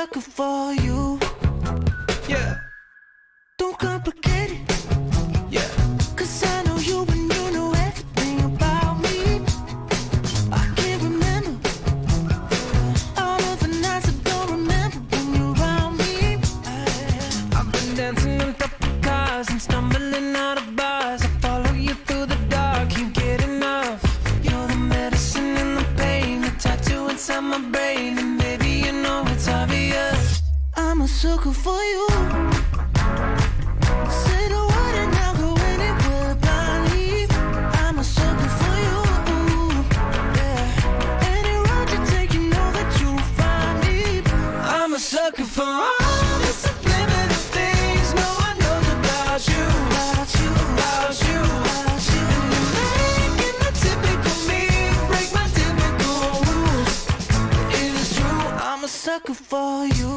sucker for you. Yeah. Don't complicate it. Yeah. 'Cause I know you and you know everything about me. I can't remember all of the nights I don't remember when you're around me. I've been dancing in couple cars and stumbling out of bars. I follow you through the dark, can't get enough. You're the medicine and the pain, the tattoo inside my brain, and baby you know it's obvious. I'm a sucker for you. Say the word and I'll go anywhere blindly. I'm a sucker for you. Yeah. Any road you take, you know that you'll find me. I'm a sucker for all the subliminal things no one knows about you. About you, about you, about you. And you're making the typical me break my typical rules. It is true, I'm a sucker for you.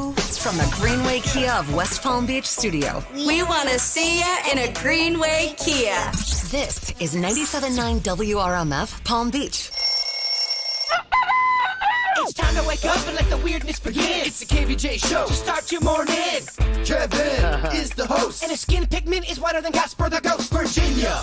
From the Greenway Kia of West Palm Beach studio, We want to see ya in a Greenway Kia. this is 97.9 WRMF Palm Beach. It's time to wake up and let the weirdness begin. It's the KVJ show to start your morning. Kevin is the host, and his skin pigment is whiter than Casper the Ghost. Virginia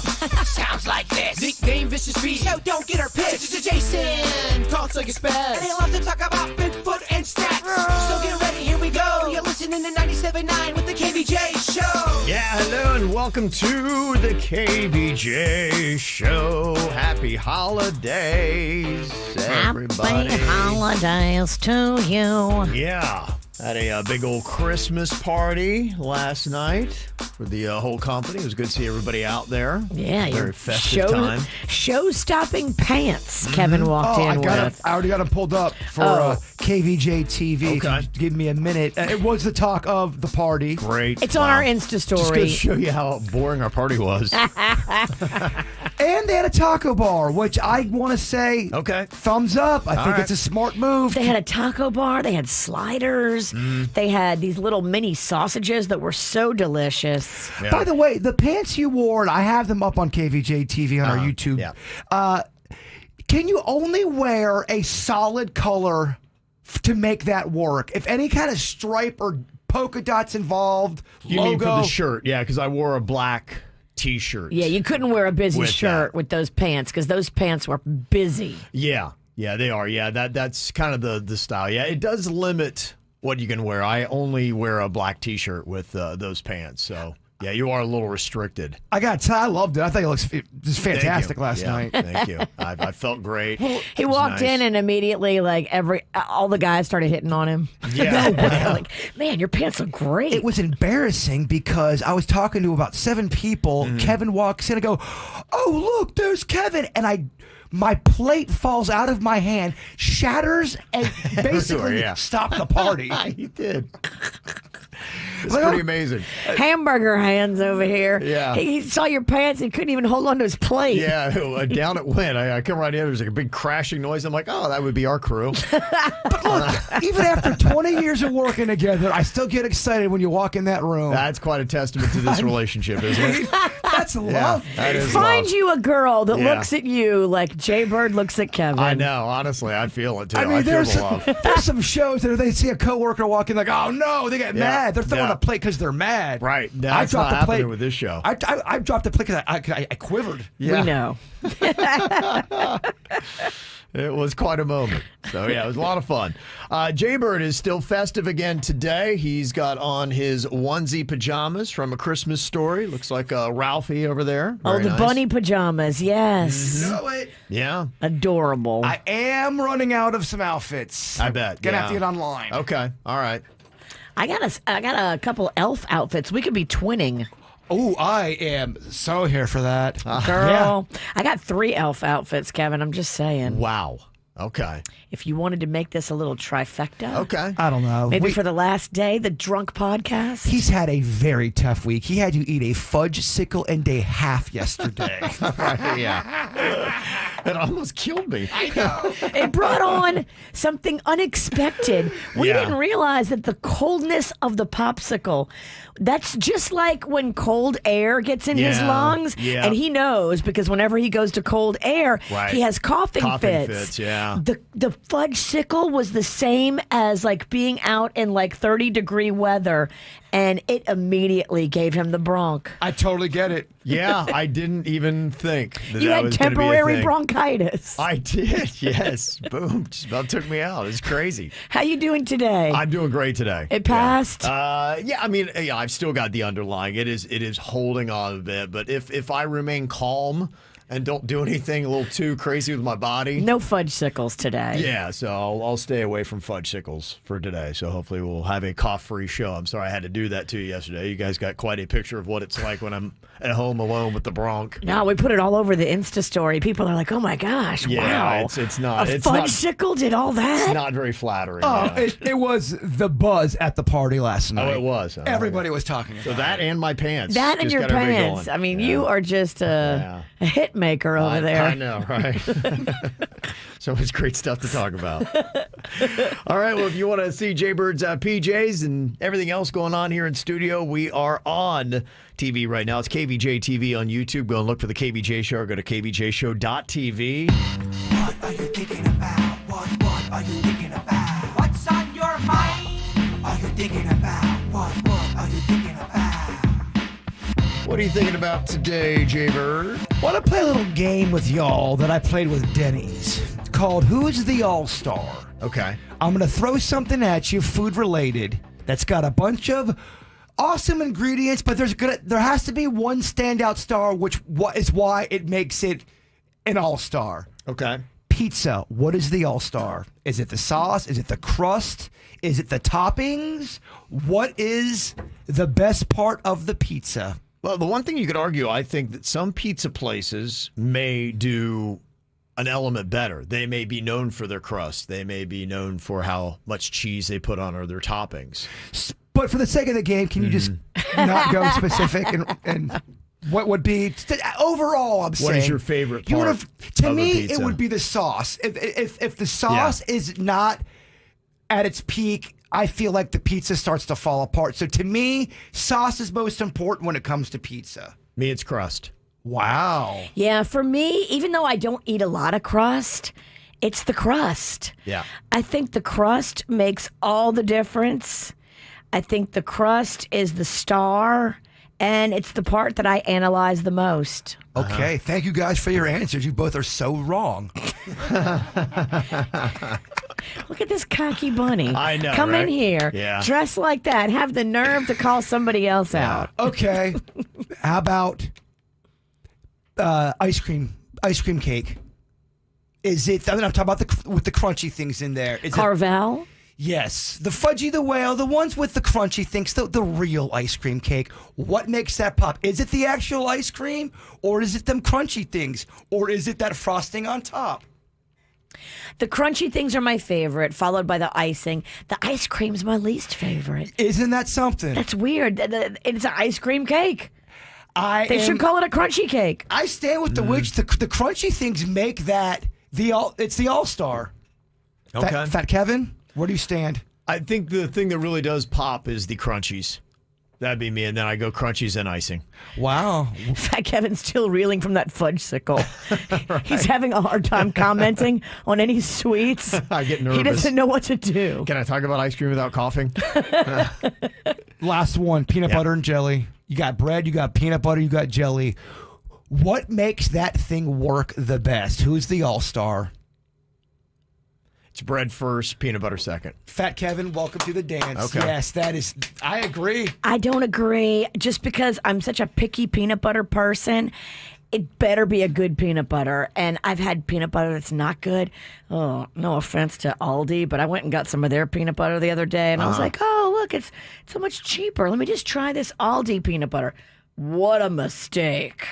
sounds like this. Nickname Vicious Beast. Yo, don't get her pissed. It's Jason, talks like a spaz, and they love to talk about Bigfoot and stats. So get ready, here we go. You're listening to 97.9 with the KVJ show. Yeah, hello and welcome to the KVJ show. Happy holidays, everybody. Happy holidays to you. Yeah, had a big old Christmas party last night for the whole company. It was good to see everybody out there. Yeah, Very festive time. Show-stopping pants. Kevin walked in with. I already got them pulled up for KVJ TV. Okay. Just give me a minute. It was the talk of the party. Great. It's on our Insta Just going story. to show you how boring our party was. And they had a taco bar, which I want to say, Okay. thumbs up. I think right. it's a smart move. They had a taco bar. They had sliders. They had these little mini sausages that were so delicious. Yeah. By the way, the pants you wore, and I have them up on KVJ TV on our YouTube. Yeah. Can you only wear a solid color to make that work? If any kind of stripe or polka dots involved, You logo. mean for the shirt? Yeah, because I wore a black T-shirt. Yeah, you couldn't wear a busy With shirt that. with those pants because those pants were busy. Yeah, they are. Yeah, that's kind of the style. Yeah, it does limit what you can wear. I only wear a black T-shirt with those pants. So yeah, you are a little restricted. I got to tell you, I loved it. I think it looks just Thank fantastic you. last Yeah, night. Thank you. I felt great. He It was walked nice. in and immediately, like all the guys started hitting on him. Yeah. Like, man, your pants look great. It was embarrassing because I was talking to about 7 people. Kevin walks in and go, "Oh, look, there's Kevin." And my plate falls out of my hand, shatters, and basically Yeah. stopped the party. He did. It's Well, pretty amazing. Hamburger hands over here. Yeah. He saw your pants and couldn't even hold on to his plate. Yeah, down it went. I come right in. There's like a big crashing noise. I'm like, oh, that would be our crew. But look, even after 20 years of working together, I still get excited when you walk in that room. That's quite a testament to this relationship, isn't it? That's love. that is Find love. you a girl that Yeah. looks at you like Jay Bird looks at Kevin. I know. Honestly, I feel it too. I I, mean, feel the love. there's some shows that they see a coworker walk in like, oh no, they get Yeah. mad. They're throwing Yeah. a plate because they're mad. Right. That's not happening with this show. I dropped the plate because I quivered. Yeah. We know. It was quite a moment. So, yeah, it was a lot of fun. Jaybird is still festive again today. He's got on his onesie pajamas from A Christmas Story. Looks like Ralphie over there. Oh, Very the nice. bunny pajamas. Yes. Know it. Yeah, Adorable. I am running out of some outfits. I bet. Gonna yeah. have to get online. Okay. All right. I got a couple elf outfits. We could be twinning. Oh, I am so here for that. Girl, I got 3 elf outfits, Kevin. I'm just saying. Wow. Okay. If you wanted to make this a little trifecta. Okay. I don't know. Maybe for the last day, the drunk podcast. He's had a very tough week. He had to eat a fudge sickle and a half yesterday. Yeah. It almost killed me. I know. It brought on something unexpected. We Yeah. didn't realize that the coldness of the popsicle, that's just like when cold air gets in his Yeah, lungs. yeah. And he knows because whenever he goes to cold air, Right. he has coughing fits. Yeah. The fudge sickle was the same as like being out in like 30-degree weather, and it immediately gave him the bronch. I totally get it. Yeah, I didn't even think that You that had was gonna be a temporary thing. bronchitis. I did, yes. Boom. Just about took me out. It's crazy. How you doing today? I'm doing great today. It passed? Yeah, I mean, yeah, I've still got the underlying. It is holding on a bit, but if I remain calm and don't do anything a little too crazy with my body. No fudge sickles today. Yeah, so I'll stay away from fudge sickles for today. So hopefully we'll have a cough-free show. I'm sorry I had to do that to you yesterday. You guys got quite a picture of what it's like when I'm at home alone with the bronch. No, we put it all over the Insta story. People are like, "Oh my gosh, Yeah, wow!" it's not. A It's fudge not. sickle did all that. It's not very flattering. Oh, yeah. it was the buzz at the party last night. Oh, it was. Oh, Everybody was talking about So that and my pants. That and just your got everybody pants. going. I mean, Yeah. you are just a hit maker over there. I know, right? So much great stuff to talk about. All right, well, if you want to see Jaybird's PJs and everything else going on here in studio, we are on TV right now. It's KVJ TV on YouTube. Go and look for the KVJ Show or go to kvjshow.tv. What are you thinking about? What are you thinking about? What's on your mind? Are you thinking about? What are you thinking about? What are you thinking about today, Jaybird? Want to play a little game with y'all that I played with Denny's. It's called Who's the All-Star? Okay. I'm going to throw something at you, food related, that's got a bunch of awesome ingredients, but there has to be one standout star, which is why it makes it an all-star. Okay. Pizza, what is the all-star? Is it the sauce? Is it the crust? Is it the toppings? What is the best part of the pizza? Well, the one thing you could argue, I think that some pizza places may do an element better. They may be known for their crust. They may be known for how much cheese they put on or their toppings. But for the sake of the game, can you just not go specific and what would be overall? I'm saying. What is your favorite You part would've- to of a me, pizza? it would be the sauce. If the sauce is not at its peak, I feel like the pizza starts to fall apart. So to me, sauce is most important when it comes to pizza. Me, it's crust. Wow. Yeah, for me, even though I don't eat a lot of crust, it's the crust. Yeah. I think the crust makes all the difference. I think the crust is the star, and it's the part that I analyze the most. Okay. Thank you guys for your answers. You both are so wrong. Look at this cocky bunny. I know, Come in right? here, Yeah. dress like that, have the nerve to call somebody else out. Okay. How about ice cream cake? Is it? I'm talking about with the crunchy things in there. Is it, Carvel? yes, the fudgy, the whale, the ones with the crunchy things, the real ice cream cake. What makes that pop? Is it the actual ice cream, or is it them crunchy things, or is it that frosting on top? The crunchy things are my favorite, followed by the icing. The ice cream's my least favorite. Isn't that something? That's weird. It's an ice cream cake. They should am- call it a crunchy cake. I stand with the witch. The crunchy things make that it's the all-star. Okay. Fat Kevin, where do you stand? I think the thing that really does pop is the crunchies. That'd be me, and then I go crunchies and icing. Wow. Fat Kevin's still reeling from that fudge sickle. He's having a hard time commenting on any sweets. I get He nervous. doesn't know what to do. Can I talk about ice cream without coughing? Last one, peanut Yeah. butter and jelly. You got bread, you got peanut butter, you got jelly. What makes that thing work the best? Who's the all-star? It's bread first, peanut butter second. Fat Kevin, welcome to the dance. Okay. Yes, that is, I agree. I don't agree. Just because I'm such a picky peanut butter person, it better be a good peanut butter. And I've had peanut butter that's not good. Oh, no offense to Aldi, but I went and got some of their peanut butter the other day, and I was like, oh, look, it's so much cheaper. Let me just try this Aldi peanut butter. What a mistake.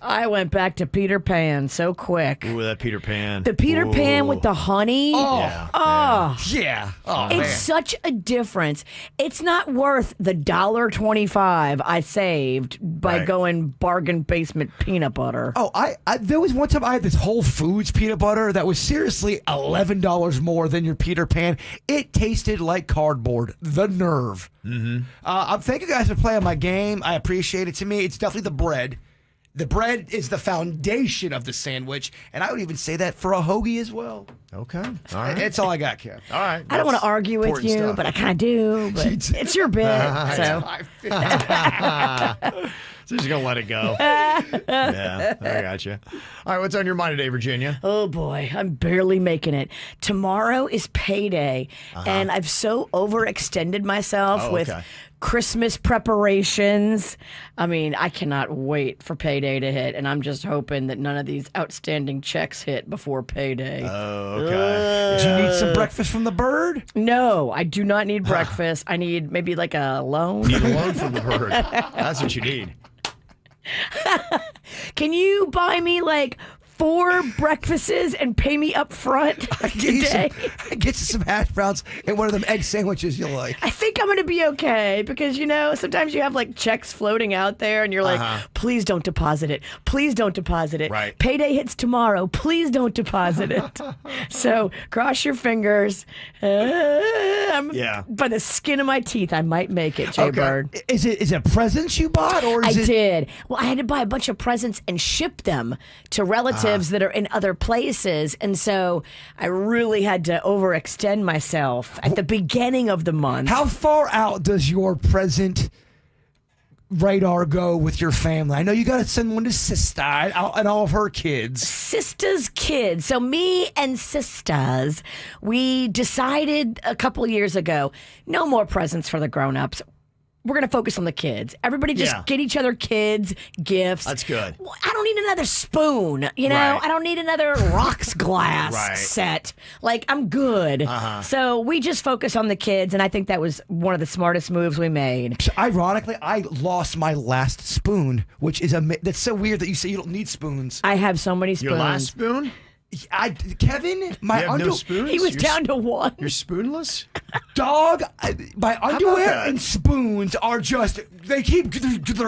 I went back to Peter Pan so quick. Ooh, that Peter Pan. The Peter Pan with the honey. Yeah. Yeah. Oh, It's man. such a difference. It's not worth the $1.25 I saved by Right. going bargain basement peanut butter. Oh, I there was one time I had this Whole Foods peanut butter that was seriously $11 more than your Peter Pan. It tasted like cardboard. The nerve. Mm-hmm. Thank you guys for playing my game. I appreciate it. To me, it's definitely the bread. The bread is the foundation of the sandwich, and I would even say that for a hoagie as well. Okay. All right. That's all I got, Kev. All right. I don't want to That's argue with important you, stuff. but I kind of do. But it's your bit. So So just gonna let it go. Yeah, I got you. All right, what's on your mind today, Virginia? oh boy, I'm barely making it. Tomorrow is payday, and I've so overextended myself Oh, with okay. Christmas preparations. I mean, I cannot wait for payday to hit, and I'm just hoping that none of these outstanding checks hit before payday. Oh, okay. Do you need some breakfast from the bird? No, I do not need breakfast. I need maybe like a loan. Need a loan from the bird. That's what you need. Can you buy me like 4 breakfasts and pay me up front today? Get you some hash browns and one of them egg sandwiches you like. I think I'm going to be okay because, you know, sometimes you have like checks floating out there and you're like, please don't deposit it. Please don't deposit it. Right. Payday hits tomorrow. Please don't deposit it. So cross your fingers. Yeah. By the skin of my teeth, I might make it, Jay Bird. Is it presents you bought or I is it? did. Well, I had to buy a bunch of presents and ship them to relatives that are in other places. And so I really had to overextend myself at the beginning of the month. How far out does your present radar go with your family? I know you got to send one to Sister and all of her kids. Sister's kids. So me and sisters, we decided a couple of years ago, no more presents for the grown-ups. We're going to focus on the kids. Everybody just get each other kids gifts. That's good. Well, I don't need another spoon, you know? Right. I don't need another rocks glass Right. set. Like, I'm good. So we just focus on the kids, and I think that was one of the smartest moves we made. So ironically, I lost my last spoon, which is that's so weird that you say you don't need spoons. I have so many spoons. Your last spoon? Kevin, my You have no spoons? He was You're down to one. You're spoonless? dog, my underwear that? and spoons are just they're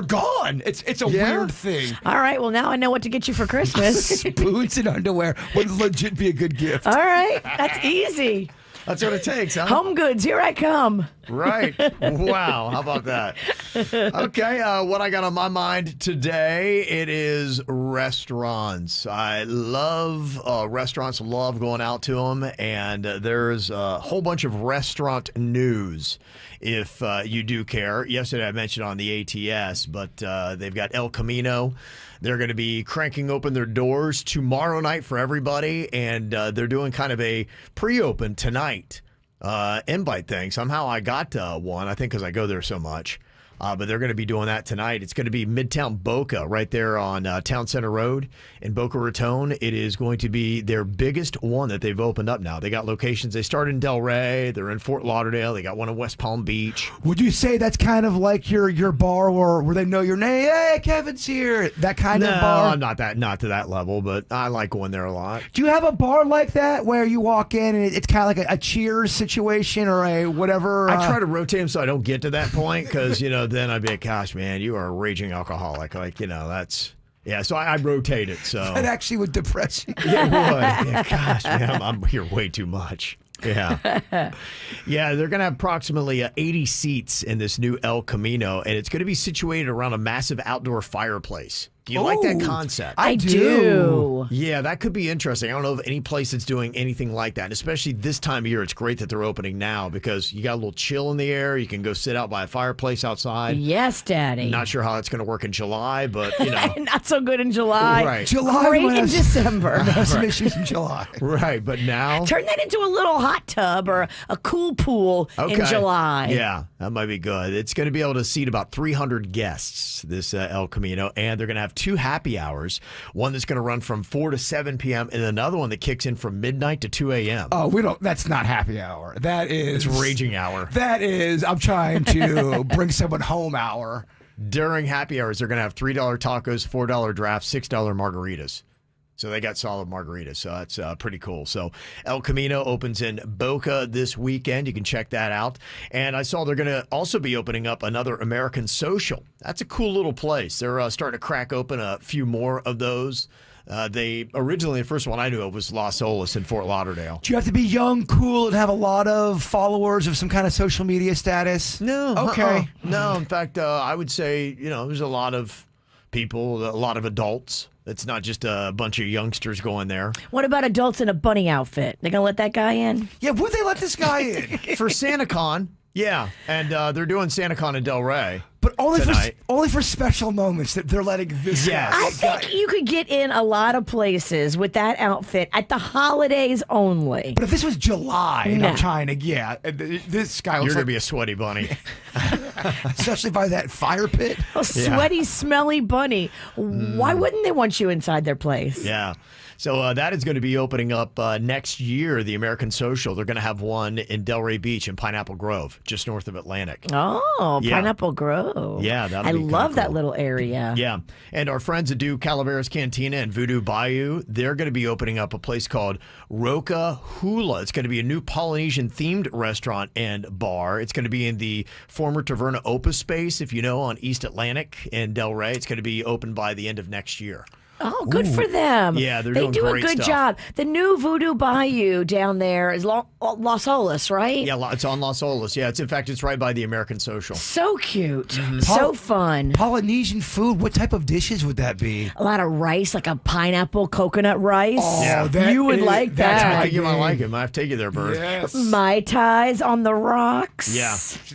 gone. It's a weird thing. All right, well, now I know what to get you for Christmas. Spoons and underwear would legit be a good gift. All right, that's easy. That's what it takes, huh? Home goods, here I come. Right. Wow. How about that? Okay. What I got on my mind today, it is restaurants. I love restaurants, love going out to them. And there's a whole bunch of restaurant news if you do care. Yesterday I mentioned on the ATS, but they've got El Camino. They're going to be cranking open their doors tomorrow night for everybody. And they're doing kind of a pre-open tonight. Invite thing. Somehow I got one, I think because I go there so much. But they're going to be doing that tonight. It's going to be Midtown Boca right there on Town Center Road in Boca Raton. It is going to be their biggest one that they've opened up now. They got locations. They started in Delray. They're in Fort Lauderdale. They got one in West Palm Beach. Would you say that's kind of like your bar where they know your name? Hey, Kevin's here. That kind of bar? Not to that level, but I like going there a lot. Do you have a bar like that where you walk in and it's kind of like a Cheers situation or a whatever? I try to rotate them so I don't get to that point because, then I'd be like, gosh, man, you are a raging alcoholic. Like, that's, yeah, so I rotate it. So that actually would depress you. Yeah, it would. Yeah, gosh, man, I'm here way too much. Yeah. Yeah, they're going to have approximately 80 seats in this new El Camino, and it's going to be situated around a massive outdoor fireplace. Do you like that concept? I do. Yeah, that could be interesting. I don't know of any place that's doing anything like that. And especially this time of year, it's great that they're opening now because you got a little chill in the air. You can go sit out by a fireplace outside. Yes, Daddy. Not sure how that's going to work in July, but, Not so good in July. Right. July Great in has- December. Have some issues in July. Right, but now... Turn that into a little hot tub or a cool pool in July. Yeah, that might be good. It's going to be able to seat about 300 guests, this El Camino, and they're going to have 2 happy hours, one that's going to run from 4 to 7 p.m. and another one that kicks in from midnight to 2 a.m. Oh, that's not happy hour. That is... It's raging hour. That is, I'm trying to bring someone home hour. during happy hours, they're going to have $3 tacos, $4 drafts, $6 margaritas. So they got solid margaritas. So that's pretty cool. So El Camino opens in Boca this weekend. You can check that out. And I saw they're going to also be opening up another American Social. That's a cool little place. They're starting to crack open a few more of those. They originally, the first one I knew of was Las Olas in Fort Lauderdale. Do you have to be young, cool, and have a lot of followers of some kind of social media status? No. Okay. No, in fact, I would say, there's a lot of people, a lot of adults. It's not just a bunch of youngsters going there. What about adults in a bunny outfit? They gonna let that guy in? Yeah, would they let this guy in? For SantaCon, yeah. And they're doing SantaCon in Del Rey. But tonight. only for special moments that they're letting this guy. I think you could get in a lot of places with that outfit at the holidays only. But if this was July and No. I'm trying to, this guy You're looks going to like, be a sweaty bunny. especially by that fire pit. A sweaty, smelly bunny. Why wouldn't they want you inside their place? Yeah. So that is going to be opening up next year, the American Social. They're going to have one in Delray Beach in Pineapple Grove, just north of Atlantic. Oh, Yeah. Pineapple Grove. Yeah, that'll I be kinda love that cool. little area. Yeah. And our friends that do Calaveras Cantina and Voodoo Bayou, they're going to be opening up a place called Roca Hula. It's going to be a new Polynesian-themed restaurant and bar. It's going to be in the former Taverna Opus space, if you know, on East Atlantic in Delray. It's going to be open by the end of next year. Oh, good for them. Yeah, they're they doing do a great good stuff. job. The new Voodoo Bayou down there is Las Olas, right? Yeah, it's on Las Olas. Yeah, in fact, it's right by the American Social. So cute. Mm-hmm. So fun. Polynesian food, what type of dishes would that be? A lot of rice, like a pineapple coconut rice. Oh, that you would is- like that's that. I think you might like it. Might have to take you there, Bird. Yes. Mai Tais on the rocks. Yeah. Just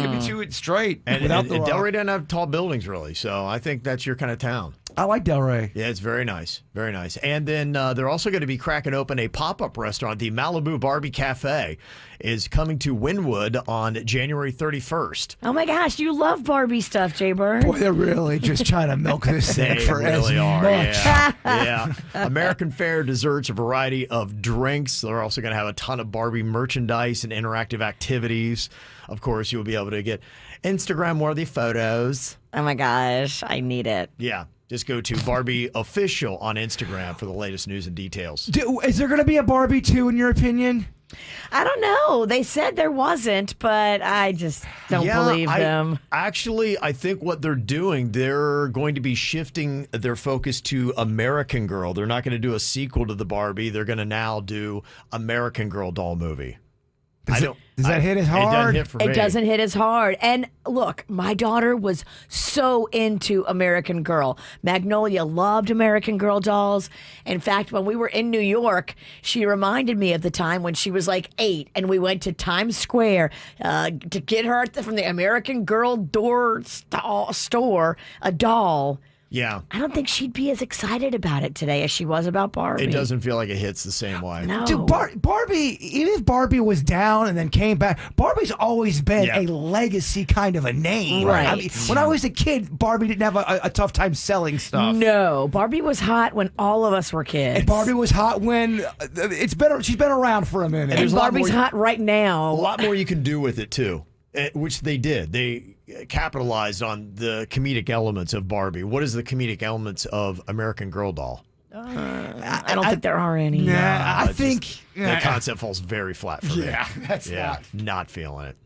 give it to it straight. And, without and, the and rock. Delray doesn't have tall buildings, really. So I think that's your kind of town. I like Delray. Yeah, it's very nice. Very nice. And then they're also going to be cracking open a pop-up restaurant. The Malibu Barbie Cafe is coming to Wynwood on January 31st. Oh my gosh, you love Barbie stuff, Jay Bird. Boy, they're really just trying to milk this thing They for really as are. much. Yeah. Yeah. American fare, desserts, a variety of drinks. They're also going to have a ton of Barbie merchandise and interactive activities. Of course, you'll be able to get Instagram-worthy photos. Oh my gosh, I need it. Yeah. Just go to Barbie Official on Instagram for the latest news and details. Is there going to be a Barbie 2 in your opinion? I don't know. They said there wasn't, but I just don't believe them. Actually, I think what they're doing, they're going to be shifting their focus to American Girl. They're not going to do a sequel to the Barbie. They're going to now do American Girl doll movie. Does that hit as It doesn't hard? hit for me. It doesn't hit as hard. And look, my daughter was so into American Girl. Magnolia loved American Girl dolls. In fact, when we were in New York, she reminded me of the time when she was like 8 and we went to Times Square to get her from the American Girl store a doll. Yeah. I don't think she'd be as excited about it today as she was about Barbie. It doesn't feel like it hits the same way. No. Dude, Barbie, even if Barbie was down and then came back, Barbie's always been Yeah. a legacy kind of a name. Right. I mean, when I was a kid, Barbie didn't have a tough time selling stuff. No, Barbie was hot when all of us were kids. And Barbie was hot when she's been around for a minute. And there's a lot Barbie's more- hot right now. A lot more you can do with it, too, which they did. They capitalized on the comedic elements of Barbie. What is the comedic elements of American Girl doll? I don't think there are any. Nah, I It's think just- the concept falls very flat for me. Yeah, that's Yeah, not feeling it.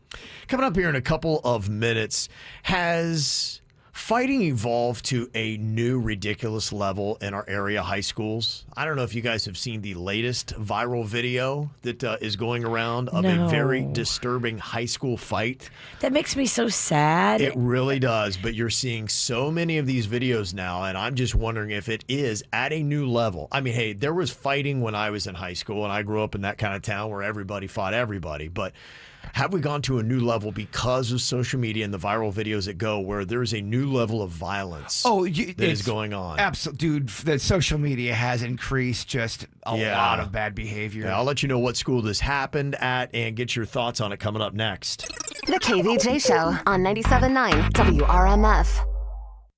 Coming up here in a couple of minutes, has fighting evolved to a new ridiculous level in our area high schools? I don't know if you guys have seen the latest viral video that is going around of No. a very disturbing high school fight. That makes me so sad. It really does, but you're seeing so many of these videos now, and I'm just wondering if it is at a new level. I mean, hey, there was fighting when I was in high school, and I grew up in that kind of town where everybody fought everybody, but have we gone to a new level because of social media and the viral videos that go where there's a new level of violence that is going on? Absolutely, dude. The social media has increased just a Yeah. lot of bad behavior. Yeah, I'll let you know what school this happened at and get your thoughts on it coming up next. The KVJ Show on 97.9 WRMF.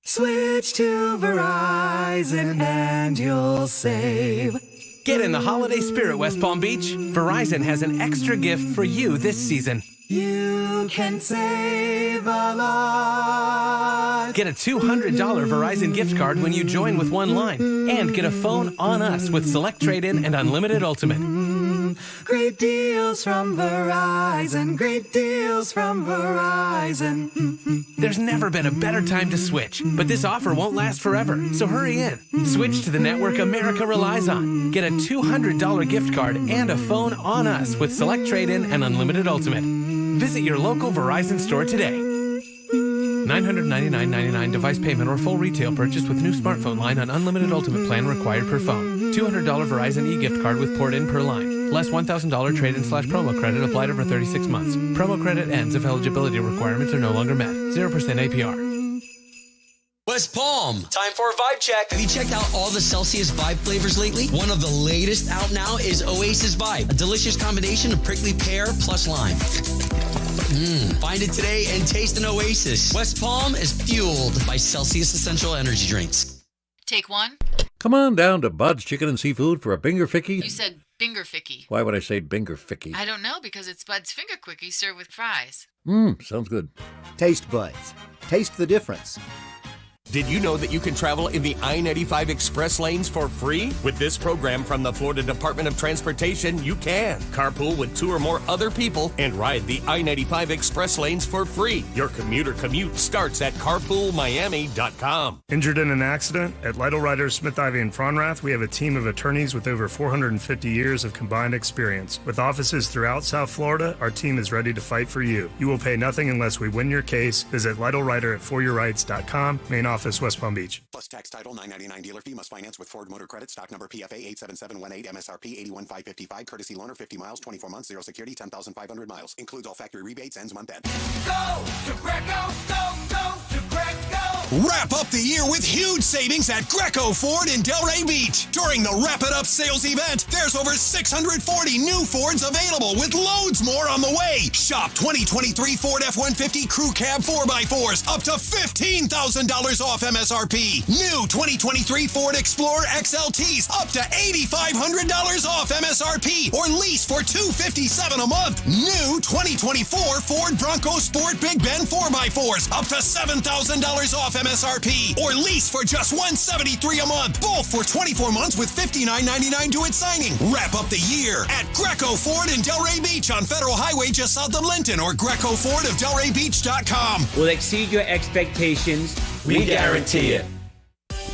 Switch to Verizon and you'll save. Get in the holiday spirit, West Palm Beach. Verizon has an extra gift for you this season. You can save live a lot. Get a $200 Verizon gift card when you join with one line. And get a phone on us with Select Trade-In and Unlimited Ultimate. Great deals from Verizon. Great deals from Verizon. There's never been a better time to switch, but this offer won't last forever, so hurry in. Switch to the network America relies on. Get a $200 gift card and a phone on us with Select Trade-In and Unlimited Ultimate. Visit your local Verizon store today. $999.99 device payment or full retail purchase with new smartphone line on Unlimited Ultimate plan required per phone. $200 Verizon e-gift card with port in per line. Less $1,000 trade-in/promo credit applied over 36 months. Promo credit ends if eligibility requirements are no longer met. 0% APR. West Palm, time for a vibe check. Have you checked out all the Celsius Vibe flavors lately? One of the latest out now is Oasis Vibe, a delicious combination of prickly pear plus lime. Find it today and taste an Oasis. West Palm is fueled by Celsius Essential Energy Drinks. Take one. Come on down to Bud's Chicken and Seafood for a Binger Ficky. You said Binger Ficky. Why would I say Binger Ficky? I don't know, because it's Bud's Finger Quickie served with fries. Sounds good. Taste buds. Taste the difference. Did you know that you can travel in the I-95 express lanes for free? With this program from the Florida Department of Transportation, you can carpool with 2 or more other people and ride the I-95 express lanes for free. Your commuter commute starts at carpoolmiami.com. Injured in an accident? At Lytle Riders Smith, Ivy, and Fronrath, we have a team of attorneys with over 450 years of combined experience. With offices throughout South Florida, our team is ready to fight for you. You will pay nothing unless we win your case. Visit Lytle Rider at foryourrights.com. Main office, West Palm Beach. Plus tax title $9.99 dealer fee. Must finance with Ford Motor Credit. Stock number PFA 87718. MSRP 81555. Courtesy loaner 50 miles, 24 months, 0 security, 10,500 miles. Includes all factory rebates. Ends month end. Go to Greco. Go to Greco. Wrap up the year with huge savings at Greco Ford in Delray Beach. During the Wrap It Up sales event, there's over 640 new Fords available with loads more on the way. Shop 2023 Ford F-150 Crew Cab 4x4s up to $15,000 off MSRP. New 2023 Ford Explorer XLTs up to $8,500 off MSRP or lease for $257 a month. New 2024 Ford Bronco Sport Big Ben 4x4s up to $7,000 off MSRP or lease for just $173 a month. Both for 24 months with $59.99 due at signing. Wrap up the year at Greco Ford in Delray Beach on Federal Highway just south of Linton or GrecoFordofDelrayBeach.com. Will exceed your expectations. We guarantee it.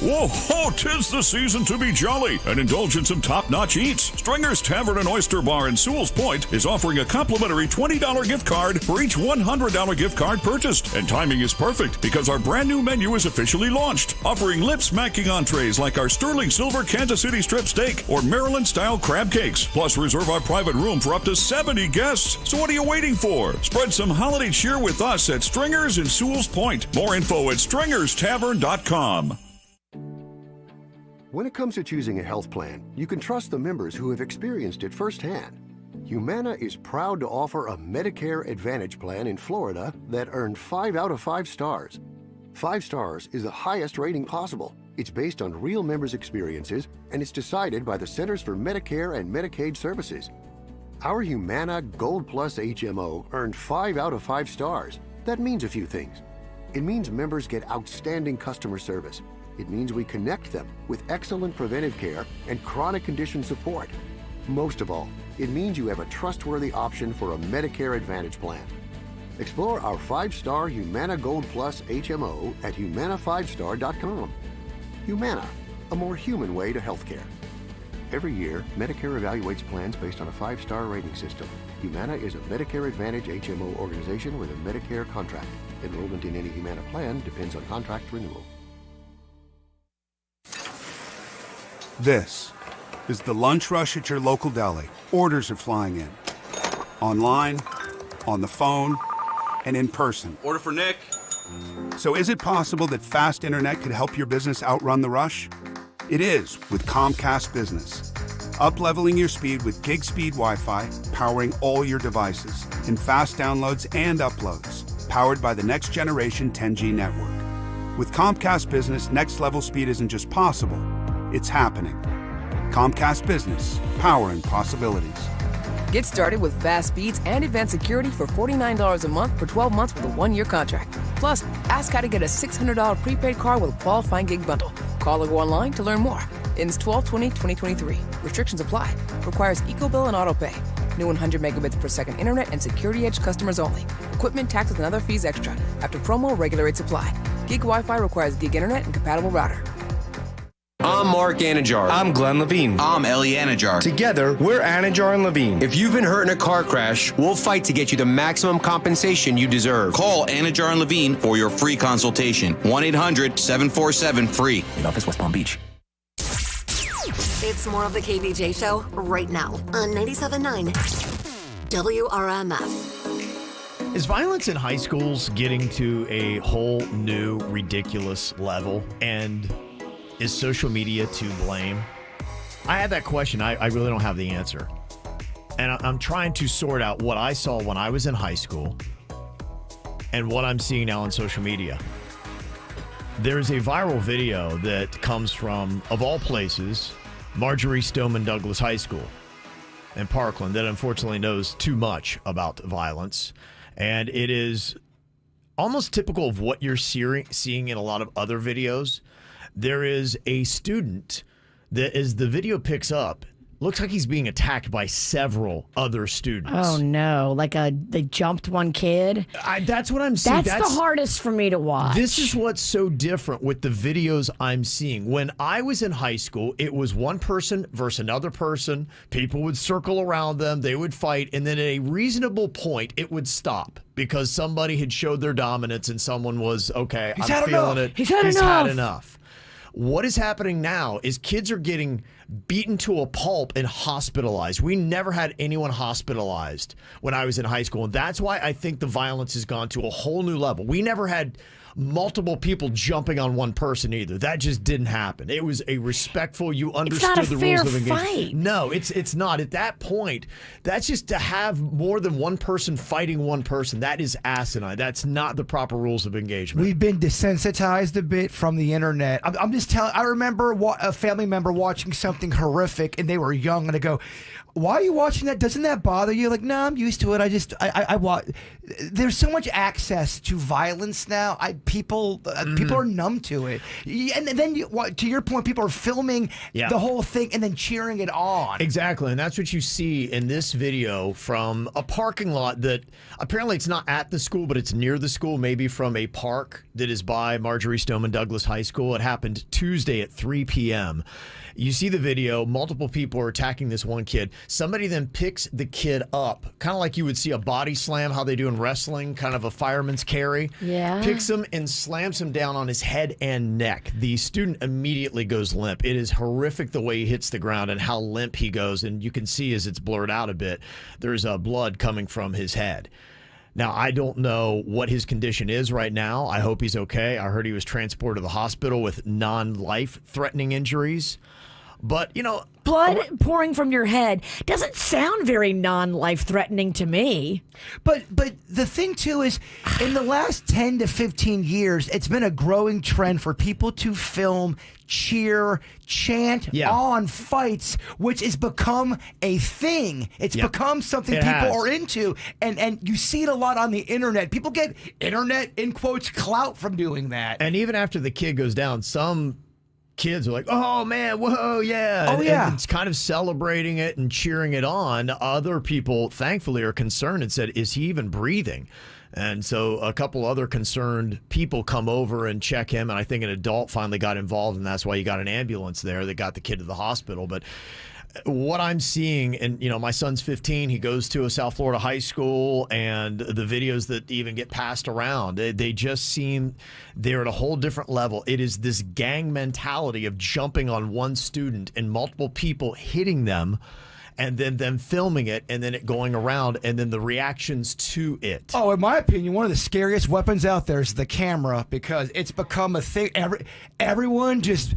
Whoa, 'tis the season to be jolly and indulge in some top-notch eats. Stringer's Tavern and Oyster Bar in Sewell's Point is offering a complimentary $20 gift card for each $100 gift card purchased. And timing is perfect because our brand new menu is officially launched, offering lip-smacking entrees like our sterling silver Kansas City strip steak or Maryland-style crab cakes. Plus, reserve our private room for up to 70 guests. So what are you waiting for? Spread some holiday cheer with us at Stringer's in Sewell's Point. More info at stringerstavern.com. When it comes to choosing a health plan, you can trust the members who have experienced it firsthand. Humana is proud to offer a Medicare Advantage plan in Florida that earned 5 out of 5 stars. 5 stars is the highest rating possible. It's based on real members' experiences, and it's decided by the Centers for Medicare and Medicaid Services. Our Humana Gold Plus HMO earned 5 out of 5 stars. That means a few things. It means members get outstanding customer service. It means we connect them with excellent preventive care and chronic condition support. Most of all, it means you have a trustworthy option for a Medicare Advantage plan. Explore our 5-star Humana Gold Plus HMO at humana5star.com. Humana, a more human way to healthcare. Every year, Medicare evaluates plans based on a 5-star rating system. Humana is a Medicare Advantage HMO organization with a Medicare contract. Enrollment in any Humana plan depends on contract renewal. This is the lunch rush at your local deli. Orders are flying in. Online, on the phone, and in person. Order for Nick. So is it possible that fast internet could help your business outrun the rush? It is with Comcast Business. Up-leveling your speed with gig speed Wi-Fi, powering all your devices, and fast downloads and uploads, powered by the next generation 10G network. With Comcast Business, next level speed isn't just possible, it's happening. Comcast Business, powering possibilities. Get started with fast speeds and advanced security for $49 a month for 12 months with a 1-year contract. Plus, ask how to get a $600 prepaid card with a qualifying gig bundle. Call or go online to learn more. Ends 12/20/2023. Restrictions apply. Requires EcoBill and AutoPay. New 100 megabits per second internet and Security Edge customers only. Equipment, taxes, and other fees extra. After promo, regular rates apply. Gig Wi-Fi requires gig internet and compatible router. I'm Mark Anajar. I'm Glenn Levine. I'm Ellie Anajar. Together, we're Anajar and Levine. If you've been hurt in a car crash, we'll fight to get you the maximum compensation you deserve. Call Anajar and Levine for your free consultation. 1-800-747-FREE. In office, West Palm Beach. It's more of the KVJ Show right now on 97.9 WRMF. Is violence in high schools getting to a whole new ridiculous level? And is social media to blame? I had that question. I really don't have the answer. And I'm trying to sort out what I saw when I was in high school and what I'm seeing now on social media. There's a viral video that comes from, of all places, Marjorie Stoneman Douglas High School in Parkland that unfortunately knows too much about violence. And it is almost typical of what you're seeing in a lot of other videos. There is a student that, as the video picks up, looks like he's being attacked by several other students. Oh, no. They jumped one kid? That's what I'm seeing. That's the hardest for me to watch. This is what's so different with the videos I'm seeing. When I was in high school, it was one person versus another person. People would circle around them. They would fight. And then at a reasonable point, it would stop because somebody had showed their dominance and someone was, okay, I'm feeling it. He's had enough. What is happening now is kids are getting beaten to a pulp and hospitalized. We never had anyone hospitalized when I was in high school. And that's why I think the violence has gone to a whole new level. We never had multiple people jumping on one person either. That just didn't happen. It was a respectful, you understood the rules of engagement. Fight. No, it's not. At that point, that's just to have more than one person fighting one person. That is asinine. That's not the proper rules of engagement. We've been desensitized a bit from the internet. I'm just telling. I remember a family member watching something horrific, and they were young, and I go, "Why are you watching that? Doesn't that bother you?" Like, no, I'm used to it. I watch. There's so much access to violence now. People are numb to it. And then, to your point, people are filming the whole thing and then cheering it on. Exactly, and that's what you see in this video from a parking lot that apparently it's not at the school, but it's near the school, maybe from a park that is by Marjorie Stoneman Douglas High School. It happened Tuesday at 3 p.m. You see the video, multiple people are attacking this one kid. Somebody then picks the kid up, kind of like you would see a body slam, how they do in wrestling, kind of a fireman's carry. Yeah. Picks him and slams him down on his head and neck. The student immediately goes limp. It is horrific the way he hits the ground and how limp he goes. And you can see as it's blurred out a bit, there's blood coming from his head. Now, I don't know what his condition is right now. I hope he's okay. I heard he was transported to the hospital with non-life-threatening injuries. But, blood pouring from your head doesn't sound very non-life-threatening to me. But the thing, too, is in the last 10 to 15 years, it's been a growing trend for people to film, cheer, chant on fights, which has become a thing. It's become something people are into. And you see it a lot on the internet. People get internet, in quotes, clout from doing that. And even after the kid goes down, some kids are like, oh man, whoa, yeah. Oh, yeah. And it's kind of celebrating it and cheering it on. Other people, thankfully, are concerned and said, is he even breathing? And so a couple other concerned people come over and check him. And I think an adult finally got involved, and that's why you got an ambulance there that got the kid to the hospital. But what I'm seeing, and my son's 15, he goes to a South Florida high school, and the videos that even get passed around, they just seem they're at a whole different level. It is this gang mentality of jumping on one student and multiple people hitting them, and then them filming it, and then it going around, and then the reactions to it. Oh, in my opinion, one of the scariest weapons out there is the camera, because it's become a thing. Everyone just...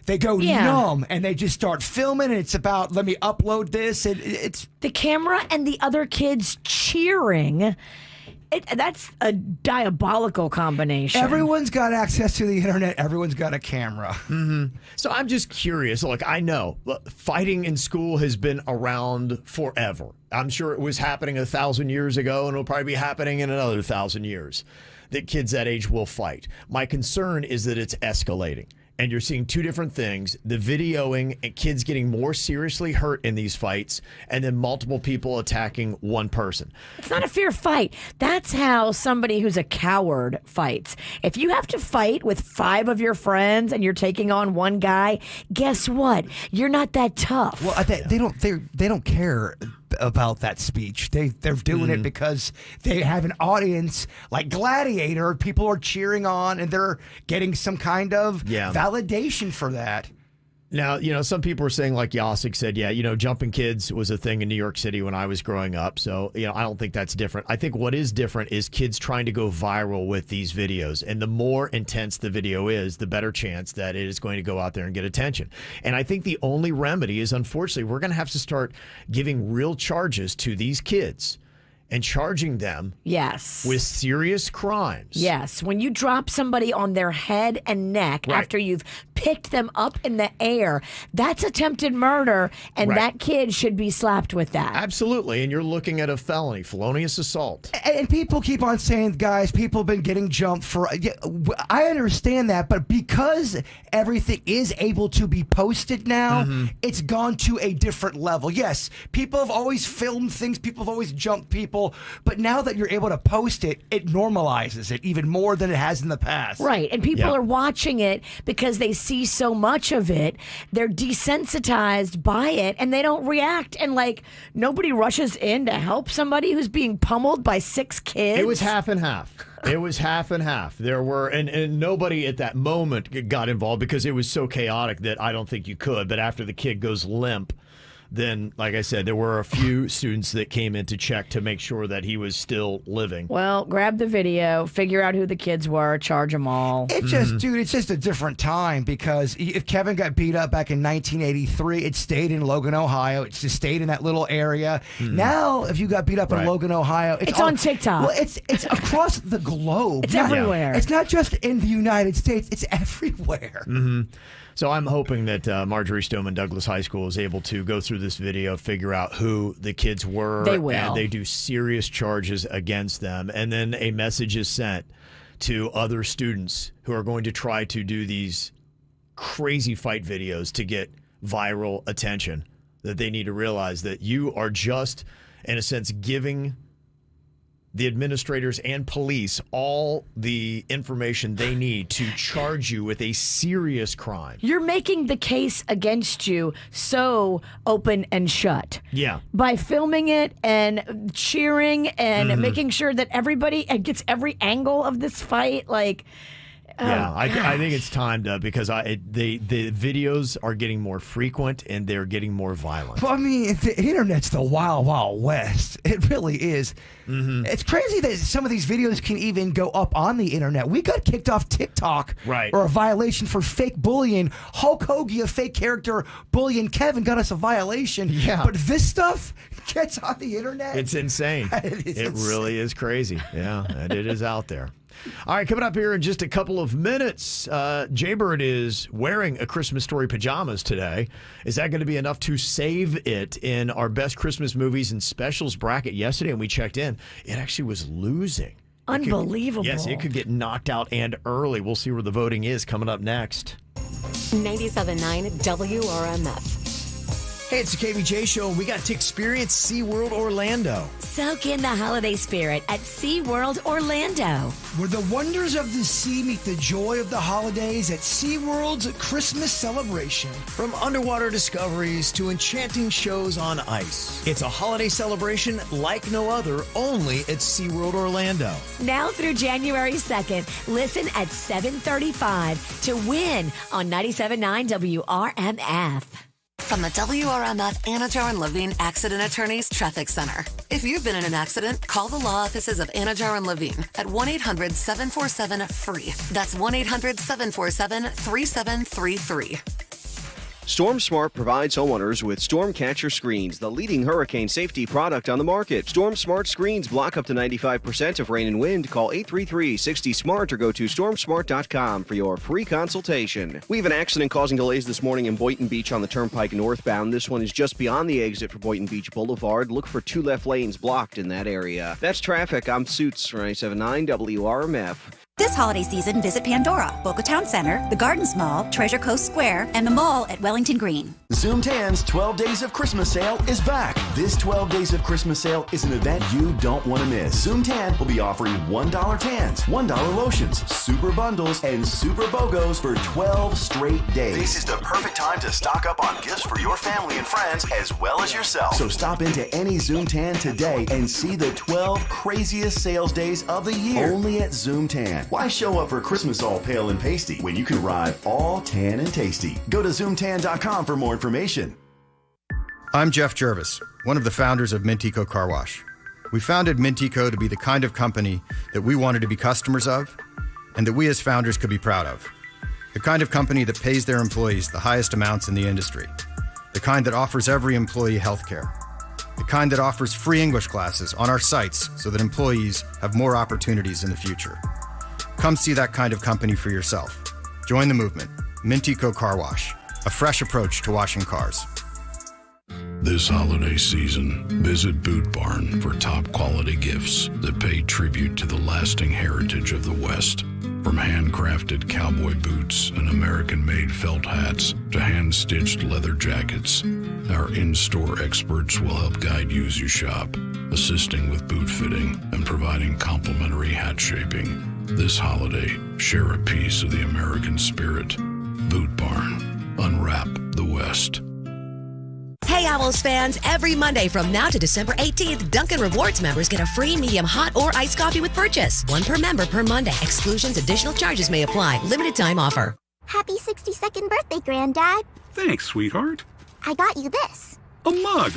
They go numb and they just start filming, and it's about, let me upload this. And it's the camera and the other kids cheering. That's a diabolical combination. Everyone's got access to the internet. Everyone's got a camera. Mm-hmm. So I'm just curious. Look, I know fighting in school has been around forever. I'm sure it was happening 1,000 years ago, and it'll probably be happening in another 1,000 years that kids that age will fight. My concern is that it's escalating. And you're seeing two different things, the videoing and kids getting more seriously hurt in these fights, and then multiple people attacking one person. It's not a fair fight. That's how somebody who's a coward fights. If you have to fight with 5 of your friends and you're taking on one guy, guess what? You're not that tough. Well, they don't care about that speech. They're doing it because they have an audience like Gladiator. People are cheering on, and they're getting some kind of validation for that. Now, some people are saying, like Yasik said, jumping kids was a thing in New York City when I was growing up. So, I don't think that's different. I think what is different is kids trying to go viral with these videos. And the more intense the video is, the better chance that it is going to go out there and get attention. And I think the only remedy is, unfortunately, we're going to have to start giving real charges to these kids and charging them with serious crimes. Yes. When you drop somebody on their head and neck after you've picked them up in the air, that's attempted murder, and that kid should be slapped with that. Absolutely. And you're looking at a felony, felonious assault. And people keep on saying, guys, people have been getting jumped for... I understand that, but because everything is able to be posted now, it's gone to a different level. Yes, people have always filmed things, people have always jumped people, but now that you're able to post it, it normalizes it even more than it has in the past. Right, and people are watching it because they see so much of it. They're desensitized by it, and they don't react. And, nobody rushes in to help somebody who's being pummeled by 6 kids. It was half and half. It was half and half. There were, and nobody at that moment got involved because it was so chaotic that I don't think you could. But after the kid goes limp, then, like I said, there were a few students that came in to check to make sure that he was still living. Well, grab the video, figure out who the kids were, charge them all. It's just a different time, because if Kevin got beat up back in 1983, it stayed in Logan, Ohio. It just stayed in that little area. Now, if you got beat up in Logan, Ohio, it's on TikTok. Well, it's across the globe. It's everywhere. It's not just in the United States. It's everywhere. So I'm hoping that Marjorie Stoneman Douglas High School is able to go through this video, figure out who the kids were. They will. And they do serious charges against them. And then a message is sent to other students who are going to try to do these crazy fight videos to get viral attention, that they need to realize that you are just, in a sense, giving the administrators and police all the information they need to charge you with a serious crime. You're making the case against you so open and shut. Yeah. By filming it and cheering and making sure that everybody gets every angle of this fight. I think it's time to, because the videos are getting more frequent and they're getting more violent. Well, I mean, the internet's the wild, wild west. It really is. It's crazy that some of these videos can even go up on the internet. We got kicked off TikTok or a violation for fake bullying. Hulk Hogan, a fake character, bullying Kevin, got us a violation. Yeah. But this stuff gets on the internet. It's insane. It really is crazy. Yeah, and it is out there. All right, coming up here in just a couple of minutes, Jaybird is wearing a Christmas Story pajamas today. Is that going to be enough to save it in our best Christmas movies and specials bracket yesterday? And we checked in. It actually was losing. Unbelievable. Yes, it could get knocked out and early. We'll see where the voting is coming up next. 97.9 WRMF. Hey, it's the KVJ Show, and we got to experience SeaWorld Orlando. Soak in the holiday spirit at SeaWorld Orlando. Where the wonders of the sea meet the joy of the holidays at SeaWorld's Christmas celebration. From underwater discoveries to enchanting shows on ice, it's a holiday celebration like no other, only at SeaWorld Orlando. Now through January 2nd, listen at 7:35 to win on 97.9 WRMF. From the WRMF Anajar and Levine Accident Attorneys Traffic Center. If you've been in an accident, call the law offices of Anajar and Levine at 1-800-747-FREE. That's 1-800-747-3733. StormSmart provides homeowners with Stormcatcher screens, the leading hurricane safety product on the market. StormSmart screens block up to 95% of rain and wind. Call 833-60-SMART or go to stormsmart.com for your free consultation. We have an accident causing delays this morning in Boynton Beach on the Turnpike northbound. This one is just beyond the exit for Boynton Beach Boulevard. Look for 2 left lanes blocked in that area. That's traffic. I'm Suits for 97.9 WRMF. This holiday season, visit Pandora, Boca Town Center, the Gardens Mall, Treasure Coast Square, and the mall at Wellington Green. Zoom Tan's 12 Days of Christmas Sale is back. This 12 Days of Christmas Sale is an event you don't want to miss. Zoom Tan will be offering $1 tans, $1 lotions, super bundles, and super BOGOs for 12 straight days. This is the perfect time to stock up on gifts for your family and friends as well as yourself. So stop into any Zoom Tan today and see the 12 craziest sales days of the year. Only at Zoom Tan. Why show up for Christmas all pale and pasty when you can arrive all tan and tasty? Go to zoomtan.com for more information. I'm Jeff Jervis, one of the founders of Mintico Car Wash. We founded Mintico to be the kind of company that we wanted to be customers of and that we as founders could be proud of. The kind of company that pays their employees the highest amounts in the industry. The kind that offers every employee health care. The kind that offers free English classes on our sites so that employees have more opportunities in the future. Come see that kind of company for yourself. Join the movement. Mintico Car Wash. A fresh approach to washing cars. This holiday season, visit Boot Barn for top quality gifts that pay tribute to the lasting heritage of the West. From handcrafted cowboy boots and American-made felt hats to hand-stitched leather jackets, our in-store experts will help guide you as you shop, assisting with boot fitting and providing complimentary hat shaping. This holiday, share a piece of the American spirit. Boot Barn. Unwrap the West. Hey Owls fans, every Monday from now to December 18th, Dunkin' Rewards members get a free medium hot or iced coffee with purchase. One per member per Monday. Exclusions, additional charges may apply. Limited time offer. Happy 62nd birthday, Granddad. Thanks, sweetheart. I got you this. A mug.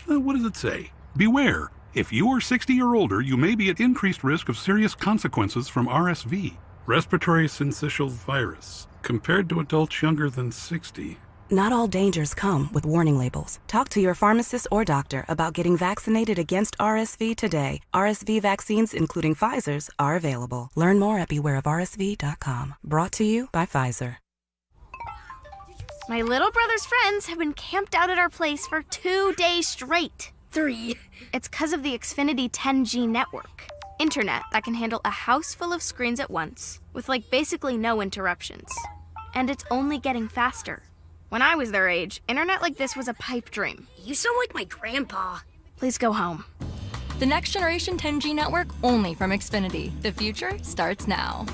What does it say? Beware. If you are 60 or older, you may be at increased risk of serious consequences from RSV, respiratory syncytial virus, compared to adults younger than 60. Not all dangers come with warning labels. Talk to your pharmacist or doctor about getting vaccinated against RSV today. RSV vaccines, including Pfizer's, are available. Learn more at bewareofrsv.com. Brought to you by Pfizer. My little brother's friends have been camped out at our place for 2 days straight. 3. It's because of the Xfinity 10G network. Internet that can handle a house full of screens at once, with basically no interruptions. And it's only getting faster. When I was their age, internet like this was a pipe dream. You sound like my grandpa. Please go home. The next generation 10G network only from Xfinity. The future starts now.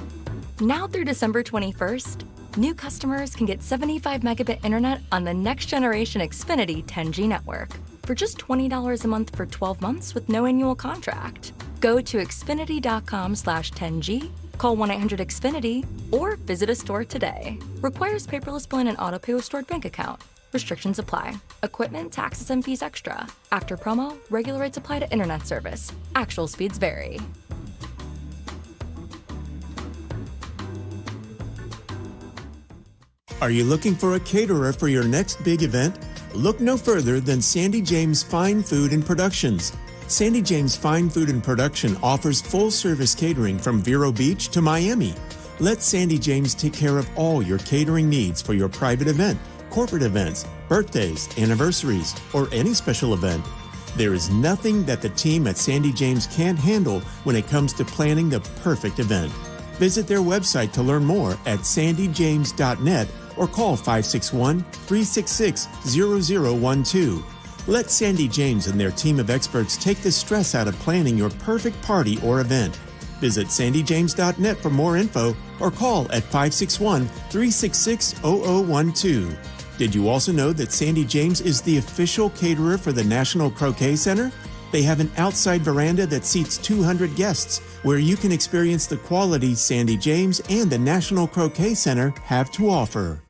Now through December 21st, new customers can get 75 megabit internet on the next generation Xfinity 10G network for just $20 a month for 12 months with no annual contract. Go to xfinity.com/10G, call 1-800-XFINITY, or visit a store today. Requires paperless billing and autopay with stored bank account. Restrictions apply. Equipment, taxes, and fees extra. After promo, regular rates apply to internet service. Actual speeds vary. Are you looking for a caterer for your next big event? Look no further than Sandy James Fine Food and Productions. Sandy James Fine Food and Production offers full-service catering from Vero Beach to Miami. Let Sandy James take care of all your catering needs for your private event, corporate events, birthdays, anniversaries, or any special event. There is nothing that the team at Sandy James can't handle when it comes to planning the perfect event. Visit their website to learn more at sandyjames.net or call 561-366-0012. Let Sandy James and their team of experts take the stress out of planning your perfect party or event. Visit sandyjames.net for more info or call at 561-366-0012. Did you also know that Sandy James is the official caterer for the National Croquet Center? They have an outside veranda that seats 200 guests, where you can experience the quality Sandy James and the National Croquet Center have to offer.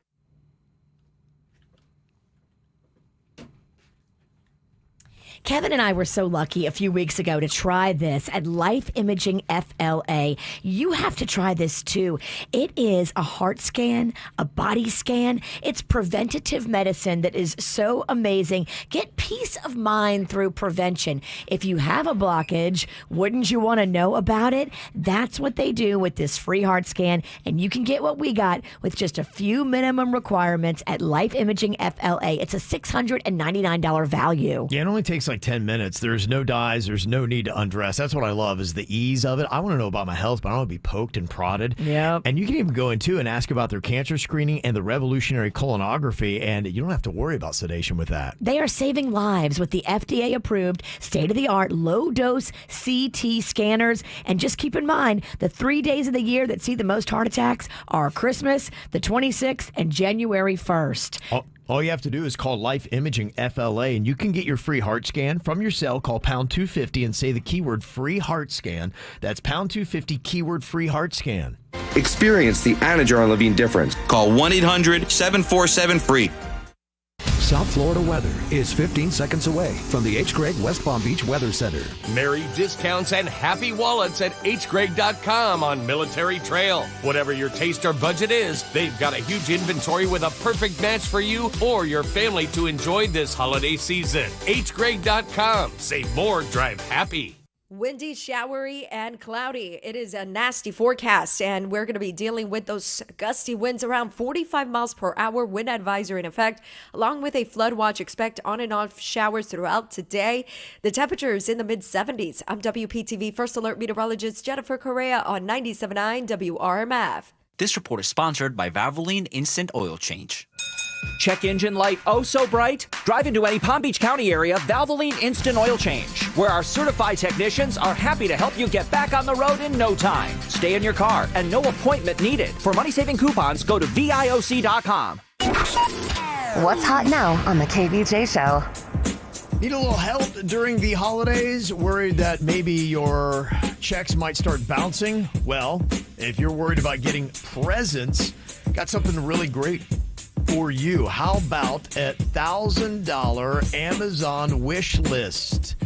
Kevin and I were so lucky a few weeks ago to try this at Life Imaging FLA. You have to try this too. It is a heart scan, a body scan. It's preventative medicine that is so amazing. Get peace of mind through prevention. If you have a blockage, wouldn't you want to know about it? That's what they do with this free heart scan, and you can get what we got with just a few minimum requirements at Life Imaging FLA. It's a $699 value. Yeah, it only takes like 10 minutes. There's no dyes. There's no need to undress. That's what I love is the ease of it. I want to know about my health, but I don't want to be poked and prodded. Yep. And you can even go in too and ask about their cancer screening and the revolutionary colonography, and you don't have to worry about sedation with that. They are saving lives with the FDA-approved, state-of-the-art, low-dose CT scanners. And just keep in mind, the 3 days of the year that see the most heart attacks are Christmas, the 26th, and January 1st. All you have to do is call Life Imaging FLA, and you can get your free heart scan from your cell. Call pound 250 and say the keyword free heart scan. That's pound 250 keyword free heart scan. Experience the Anajar and Levine difference. Call 1-800-747-FREE. South Florida weather is 15 seconds away from the H. Gregg West Palm Beach Weather Center. Merry discounts and happy wallets at hgregg.com on Military Trail. Whatever your taste or budget is, they've got a huge inventory with a perfect match for you or your family to enjoy this holiday season. hgregg.com. Save more, drive happy. Windy, showery, and cloudy. It is a nasty forecast, and we're going to be dealing with those gusty winds around 45 miles per hour. Wind advisory in effect, along with a flood watch. Expect on and off showers throughout today. The temperature is in the mid-70s. I'm WPTV First Alert meteorologist Jennifer Correa on 97.9 WRMF. This report is sponsored by Valvoline Instant Oil Change. Check engine light oh so bright? Drive into any Palm Beach County area, Valvoline Instant Oil Change, where our certified technicians are happy to help you get back on the road in no time. Stay in your car and no appointment needed. For money-saving coupons, go to VIOC.com. What's hot now on the KVJ Show? Need a little help during the holidays? Worried that maybe your checks might start bouncing? Well, if you're worried about getting presents, got something really great for you. How about a $1,000 Amazon wish list?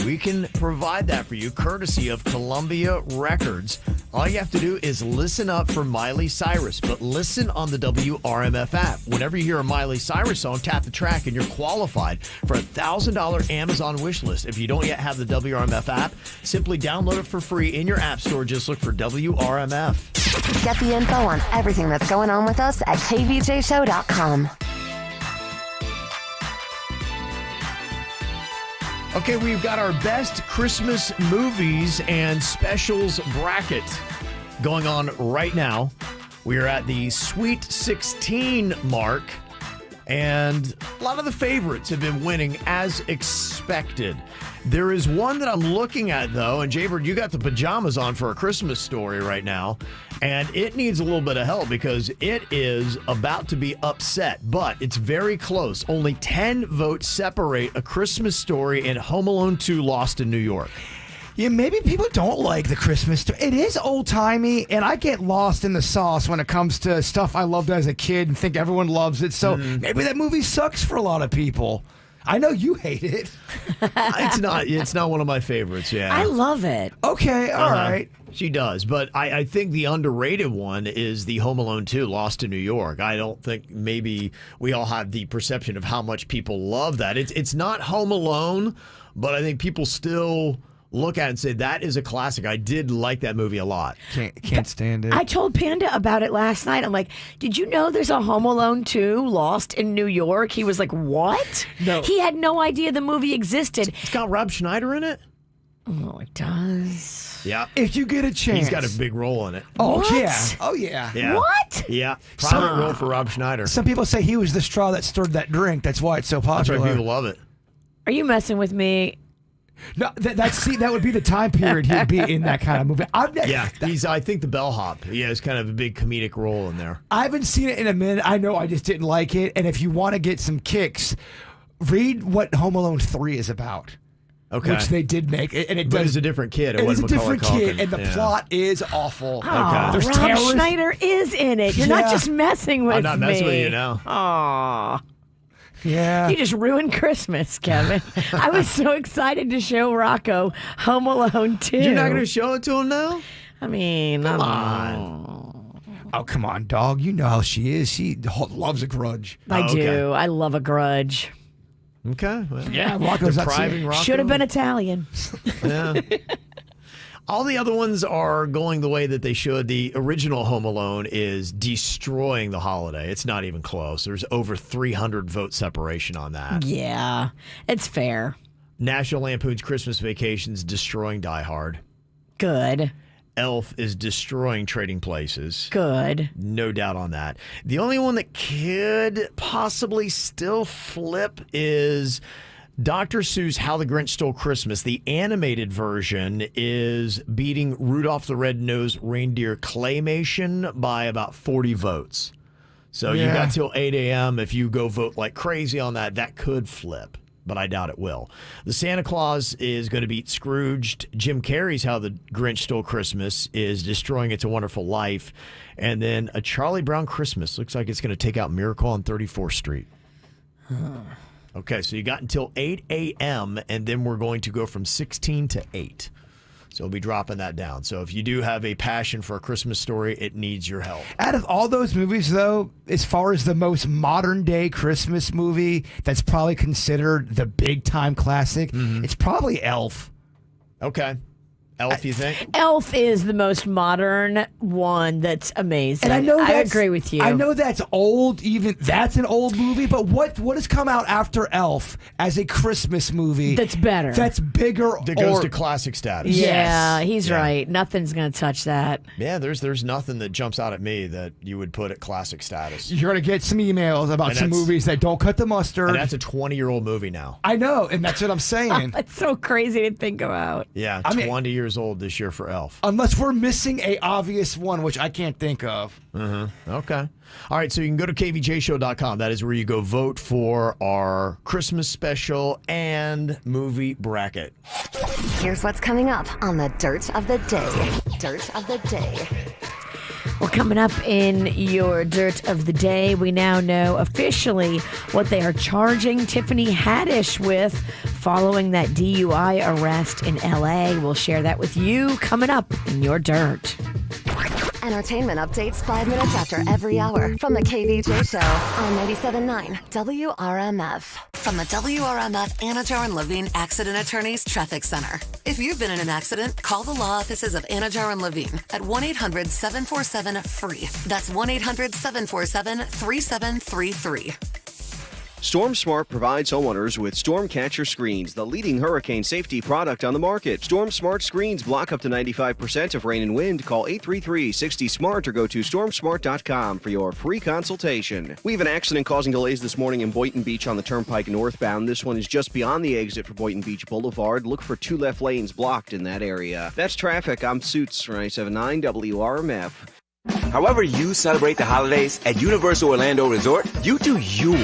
We can provide that for you, courtesy of Columbia Records. All you have to do is listen up for Miley Cyrus, but listen on the WRMF app. Whenever you hear a Miley Cyrus song, tap the track and you're qualified for a $1,000 Amazon wish list. If you don't yet have the WRMF app, simply download it for free in your app store. Just look for WRMF. Get the info on everything that's going on with us at kvjshow.com. Okay, we've got our best Christmas movies and specials bracket going on right now. We are at the Sweet 16 mark, and a lot of the favorites have been winning as expected. There is one that I'm looking at, though, and Jaybird, you got the pajamas on for A Christmas Story right now, and it needs a little bit of help because it is about to be upset, but it's very close. Only 10 votes separate A Christmas Story and Home Alone 2 Lost in New York. Yeah, maybe people don't like the Christmas story. It is old-timey, and I get lost in the sauce when it comes to stuff I loved as a kid and think everyone loves it, so maybe that movie sucks for a lot of people. I know you hate it. It's not one of my favorites, yeah. I love it. Okay, all right. She does, but I think the underrated one is the Home Alone 2, Lost in New York. I don't think maybe we all have the perception of how much people love that. It's not Home Alone, but I think people still look at it and say, that is a classic. I did like that movie a lot. Can't stand it. I told Panda about it last night. I'm like, did you know there's a Home Alone 2 Lost in New York? He was like, what? No. He had no idea the movie existed. It's got Rob Schneider in it? Oh, it does. Yeah. If you get a chance. He's got a big role in it. Oh, What? yeah. Oh, yeah. Yeah. What? Yeah. Prominent role for Rob Schneider. Some people say he was the straw that stirred that drink. That's why it's so popular. That's why people love it. Are you messing with me? No, that would be the time period he'd be in that kind of movie. He's, I think, the bellhop. He has kind of a big comedic role in there. I haven't seen it in a minute. I know I just didn't like it. And if you want to get some kicks, read what Home Alone 3 is about. Okay. Which they did make. And it But does. it's a different kid. It is a Macaulay different kid, Culkin. and the plot is awful. Oh, There's Rob terrorists. Schneider is in it. You're not just messing with me. I'm not messing with you now. Aw. Yeah. You just ruined Christmas, Kevin. I was so excited to show Rocco Home Alone 2. You're not going to show it to him now? I mean, Come on. Oh, come on, dog. You know how she is. She loves a grudge. I do. I love a grudge. Okay. Well, Yeah, Rocco's not depriving Rocco. Should have been Italian. Yeah. All the other ones are going the way that they should. The original Home Alone is destroying the holiday. It's not even close. There's over 300 vote separation on that. Yeah, it's fair. National Lampoon's Christmas Vacation's destroying Die Hard. Good. Elf is destroying Trading Places. Good. No doubt on that. The only one that could possibly still flip is Dr. Seuss' How the Grinch Stole Christmas. The animated version is beating Rudolph the Red-Nosed Reindeer Claymation by about 40 votes. So you got till 8 a.m. If you go vote like crazy on that, that could flip, but I doubt it will. The Santa Claus is going to beat Scrooged. Jim Carrey's How the Grinch Stole Christmas is destroying It's a Wonderful Life. And then A Charlie Brown Christmas looks like it's going to take out Miracle on 34th Street. Okay, so you got until 8 a.m., and then we're going to go from 16 to 8. So we'll be dropping that down. So if you do have a passion for A Christmas Story, it needs your help. Out of all those movies, though, as far as the most modern-day Christmas movie that's probably considered the big-time classic, it's probably Elf. Okay. Elf, you think? Elf is the most modern one that's amazing. And I know I agree with you. I know that's old, even that's an old movie, but what has come out after Elf as a Christmas movie that's better? That's bigger that goes to classic status. Yeah, he's right. Nothing's going to touch that. Yeah, there's nothing that jumps out at me that you would put at classic status. You're going to get some emails about some movies that don't cut the mustard. And that's a 20-year-old movie now. I know, and that's what I'm saying. It's so crazy to think about. Yeah, 20 years old this year for Elf. Unless we're missing a obvious one, which I can't think of. Okay. All right, so you can go to kvjshow.com. That is where you go vote for our Christmas special and movie bracket. Here's what's coming up on the Dirt of the Day. Dirt of the Day. Well, coming up in your Dirt of the Day, we now know officially what they are charging Tiffany Haddish with following that DUI arrest in L.A. We'll share that with you coming up in your Dirt. Entertainment updates 5 minutes after every hour from the KVJ Show on 97.9 WRMF. From the WRMF Anajar and Levine Accident Attorneys Traffic Center. If you've been in an accident, call the law offices of Anajar and Levine at 1-800-747-FREE. That's 1-800-747-3733. Storm Smart provides homeowners with Storm Catcher Screens, the leading hurricane safety product on the market. Storm Smart screens block up to 95% of rain and wind. Call 833-60-SMART or go to stormsmart.com for your free consultation. We have an accident causing delays this morning in Boynton Beach on the Turnpike northbound. This one is just beyond the exit for Boynton Beach Boulevard. Look for 2 left lanes blocked in that area. That's traffic. I'm Suits for 97.9 WRMF. However you celebrate the holidays at Universal Orlando Resort, you do you.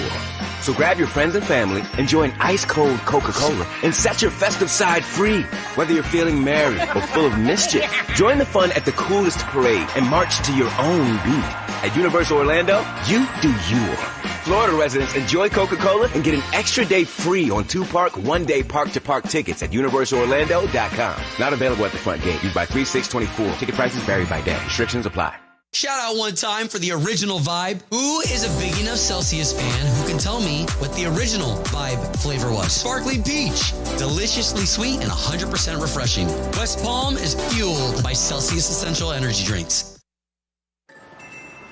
So grab your friends and family, enjoy an ice-cold Coca-Cola, and set your festive side free. Whether you're feeling merry or full of mischief, join the fun at the coolest parade and march to your own beat. At Universal Orlando, you do you. Florida residents enjoy Coca-Cola and get an extra day free on 2-park, 1-day park-to-park tickets at universalorlando.com. Not available at the front gate. Used by 3/6/24. Ticket prices vary by day. Restrictions apply. Shout out one time for the original vibe. Who is a big enough Celsius fan who can tell me what the original vibe flavor was? Sparkling peach. Deliciously sweet and 100% refreshing. West Palm is fueled by Celsius Essential Energy Drinks.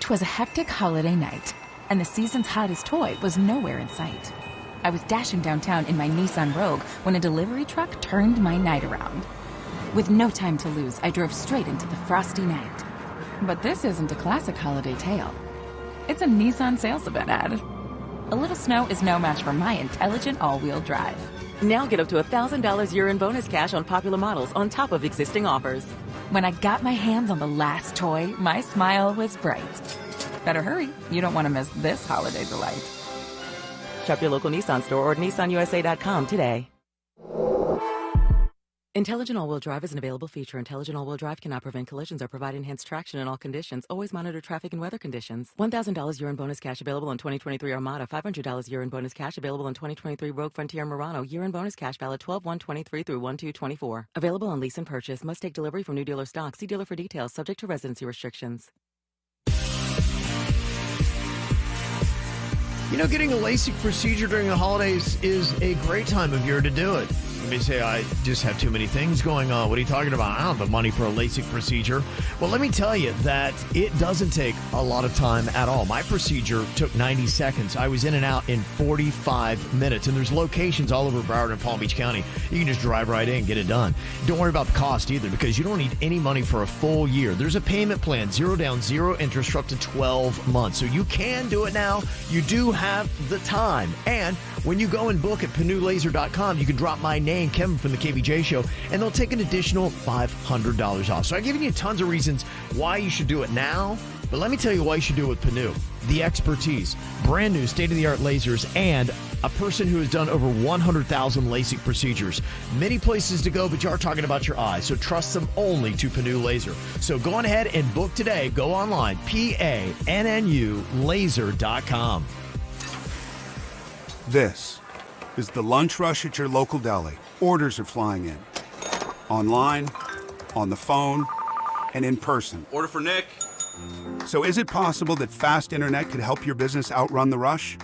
'Twas a hectic holiday night, and the season's hottest toy was nowhere in sight. I was dashing downtown in my Nissan Rogue when a delivery truck turned my night around. With no time to lose, I drove straight into the frosty night. But this isn't a classic holiday tale. It's a Nissan sales event ad. A little snow is no match for my intelligent all-wheel drive. Now get up to $1,000 year-end bonus cash on popular models on top of existing offers. When I got my hands on the last toy, my smile was bright. Better hurry. You don't want to miss this holiday delight. Shop your local Nissan store or at nissanusa.com today. Intelligent all-wheel drive is an available feature. Intelligent all-wheel drive cannot prevent collisions or provide enhanced traction in all conditions. Always monitor traffic and weather conditions. $1,000 year-end bonus cash available in 2023 Armada. $500 year-end bonus cash available in 2023 Rogue Frontier Murano. Year-end bonus cash valid 12/1/23 through 1/2/24. Available on lease and purchase. Must take delivery from new dealer stock. See dealer for details. Subject to residency restrictions. You know, getting a LASIK procedure during the holidays is a great time of year to do it. You may say, I just have too many things going on. What are you talking about? I don't have the money for a LASIK procedure. Well, let me tell you that it doesn't take a lot of time at all. My procedure took 90 seconds. I was in and out in 45 minutes. And there's locations all over Broward and Palm Beach County. You can just drive right in and get it done. Don't worry about the cost either, because you don't need any money for a full year. There's a payment plan, 0 down, 0 interest for up to 12 months. So you can do it now. You do have the time. And when you go and book at PanuLaser.com, you can drop my name, Kevin from the KVJ Show, and they'll take an additional $500 off. So I've given you tons of reasons why you should do it now, but let me tell you why you should do it with Panu. The expertise, brand new state-of-the-art lasers, and a person who has done over 100,000 LASIK procedures. Many places to go, but you are talking about your eyes, so trust them only to Panu Laser. So go on ahead and book today. Go online, PANNU laser.com. This is the lunch rush at your local deli. Orders are flying in. Online, on the phone, and in person. Order for Nick. So is it possible that fast internet could help your business outrun the rush?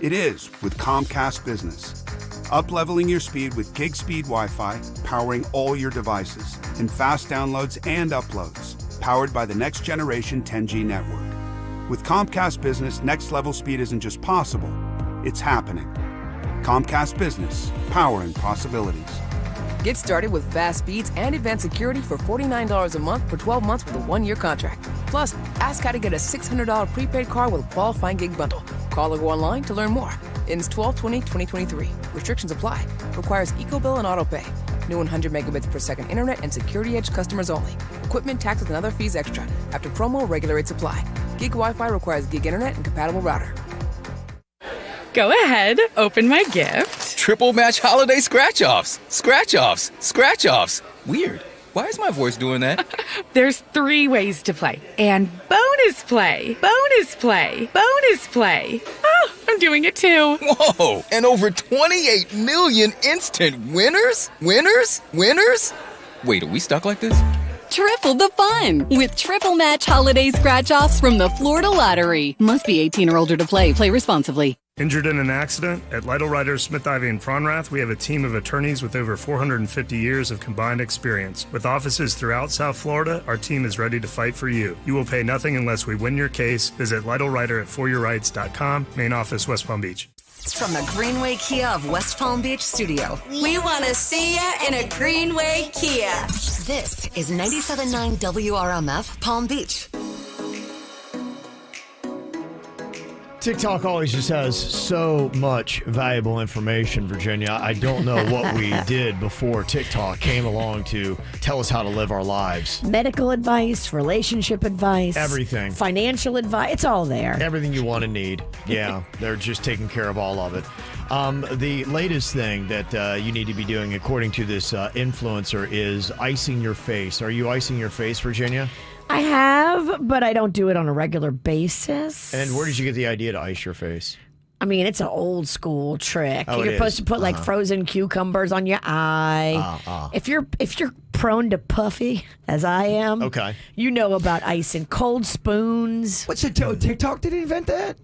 It is with Comcast Business. Up-leveling your speed with gig speed Wi-Fi, powering all your devices, and fast downloads and uploads, powered by the next generation 10G network. With Comcast Business, next level speed isn't just possible, it's happening. Comcast Business, powering possibilities. Get started with fast speeds and advanced security for $49 a month for 12 months with a 1-year contract. Plus, ask how to get a $600 prepaid card with a qualifying gig bundle. Call or go online to learn more. Ends 12/20/2023. Restrictions apply. Requires EcoBill and AutoPay. New 100 megabits per second internet and Security Edge customers only. Equipment, taxes, and other fees extra. After promo, regular rates apply. Gig Wi-Fi requires gig internet and compatible router. Go ahead, open my gift. Triple match holiday scratch-offs. Scratch-offs. Scratch-offs. Weird. Why is my voice doing that? There's 3 ways to play. And bonus play. Bonus play. Bonus play. Oh, I'm doing it too. Whoa! And over 28 million instant winners? Winners? Winners? Wait, are we stuck like this? Triple the fun with Triple Match Holiday Scratch-Offs from the Florida Lottery. Must be 18 or older to play. Play responsibly. Injured in an accident? At Lytle Writers, Smith, Ivey, and Fronrath, we have a team of attorneys with over 450 years of combined experience. With offices throughout South Florida, our team is ready to fight for you. You will pay nothing unless we win your case. Visit Lytle Writer at foryourrights.com. Main office, West Palm Beach. From the Greenway Kia of West Palm Beach studio, we want to see ya in a Greenway Kia. This is 97.9 WRMF Palm Beach. TikTok always just has so much valuable information, Virginia. I don't know what we did before TikTok came along to tell us how to live our lives. Medical advice, relationship advice. Everything. Financial advice. It's all there. Everything you want and need. Yeah, they're just taking care of all of it. The latest thing that you need to be doing, according to this influencer, is icing your face. Are you icing your face, Virginia? I have, but I don't do it on a regular basis. And where did you get the idea to ice your face? I mean, it's an old school trick. Oh, you're supposed to put like frozen cucumbers on your eye. If you're prone to puffy, as I am, okay, you know about icing. Cold spoons. What's it? TikTok didn't invent that?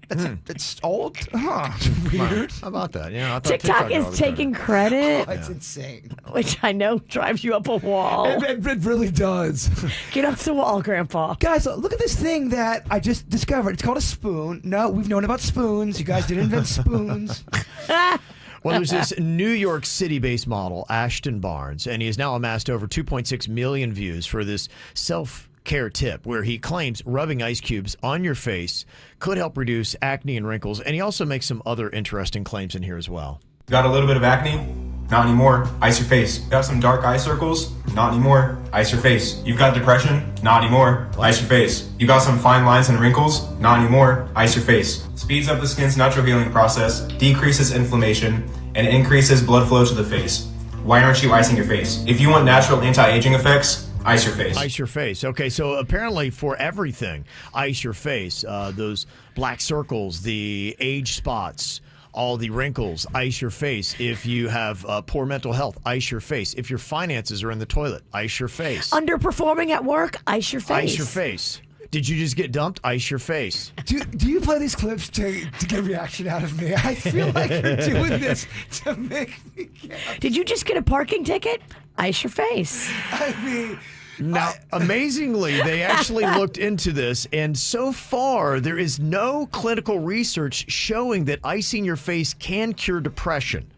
That's old? Huh. Weird. How about that? Yeah, I thought TikTok is taking credit. Oh, it's insane. Which I know drives you up a wall. It really does. Get off the wall, Grandpa. Guys, look at this thing that I just discovered. It's called a spoon. No, we've known about spoons. You guys didn't invent spoons. Well, there's this New York City-based model, Ashton Barnes, and he has now amassed over 2.6 million views for this self-care tip where he claims rubbing ice cubes on your face could help reduce acne and wrinkles, and he also makes some other interesting claims in here as well. Got a little bit of acne? Not anymore. Ice your face. Got some dark eye circles? Not anymore. Ice your face. You've got depression? Not anymore. Ice your face. You got some fine lines and wrinkles? Not anymore. Ice your face. Speeds up the skin's natural healing process, decreases inflammation, and increases blood flow to the face. why aren't you icing your face? If you want natural anti-aging effects, ice your face. Ice your face. Okay, so apparently for everything, ice your face. Those black circles, the age spots, all the wrinkles, ice your face. If you have poor mental health, ice your face. If your finances are in the toilet, ice your face. Underperforming at work, ice your face. Ice your face. Did you just get dumped? Ice your face. Do you play these clips to get a reaction out of me? I feel like you're doing this to make me laugh. Did you just get a parking ticket? Ice your face. I mean... Now, amazingly, they actually looked into this, and so far, there is no clinical research showing that icing your face can cure depression.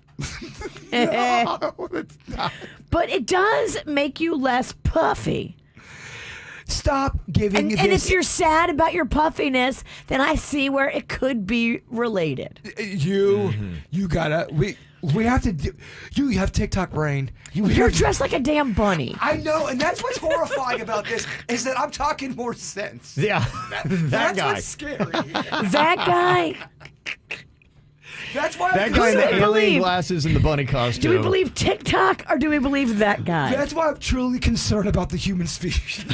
No, it's not. But it does make you less puffy. Stop giving and if you're sad about your puffiness, then I see where it could be related. You gotta... We have to do... You have TikTok brain. You're dressed like a damn bunny. I know, and that's what's horrifying about this, is that I'm talking more sense. Yeah, That's guy. what's scary. That guy... That's why That guy in the alien glasses and the bunny costume. Do we believe TikTok or do we believe that guy? That's why I'm truly concerned about the human species.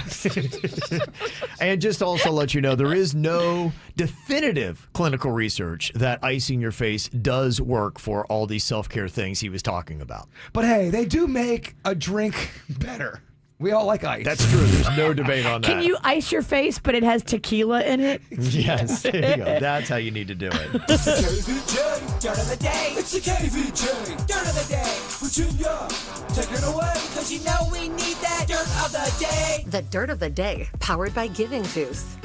And just to also let you know, there is no definitive clinical research that icing your face does work for all these self-care things he was talking about. But hey, they do make a drink better. We all like ice. That's true. There's no debate on that. Can you ice your face, but it has tequila in it? Yes, there you go. That's how you need to do it. It's the KVJ Dirt of the Day. It's the KVJ Dirt of the Day. Virginia, take it away, because you know we need that Dirt of the Day. The Dirt of the Day, powered by Giving Juice.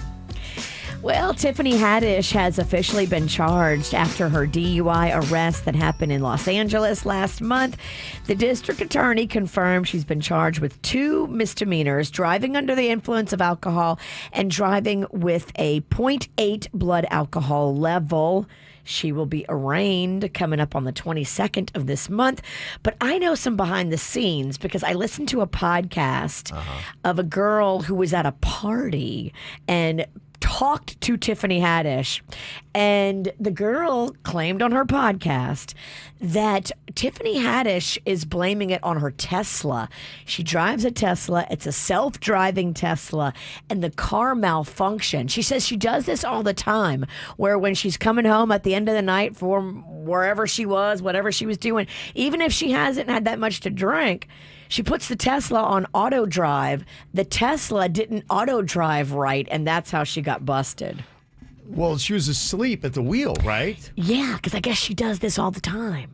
Well, Tiffany Haddish has officially been charged after her DUI arrest that happened in Los Angeles last month. The district attorney confirmed she's been charged with 2 misdemeanors, driving under the influence of alcohol and driving with a 0.8 blood alcohol level. She will be arraigned coming up on the 22nd of this month. But I know some behind the scenes because I listened to a podcast of a girl who was at a party and talked to Tiffany Haddish, and the girl claimed on her podcast that Tiffany Haddish is blaming it on her Tesla. She drives a Tesla. It's a self-driving Tesla, and the car malfunctioned. She says she does this all the time, where when she's coming home at the end of the night from wherever she was, whatever she was doing, even if she hasn't had that much to drink, she puts the Tesla on auto drive. The Tesla didn't auto drive right, and that's how she got busted. Well, she was asleep at the wheel, right? Yeah, because I guess she does this all the time.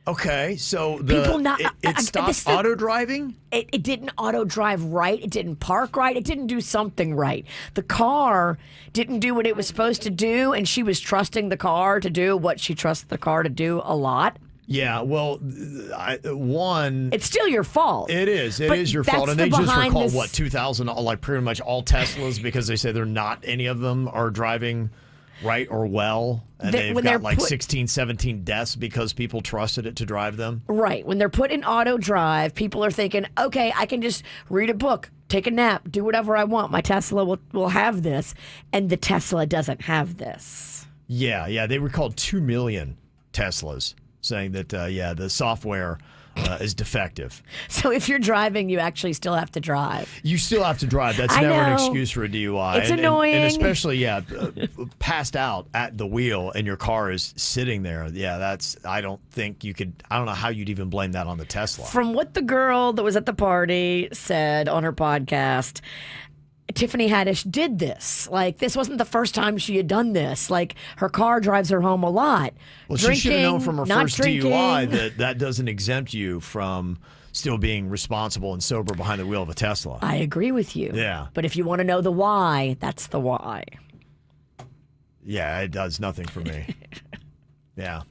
Okay, so it stopped auto driving? It didn't auto drive right. It didn't park right. It didn't do something right. The car didn't do what it was supposed to do, and she was trusting the car to do what she trusts the car to do a lot. Yeah, well, it's still your fault. It is. It is your fault. And they just recalled, 2,000, like pretty much all Teslas, because they say they're not, any of them are driving right or well. And they've got like 16, 17 deaths because people trusted it to drive them. Right. When they're put in auto drive, people are thinking, okay, I can just read a book, take a nap, do whatever I want. My Tesla will have this. And the Tesla doesn't have this. Yeah. They recalled 2 million Teslas, saying that, the software is defective. So if you're driving, you actually still have to drive. You still have to drive. That's never an excuse for a DUI. It's annoying. And especially, passed out at the wheel and your car is sitting there. Yeah, I don't know how you'd even blame that on the Tesla. From what the girl that was at the party said on her podcast, Tiffany Haddish did this. Like, this wasn't the first time she had done this. Like, her car drives her home a lot. Well, she should have known from her first DUI that doesn't exempt you from still being responsible and sober behind the wheel of a Tesla. I agree with you. Yeah. But if you want to know the why, that's the why. Yeah, it does nothing for me. Yeah.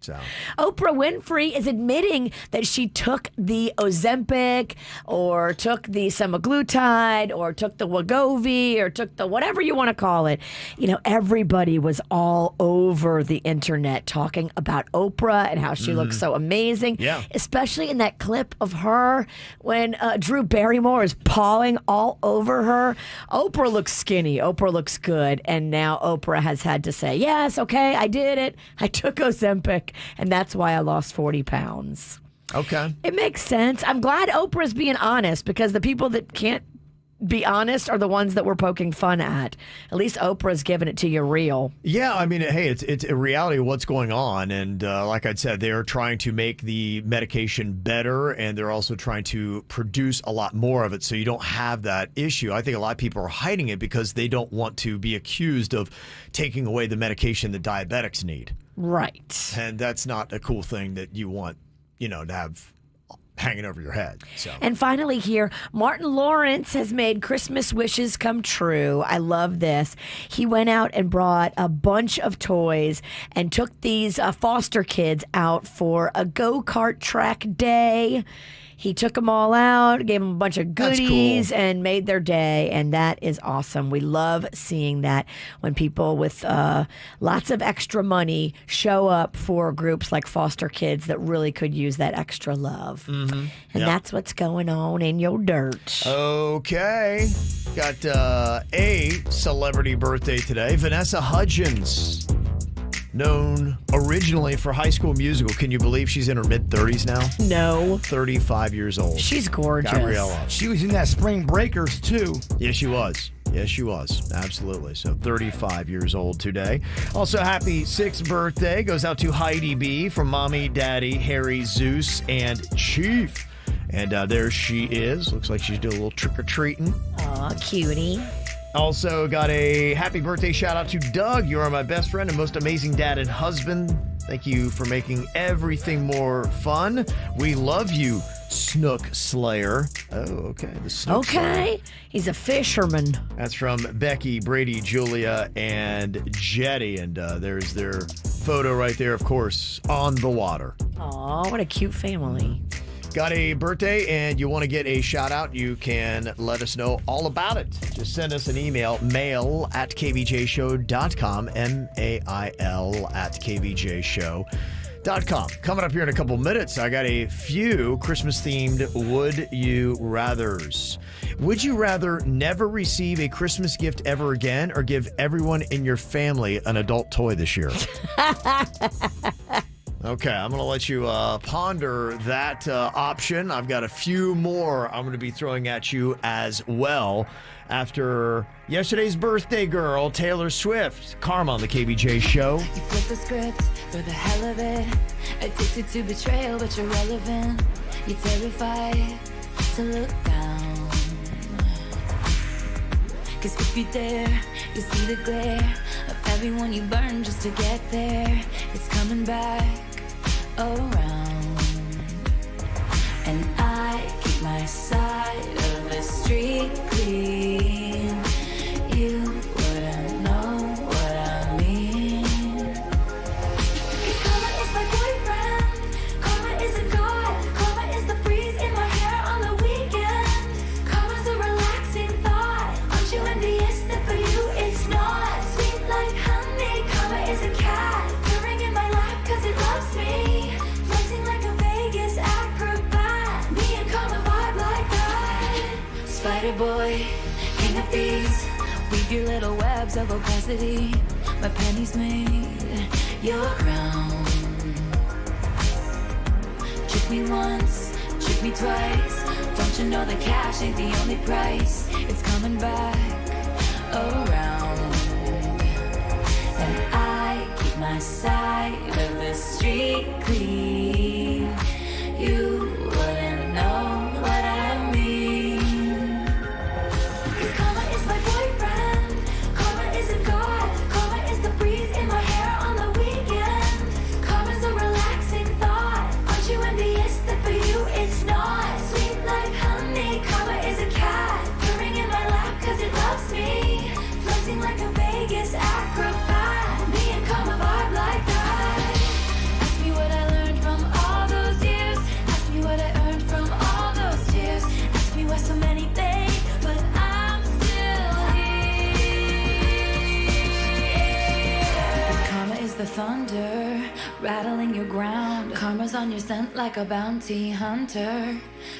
So. Oprah Winfrey is admitting that she took the Ozempic or took the semaglutide or took the Wegovy or took the whatever you want to call it. You know, everybody was all over the internet talking about Oprah and how she looks so amazing. Yeah. Especially in that clip of her when Drew Barrymore is pawing all over her. Oprah looks skinny. Oprah looks good. And now Oprah has had to say, yes, okay, I did it. I took Ozempic. And that's why I lost 40 pounds. Okay. It makes sense. I'm glad Oprah's being honest because the people that can't be honest are the ones that we're poking fun at. At least Oprah's giving it to you real. Yeah, I mean, hey, it's a reality of what's going on. And like I said, they're trying to make the medication better, and they're also trying to produce a lot more of it so you don't have that issue. I think a lot of people are hiding it because they don't want to be accused of taking away the medication that diabetics need. Right. And that's not a cool thing that you want, to have hanging over your head. So. And finally here, Martin Lawrence has made Christmas wishes come true. I love this. He went out and brought a bunch of toys and took these foster kids out for a go-kart track day. He took them all out, gave them a bunch of goodies, and made their day, and that is awesome. We love seeing that when people with lots of extra money show up for groups like foster kids that really could use that extra love. Mm-hmm. And that's what's going on in your dirt. Okay. Got a celebrity birthday today. Vanessa Hudgens, known originally for High School Musical. Can you believe she's in her mid-30s now? No. 35 years old. She's gorgeous. Gabriella. She was in that Spring Breakers, too. Yes, she was. Yes, she was. Absolutely. So 35 years old today. Also, happy 6th birthday goes out to Heidi B from Mommy, Daddy, Harry, Zeus, and Chief. And there she is. Looks like she's doing a little trick-or-treating. Aw, cutie. Also got a happy birthday shout out to Doug. You are my best friend and most amazing dad and husband. Thank you for making everything more fun. We love you, Snook Slayer. Oh, okay. The Snook Slayer. He's a fisherman. That's from Becky, Brady, Julia, and Jetty. And there's their photo right there, of course, on the water. Aw, what a cute family. Got a birthday and you want to get a shout out, you can let us know all about it. Just send us an email, mail@kvjshow.com, mail@kvjshow.com. Coming up here in a couple minutes, I got a few Christmas-themed Would You Rathers. Would you rather never receive a Christmas gift ever again or give everyone in your family an adult toy this year? Okay, I'm going to let you ponder that option. I've got a few more I'm going to be throwing at you as well after yesterday's birthday girl, Taylor Swift. Karma on the KVJ Show. You flip the script for the hell of it. Addicted to betrayal, but you're relevant. You're terrified to look down. Cause if you dare, you see the glare of everyone you burn just to get there. It's coming back around. And I keep my side of the street clean. You wouldn't know what I mean. Cause karma is my boyfriend. Karma is a god. Karma is the breeze in my hair on the weekend. Karma's a relaxing thought. Aren't you envious that for you it's not? Sweet like honey. Karma is a cat purring in my lap cause it loves me. Flexing like a Vegas acrobat. Me and karma vibe like that. Spider boy, king of thieves. Weave your little webs of opacity. My pennies made your crown. Trick me once, trick me twice. Don't you know that cash ain't the only price? It's coming back around. And I keep my side of the street clean. You wouldn't know what I mean. Cause karma is my boyfriend. Karma is a god. Karma is the breeze in my hair on the weekend. Karma's a relaxing thought. Aren't you envious that for you it's not? Sweet like honey. Karma is a cat purring in my lap cause it loves me. Flexing like a Vegas acrobat. Me and karma vibe like that. Ask me what I learned from all those years. Ask me what the thunder, rattling your ground. Karma's on your scent like a bounty hunter.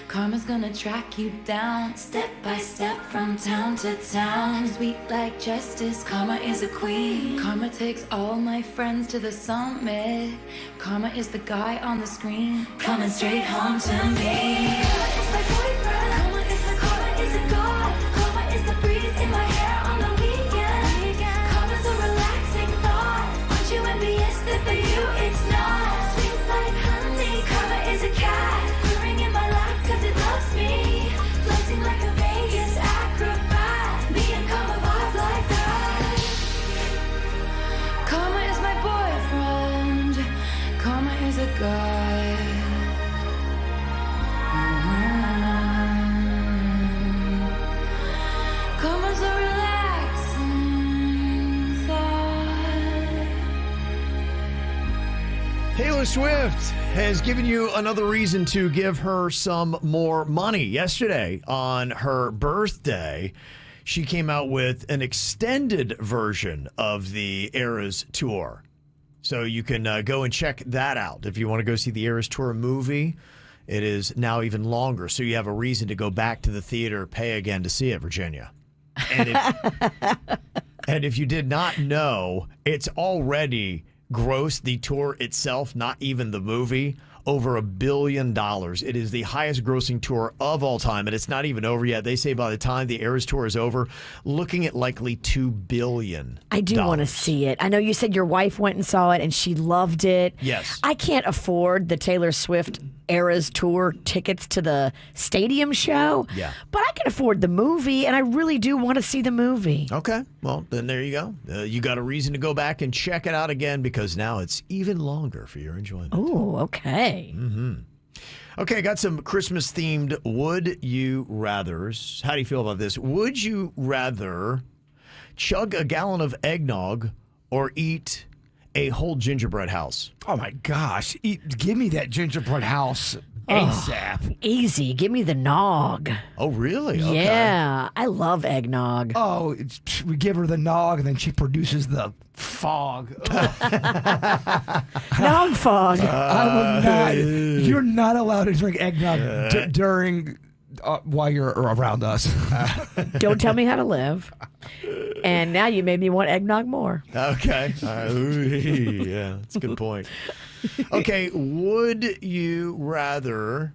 Karma's gonna track you down, step by step from town to town. Sweet like justice, karma is a queen. Karma takes all my friends to the summit. Karma is the guy on the screen, coming straight home to me. Karma is my boyfriend. Karma is the karma is a god. Karma is the breeze in my hair on the weekend. Karma's a relaxing thought. Aren't you envious that for you it's not? Sweet like honey. Karma is a cat purring in my lap 'cause it loves me. Floating like a Vegas acrobat. Me and karma vibe like that. Karma is my boyfriend. Karma is a god. Karma's a relaxing thought. Taylor Swift has given you another reason to give her some more money. Yesterday, on her birthday, she came out with an extended version of the Eras Tour. So you can go and check that out. If you want to go see the Eras Tour movie, it is now even longer. So you have a reason to go back to the theater, pay again to see it, Virginia. And if you did not know, it's already grossed, the tour itself, not even the movie, over $1 billion. It is the highest grossing tour of all time, and it's not even over yet. They say by the time the Eras Tour is over, looking at likely $2 billion. I do want to see it. I know you said your wife went and saw it and she loved it. Yes. I can't afford the Taylor Swift Eras Tour tickets to the stadium show. Yeah. But I can afford the movie, and I really do want to see the movie. Okay. Well, then there you go. You got a reason to go back and check it out again, because now it's even longer for your enjoyment. Oh, okay. Mm-hmm. Okay, got some Christmas-themed Would You Rathers. How do you feel about this? Would you rather chug a gallon of eggnog or eat a whole gingerbread house? Oh, my gosh. Give me that gingerbread house ASAP. Oh, easy. Give me the nog. Oh, really? Okay. Yeah. I love eggnog. Oh, we give her the nog, and then she produces the fog. Nog fog. I will not. You're not allowed to drink eggnog during while you're around us. Don't tell me how to live. And now you made me want eggnog more. Okay. Yeah, that's a good point. Okay, would you rather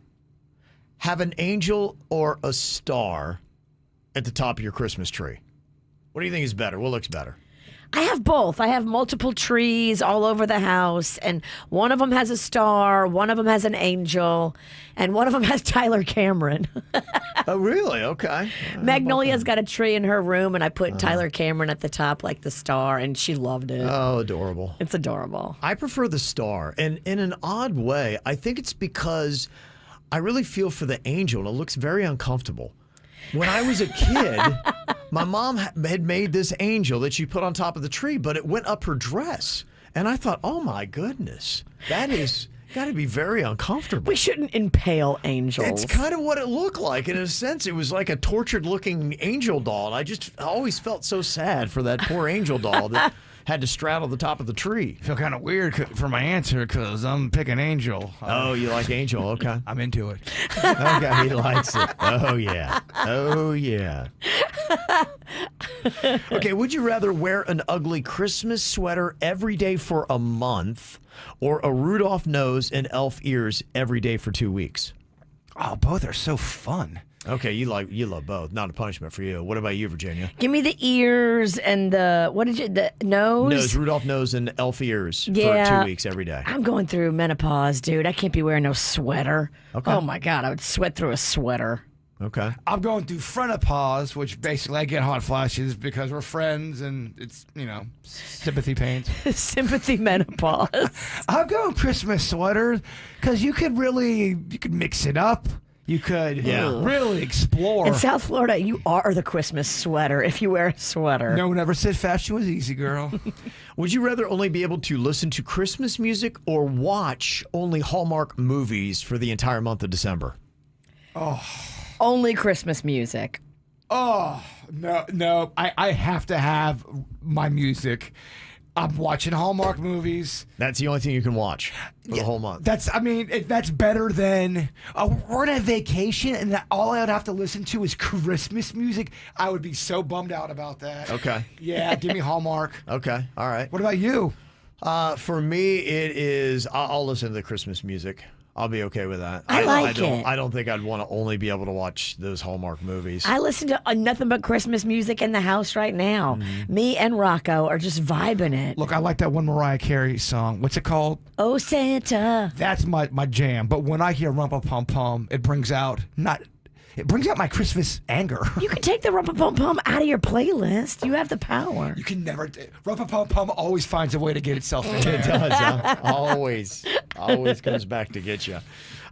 have an angel or a star at the top of your Christmas tree? What do you think is better? What looks better? I have both. I have multiple trees all over the house, and one of them has a star, one of them has an angel, and one of them has Tyler Cameron. Oh, really? Okay. Magnolia's got a tree in her room, and I put Tyler Cameron at the top like the star, and she loved it. Oh, adorable. It's adorable. I prefer the star, and in an odd way, I think it's because I really feel for the angel, and it looks very uncomfortable. When I was a kid, my mom had made this angel that she put on top of the tree, but it went up her dress. And I thought, oh, my goodness, that is got to be very uncomfortable. We shouldn't impale angels. It's kind of what it looked like. In a sense, it was like a tortured-looking angel doll. And I always felt so sad for that poor angel doll that had to straddle the top of the tree. I feel kind of weird for my answer because I'm picking angel. Oh, you like angel? Okay. I'm into it. Okay, he likes it. Oh, yeah. Oh, yeah. Okay, would you rather wear an ugly Christmas sweater every day for a month or a Rudolph nose and elf ears every day for 2 weeks? Oh, both are so fun. Okay, you love both. Not a punishment for you. What about you, Virginia? Give me the ears and the nose? Nose, Rudolph nose and elf ears for 2 weeks every day. I'm going through menopause, dude. I can't be wearing no sweater. Okay. Oh, my God. I would sweat through a sweater. Okay. I'm going through fronopause, which basically I get hot flashes because we're friends and it's, sympathy pains. Sympathy menopause. I'm going Christmas sweater because you could mix it up. You could really explore. In South Florida, you are the Christmas sweater if you wear a sweater. No one ever said fashion was easy, girl. Would you rather only be able to listen to Christmas music or watch only Hallmark movies for the entire month of December? Oh. Only Christmas music. Oh, no. I have to have my music. I'm watching Hallmark movies. That's the only thing you can watch for the whole month. That's better than we're on a vacation and all I would have to listen to is Christmas music. I would be so bummed out about that. Okay. Yeah, give me Hallmark. Okay. All right. What about you? For me, it is. I'll listen to the Christmas music. I'll be okay with that. I like it. I don't think I'd want to only be able to watch those Hallmark movies. I listen to nothing but Christmas music in the house right now. Me and Rocco are just vibing it. Look, I like that one Mariah Carey song. What's it called? Oh, Santa. That's my jam. But when I hear Rumpa-Pum-Pum, it brings out my Christmas anger. You can take the Rumpa-Pum-Pum out of your playlist. You have the power. You can never. Rumpa-Pum-Pum always finds a way to get itself in there. It does, huh? Always comes back to get you.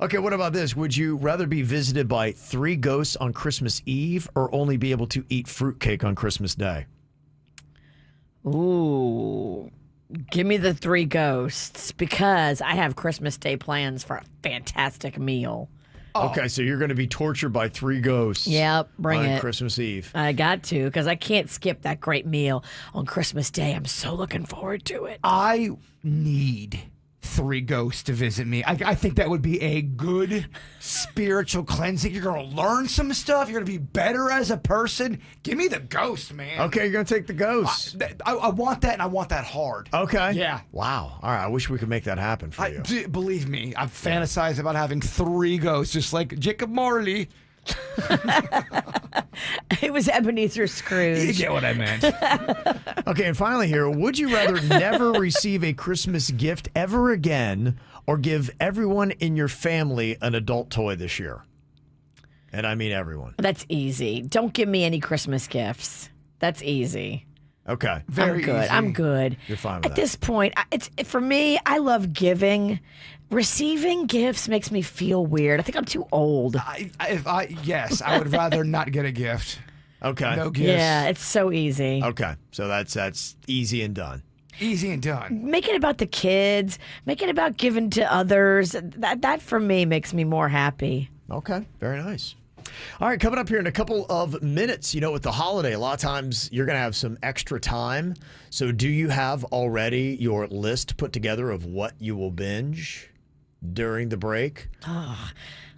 Okay, what about this? Would you rather be visited by 3 ghosts on Christmas Eve or only be able to eat fruitcake on Christmas Day? Ooh. Give me the 3 ghosts because I have Christmas Day plans for a fantastic meal. Okay, so you're going to be tortured by 3 ghosts. Yep, bring on it. Christmas Eve. I got to because I can't skip that great meal on Christmas Day. I'm so looking forward to it. I need 3 ghosts to visit me. I think that would be a good spiritual cleansing. You're going to learn some stuff. You're going to be better as a person. Give me the ghost, man. Okay, you're going to take the ghosts. I want that, and I want that hard. Okay. Yeah. Wow. All right. I wish we could make that happen for you. Believe me, I've fantasized about having 3 ghosts, just like Jacob Marley. It was Ebenezer Scrooge. You get what I meant. Okay, and finally here, would you rather never receive a Christmas gift ever again or give everyone in your family an adult toy this year? And I mean everyone. That's easy. Don't give me any Christmas gifts. That's easy. Okay. I'm good. I'm good. You're fine with At this point, it's for me, I love giving. Receiving gifts makes me feel weird. I think I'm too old. Yes, I would rather not get a gift. Okay. No gifts. Yeah, it's so easy. Okay. So that's easy and done. Easy and done. Make it about the kids. Make it about giving to others. That for me makes me more happy. Okay. Very nice. All right, coming up here in a couple of minutes, with the holiday, a lot of times you're going to have some extra time. So do you have already your list put together of what you will binge during the break? Oh,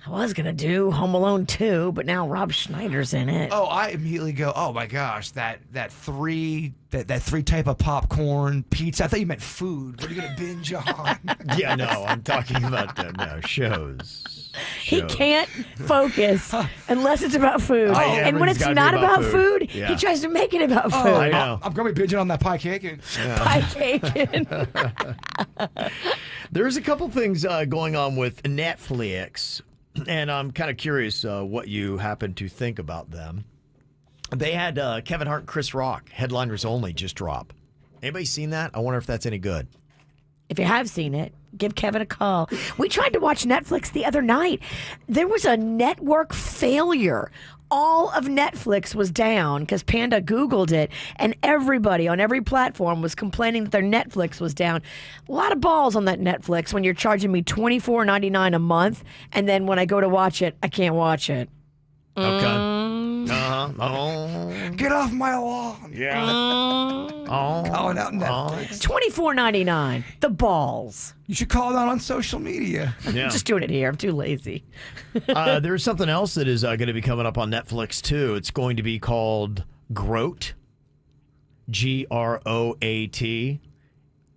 I was going to do Home Alone 2, but now Rob Schneider's in it. Oh, I immediately go, oh my gosh, that 3 type of popcorn, pizza. I thought you meant food. What are you going to binge on? Yeah, no, I'm talking about shows. He can't focus unless it's about food. And when it's not about food, he tries to make it about food. I know. I'm going to be binging on that pie cake. Pie cake. There's a couple things going on with Netflix, and I'm kind of curious what you happen to think about them. They had Kevin Hart and Chris Rock, Headliners Only, just drop. Anybody seen that? I wonder if that's any good. If you have seen it, give Kevin a call. We tried to watch Netflix the other night. There was a network failure. All of Netflix was down because Panda Googled it, and everybody on every platform was complaining that their Netflix was down. A lot of balls on that Netflix when you're charging me $24.99 a month, and then when I go to watch it, I can't watch it. Okay. Oh. Get off my lawn. Yeah. Calling out Netflix. $24.99. The balls. You should call it out on social media. Yeah. I'm just doing it here. I'm too lazy. There's something else that is going to be coming up on Netflix, too. It's going to be called Groat. Groat.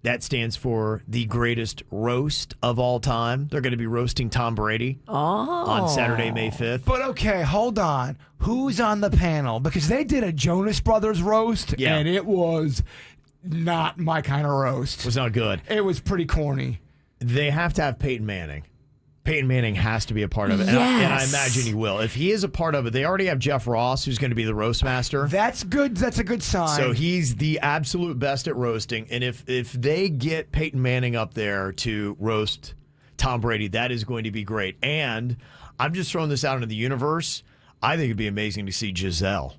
That stands for the greatest roast of all time. They're going to be roasting Tom Brady on Saturday, May 5th. But okay, hold on. Who's on the panel? Because they did a Jonas Brothers roast, and it was not my kind of roast. It was not good. It was pretty corny. They have to have Peyton Manning. Peyton Manning has to be a part of it. Yes. And I imagine he will. If he is a part of it, they already have Jeff Ross, who's going to be the roast master. That's good. That's a good sign. So he's the absolute best at roasting. And if they get Peyton Manning up there to roast Tom Brady, that is going to be great. And I'm just throwing this out into the universe. I think it'd be amazing to see Giselle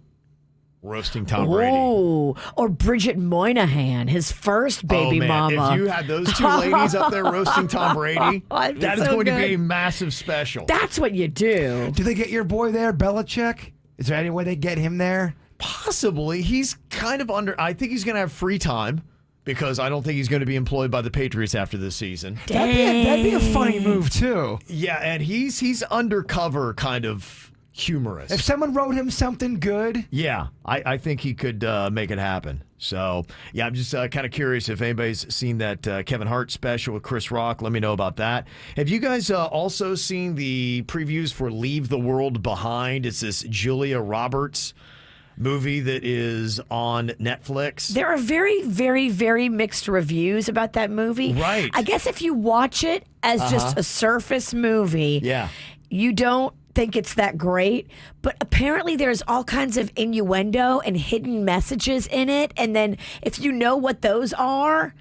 roasting Tom Brady. Oh, or Bridget Moynihan, his first baby mama. If you had those two ladies up there roasting Tom Brady, that is going to be a massive special. That's what you do. Do they get your boy there, Belichick? Is there any way they get him there? Possibly. He's kind of I think he's going to have free time because I don't think he's going to be employed by the Patriots after this season. That'd be a funny move, too. Yeah, and he's undercover kind of humorous. If someone wrote him something good. Yeah, I think he could make it happen. So, yeah, I'm just kind of curious if anybody's seen that Kevin Hart special with Chris Rock. Let me know about that. Have you guys also seen the previews for Leave the World Behind? It's this Julia Roberts movie that is on Netflix. There are very, very, very mixed reviews about that movie. Right. I guess if you watch it as just a surface movie, you don't think it's that great, but apparently there's all kinds of innuendo and hidden messages in it, and then if you know what those are,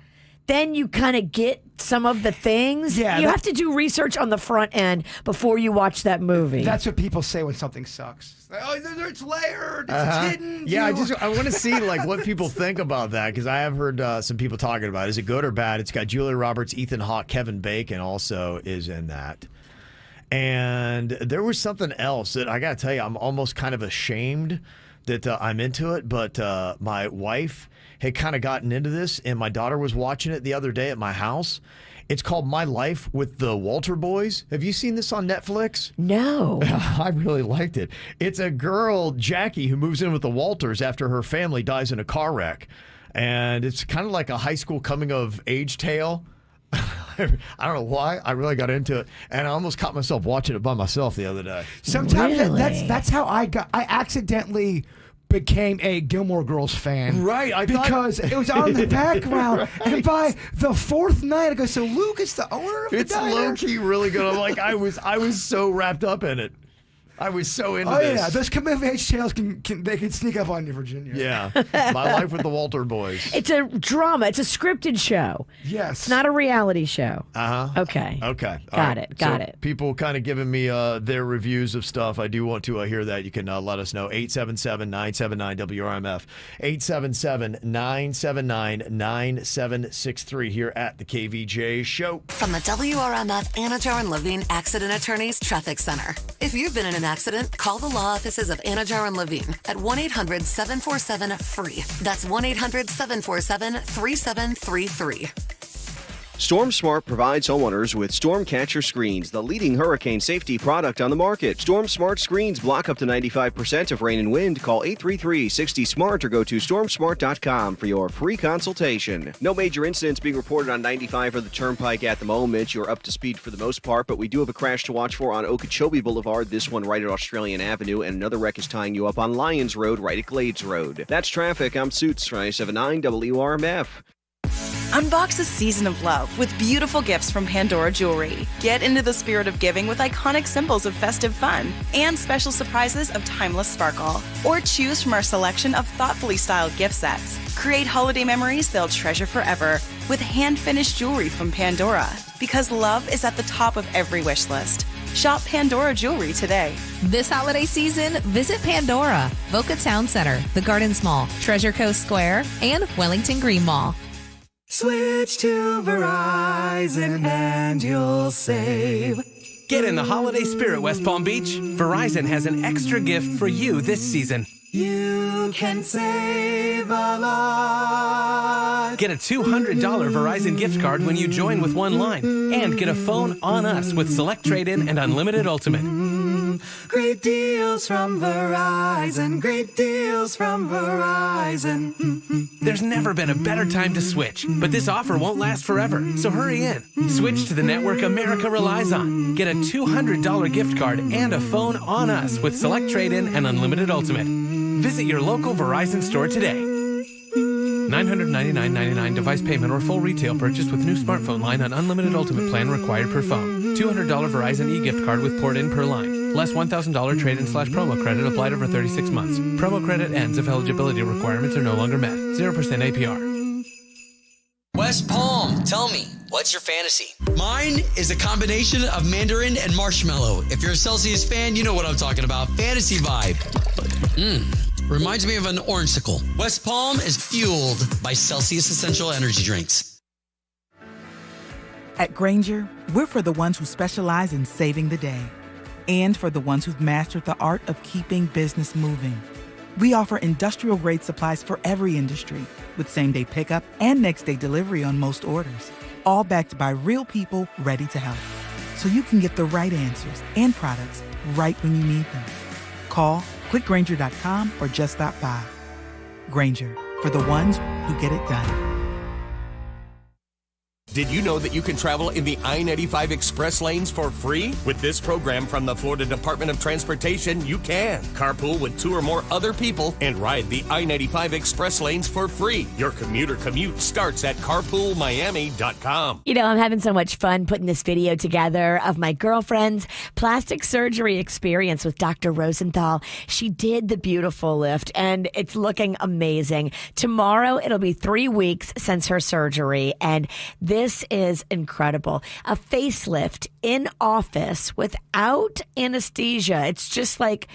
then you kind of get some of the things. You have to do research on the front end before you watch that movie. That's what people say when something sucks. It's layered, it's hidden. Yeah, I want to see like what people think about that, because I have heard some people talking about it. Is it good or bad? It's got Julia Roberts, Ethan Hawke, Kevin Bacon also is in that. And there was something else that I got to tell you, I'm almost kind of ashamed that I'm into it, but my wife had kind of gotten into this, and my daughter was watching it the other day at my house. It's called My Life with the Walter Boys. Have you seen this on Netflix? No. I really liked it. It's a girl, Jackie, who moves in with the Walters after her family dies in a car wreck. And it's kind of like a high school coming-of-age tale. I don't know why. I really got into it, and I almost caught myself watching it by myself the other day. Sometimes that's how I accidentally became a Gilmore Girls fan. Right. Because it was on the background, and by the fourth night, I go, so Luke is the owner of the diner? It's low-key really good. I'm like, I was so wrapped up in it. I was so into this. Oh, yeah. Those coming-of-age tales can sneak up on you, Virginia. Yeah. My Life with the Walter Boys. It's a drama. It's a scripted show. Yes. It's not a reality show. Uh-huh. Okay. Okay. Got it. People kind of giving me their reviews of stuff. I do want to hear that. You can let us know. 877-979-WRMF. 877-979-9763 here at the KVJ Show. From the WRMF Anajar and Levine Accident Attorneys Traffic Center. If you've been in an accident, call the law offices of Anajar and Levine at 1-800-747-FREE. That's 1-800-747-3733. Storm Smart provides homeowners with Storm Catcher Screens, the leading hurricane safety product on the market. Storm Smart screens block up to 95% of rain and wind. Call 833-60-SMART or go to stormsmart.com for your free consultation. No major incidents being reported on 95 or the Turnpike at the moment. You're up to speed for the most part, but we do have a crash to watch for on Okeechobee Boulevard, this one right at Australian Avenue, and another wreck is tying you up on Lyons Road right at Glades Road. That's traffic. I'm Suits, 97.9 WRMF. Unbox a season of love with beautiful gifts from Pandora Jewelry. Get into the spirit of giving with iconic symbols of festive fun and special surprises of timeless sparkle. Or choose from our selection of thoughtfully styled gift sets. Create holiday memories they'll treasure forever with hand-finished jewelry from Pandora. Because love is at the top of every wish list. Shop Pandora Jewelry today. This holiday season, visit Pandora, Boca Town Center, the Gardens Mall, Treasure Coast Square, and Wellington Green Mall. Switch to Verizon and you'll save. Get in the holiday spirit, West Palm Beach. Verizon has an extra gift for you this season. You can save a lot. Get a $200 Verizon gift card when you join with one line. And get a phone on us with Select Trade-In and Unlimited Ultimate. Great deals from Verizon. Great deals from Verizon. There's never been a better time to switch, but this offer won't last forever, so hurry in. Switch to the network America relies on. Get a $200 gift card and a phone on us with Select Trade-In and Unlimited Ultimate. Visit your local Verizon store today. $999.99 device payment or full retail purchase with new smartphone line on Unlimited Ultimate plan required per phone. $200 Verizon e-gift card with port in per line. Less $1,000 trade-in/promo credit applied over 36 months. Promo credit ends if eligibility requirements are no longer met. 0% APR. West Palm, tell me, what's your fantasy? Mine is a combination of mandarin and marshmallow. If you're a Celsius fan, you know what I'm talking about. Fantasy vibe. Reminds me of an orangesicle. West Palm is fueled by Celsius Essential Energy Drinks. At Grainger, we're for the ones who specialize in saving the day and for the ones who've mastered the art of keeping business moving. We offer industrial-grade supplies for every industry, with same-day pickup and next-day delivery on most orders, all backed by real people ready to help. So you can get the right answers and products right when you need them. Call quickgrainger.com or just stop by. Grainger, for the ones who get it done. Did you know that you can travel in the I-95 express lanes for free? With this program from the Florida Department of Transportation, you can. Carpool with 2 or more other people and ride the I-95 express lanes for free. Your commuter commute starts at carpoolmiami.com. You know, I'm having so much fun putting this video together of my girlfriend's plastic surgery experience with Dr. Rosenthal. She did the beautiful lift, and it's looking amazing. Tomorrow, it'll be 3 weeks since her surgery, and this is incredible. A facelift in office without anesthesia. It's just like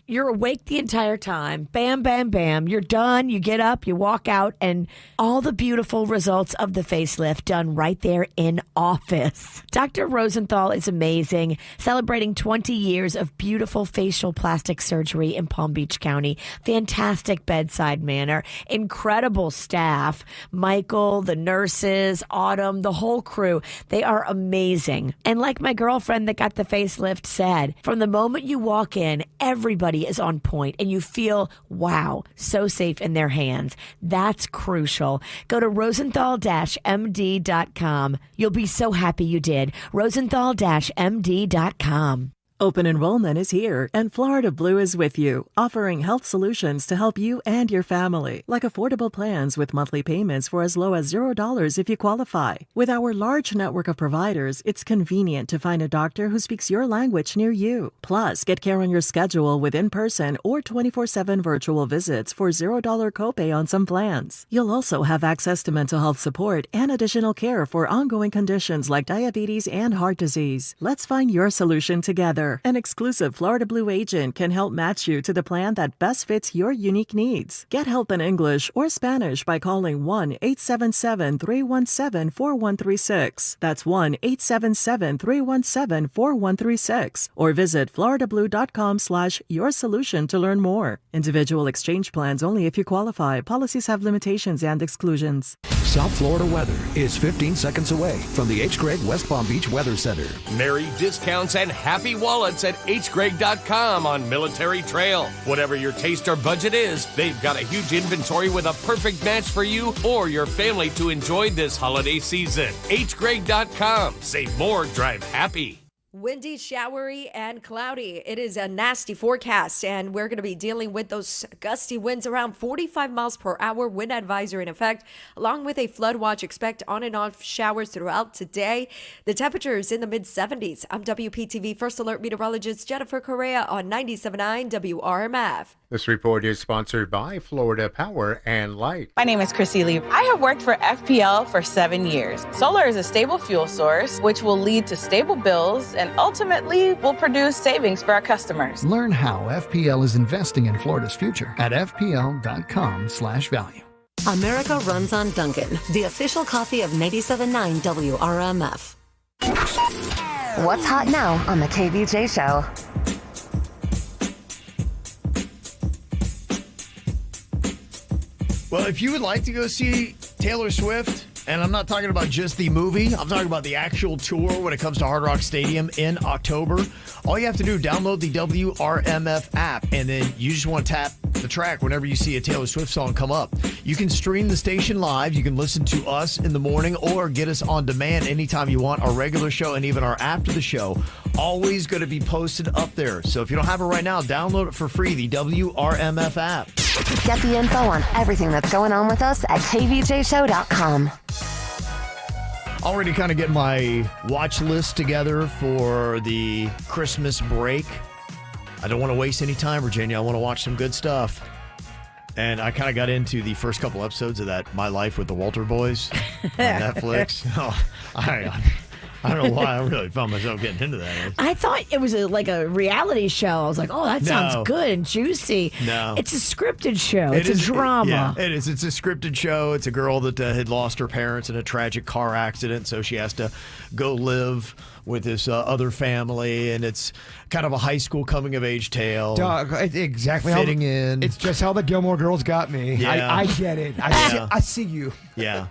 you're awake the entire time. Bam, bam, bam. You're done. You get up, you walk out, and all the beautiful results of the facelift done right there in office. Dr. Rosenthal is amazing, celebrating 20 years of beautiful facial plastic surgery in Palm Beach County. Fantastic bedside manner, incredible staff. Michael, the nurses, Autumn, the whole crew, they are amazing. And like my girlfriend that got the facelift said, from the moment you walk in, everybody is on point and you feel, wow, so safe in their hands. That's crucial. Go to rosenthal-md.com. You'll be so happy you did. rosenthal-md.com. Open enrollment is here, and Florida Blue is with you, offering health solutions to help you and your family, like affordable plans with monthly payments for as low as $0 if you qualify. With our large network of providers, it's convenient to find a doctor who speaks your language near you. Plus, get care on your schedule with in-person or 24/7 virtual visits for $0 copay on some plans. You'll also have access to mental health support and additional care for ongoing conditions like diabetes and heart disease. Let's find your solution together. An exclusive Florida Blue agent can help match you to the plan that best fits your unique needs. Get help in English or Spanish by calling 1-877-317-4136. That's 1-877-317-4136. Or visit floridablue.com/yoursolution to learn more. Individual exchange plans only if you qualify. Policies have limitations and exclusions. South Florida weather is 15 seconds away from the H. Gregg West Palm Beach Weather Center. Merry discounts and happy wallets at hgregg.com on Military Trail. Whatever your taste or budget is, they've got a huge inventory with a perfect match for you or your family to enjoy this holiday season. hgregg.com. Save more, drive happy. Windy, showery, and cloudy. It is a nasty forecast, and we're going to be dealing with those gusty winds around 45 miles per hour. Wind advisory in effect, along with a flood watch. Expect on and off showers throughout today. The temperature is in the mid-70s. I'm WPTV First Alert meteorologist Jennifer Correa on 97.9 WRMF. This report is sponsored by Florida Power and Light. My name is Chrissy Lee. I have worked for FPL for 7 years. Solar is a stable fuel source, which will lead to stable bills and ultimately will produce savings for our customers. Learn how FPL is investing in Florida's future at fpl.com/value. America runs on Dunkin', the official coffee of 97.9 WRMF. What's hot now on the KVJ Show? Well, if you would like to go see Taylor Swift, and I'm not talking about just the movie, I'm talking about the actual tour when it comes to Hard Rock Stadium in October, all you have to do, download the WRMF app, and then you just want to tap the track whenever you see a Taylor Swift song come up. You can stream the station live, you can listen to us in the morning, or get us on demand anytime you want. Our regular show and even our after the show, always going to be posted up there. So if you don't have it right now, download it for free, the WRMF app. Get the info on everything that's going on with us at kvjshow.com. Already kind of getting my watch list together for the Christmas break. I don't want to waste any time, Virginia. I want to watch some good stuff. And I kind of got into the first couple episodes of that My Life with the Walter Boys on Netflix. I I don't know why I really found myself getting into that. I thought it was like a reality show. I was like, oh, that sounds good and juicy. No. It's a scripted show. It's a drama. Yeah, it is. It's a scripted show. It's a girl that had lost her parents in a tragic car accident, so she has to go live with this other family, and it's kind of a high school coming-of-age tale. Exactly. Fitting in. It's just how the Gilmore Girls got me. Yeah. I get it. I see you. Yeah.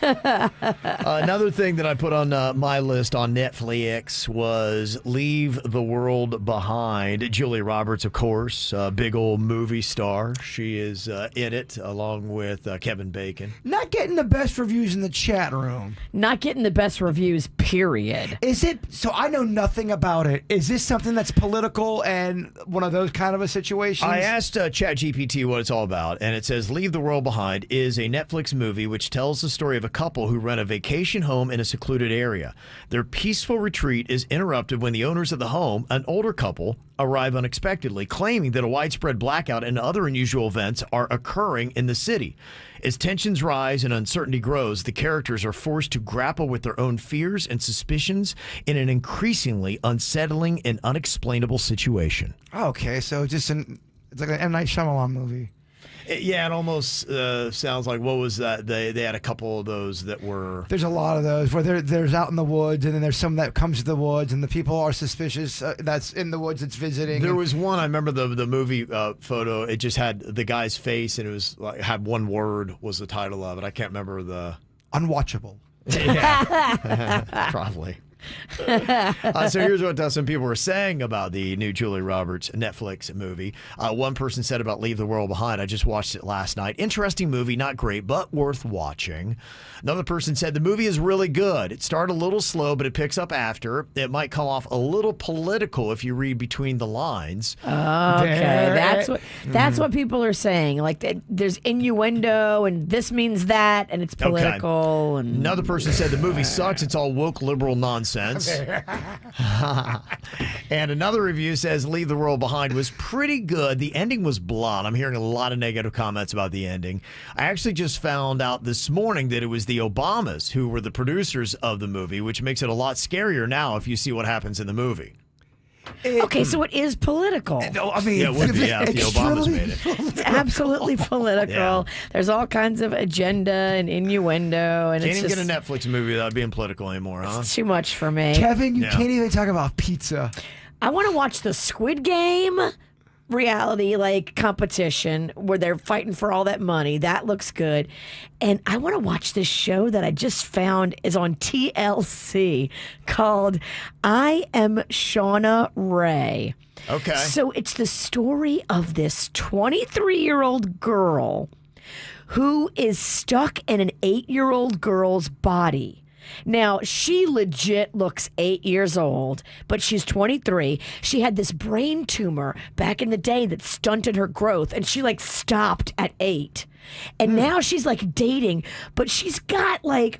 Another thing that I put on my list on Netflix was Leave the World Behind. Julia Roberts, of course, a big old movie star. She is in it along with Kevin Bacon. Not getting the best reviews in the chat room. Not getting the best reviews, period. Is it? So I know nothing about it. Is this something that's political and one of those kind of a situations? I asked ChatGPT what it's all about, and it says Leave the World Behind is a Netflix movie which tells the story of a couple who rent a vacation home in a secluded area. Their peaceful retreat is interrupted when the owners of the home, an older couple, arrive unexpectedly, claiming that a widespread blackout and other unusual events are occurring in the city. As tensions rise and uncertainty grows, the characters are forced to grapple with their own fears and suspicions in an increasingly unsettling and unexplainable situation. Okay, so it's like an M. Night Shyamalan movie. Yeah, it almost sounds like, what was that? They had a couple of those that were... There's a lot of those where there's out in the woods, and then there's some that comes to the woods, and the people are suspicious that's in the woods that's visiting. There was one, I remember the movie photo, it just had the guy's face, and it was like, had one word was the title of it. I can't remember the... Unwatchable. Yeah, probably. So here's what some people were saying about the new Julia Roberts Netflix movie. One person said about Leave the World Behind, I just watched it last night. Interesting movie, not great, but worth watching. Another person said the movie is really good. It started a little slow, but it picks up after. It might come off a little political if you read between the lines. Okay, that's what people are saying. Like there's innuendo, and this means that, and it's political. Okay. And another person said the movie sucks. It's all woke liberal nonsense. And another review says Leave the World Behind was pretty good. The ending was blah. I'm hearing a lot of negative comments about the ending. I actually just found out this morning that it was the Obamas who were the producers of the movie, which makes it a lot scarier now if you see what happens in the movie. Okay, so it is political. I mean, yeah, it would be if the Obamas made it. It's absolutely political. Yeah. There's all kinds of agenda and innuendo, and Can't it's even just get a Netflix movie without being political anymore, huh? it's too much for me. Kevin, you can't even talk about pizza. I want to watch the Squid Game reality competition where they're fighting for all that money. That looks good. And I want to watch this show that I just found is on TLC called I Am Shauna Ray. Okay. So it's the story of this 23-year-old girl who is stuck in an 8-year-old girl's body. Now, she legit looks 8 years old, but she's 23. She had this brain tumor back in the day that stunted her growth, and she stopped at 8. And now she's dating, but she's got a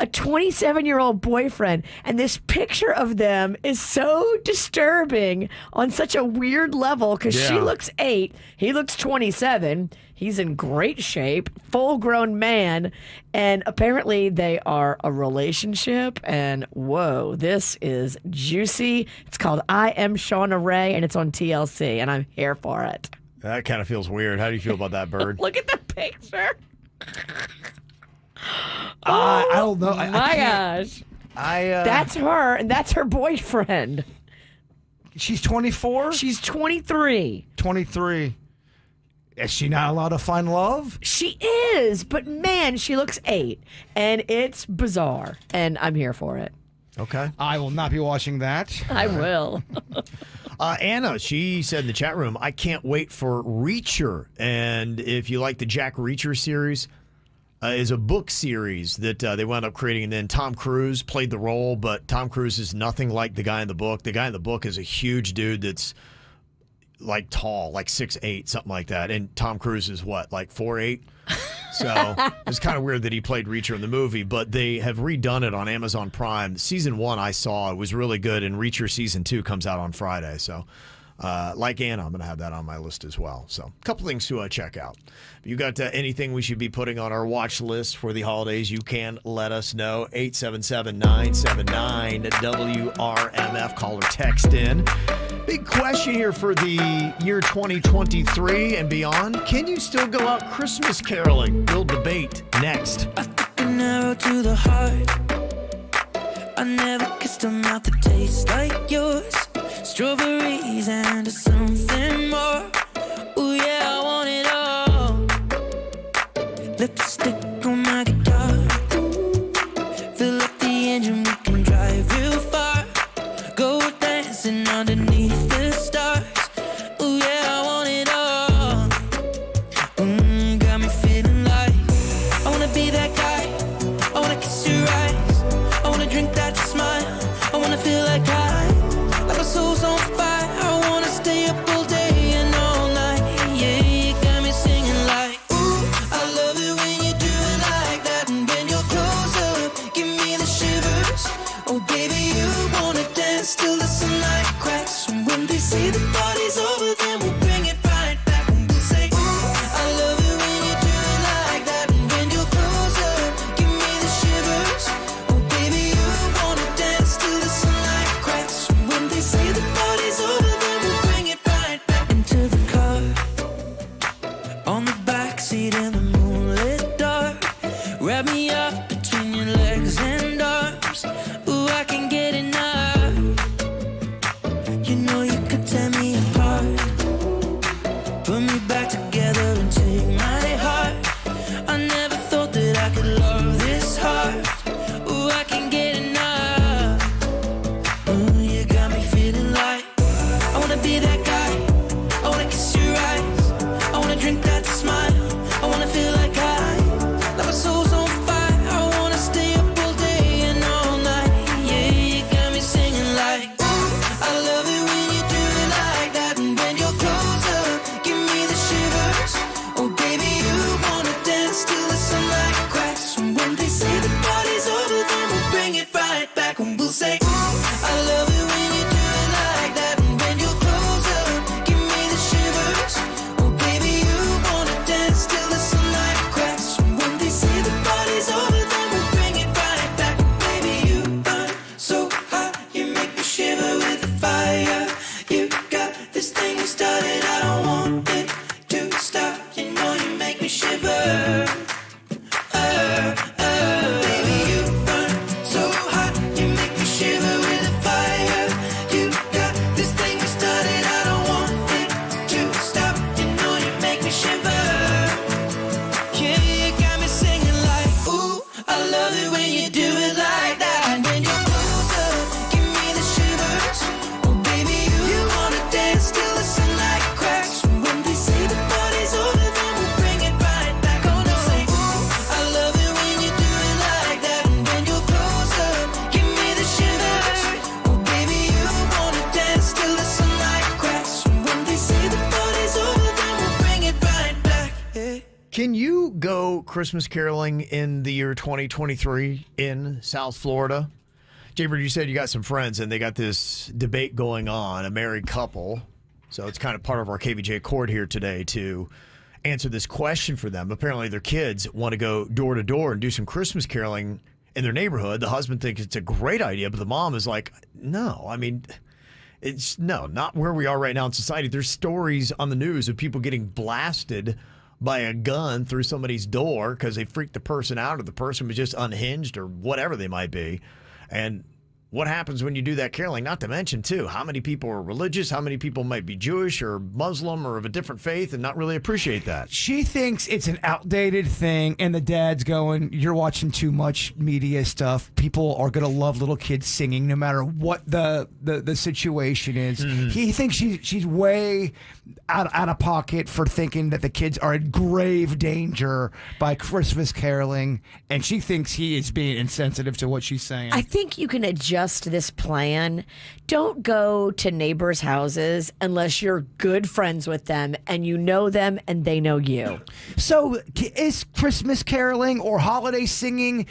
27-year-old boyfriend. And this picture of them is so disturbing on such a weird level because she looks 8, he looks 27. He's in great shape, full-grown man, and apparently they are a relationship. And whoa, this is juicy. It's called I Am Shauna Ray, and it's on TLC, and I'm here for it. That kind of feels weird. How do you feel about that, Bird? Look at the picture. I don't know. My gosh. That's her, and that's her boyfriend. She's 24? She's 23. 23. Is she not allowed to find love? She is, but man, she looks 8, and it's bizarre, and I'm here for it. Okay. I will not be watching that. I will. Anna, she said in the chat room, I can't wait for Reacher. And if you like the Jack Reacher series, is a book series that they wound up creating. And then Tom Cruise played the role, but Tom Cruise is nothing like the guy in the book. The guy in the book is a huge dude that's tall, 6'8", something like that. And Tom Cruise is what, 4'8"? So it's kind of weird that he played Reacher in the movie, but they have redone it on Amazon Prime. Season 1 I saw, it was really good, and Reacher Season 2 comes out on Friday. So Like Anna, I'm going to have that on my list as well. So a couple things to check out. If you got anything we should be putting on our watch list for the holidays, you can let us know. 877-979-WRMF. Call or text in. Big question here for the year 2023 and beyond. Can you still go out Christmas caroling? We'll debate next. An arrow to the heart. I never kissed a mouth that tastes like yours. Strawberries and something more. Ooh yeah, I want it all. Lipstick on my guitar. Fill up the engine, we can drive real far. Go dancing underneath the stars. Ooh yeah, I want it all. Got me feeling like I wanna be that guy. I wanna kiss your eyes. I wanna drink that smile. I wanna feel like my soul's on fire. I wanna stay up all day and all night. Yeah, you got me singing like, ooh, I love it when you do it like that. And when you're close up, give me the shivers. Oh, baby, you wanna dance till the sunlight cracks. And when they say the party's over, then we'll bring it right back. And we'll say, ooh, I love it when you do it like that. And when you're close up, give me the shivers. Oh, baby, you wanna dance till the sunlight cracks. When they say the party's over, then we'll bring it right back into the car. On the backseat in the moonlit dark. Wrap me up between your legs and arms. Ooh, I can get enough. You know you could tear me apart. Put me back together and take my heart. I never thought that I could love this hard. Ooh, I can get enough. Ooh, you got me feeling like I wanna be that guy. I wanna kiss your eyes. I wanna drink that smile. I wanna feel like my soul's on fire. I wanna stay up all day and all night. Yeah, you got me singing like, ooh, I love it when you do it like that. And when you're close up, give me the shivers. Oh, baby, you wanna dance till the sunlight cracks. And when they say the party's over, then we'll bring it right back. And we'll say, ooh, I love it when you do it like that. And when you're close up, give me the shivers. Oh, baby, you wanna dance till the sunlight cracks. And when they say the party's over, then we'll bring it right back. Baby, you burn so hot, you make me shiver with the fire. You got this thing you started, I don't want it to stop. You know you make me shiver. Baby, you burn so hot, you make me shiver with the fire. You got this thing you started, I don't want it to stop. You know you make me shiver. Yeah, you got me singing like, ooh, I love it when you do it like that. And when you're close up, give me the shivers. Oh, baby, you wanna dance till the sunlight cracks. And when they say the party's over, then we'll bring it right back. Oh, no, say, ooh, I love it when you do it like that. And when you're close up, give me the shivers. Oh, baby, you wanna dance till the sunlight cracks. And when they say the party's over, then we'll bring it right back. Yeah. Can you go Christmas caroling in the year 2023 in South Florida? Jaybird, you said you got some friends and they got this debate going on, a married couple. So it's kind of part of our KVJ Court here today to answer this question for them. Apparently their kids want to go door to door and do some Christmas caroling in their neighborhood. The husband thinks it's a great idea, but the mom is like, no, I mean, it's not where we are right now in society. There's stories on the news of people getting blasted by a gun through somebody's door because they freaked the person out or the person was just unhinged or whatever they might be. And what happens when you do that caroling? Not to mention, too, how many people are religious, how many people might be Jewish or Muslim or of a different faith and not really appreciate that. She thinks it's an outdated thing, and the dad's going, you're watching too much media stuff. People are going to love little kids singing no matter what the situation is. Mm-hmm. He thinks she's way out of pocket for thinking that the kids are in grave danger by Christmas caroling, and she thinks he is being insensitive to what she's saying. I think you can adjust suggest this plan. Don't go to neighbors' houses unless you're good friends with them and you know them and they know you. So is Christmas caroling or holiday singing,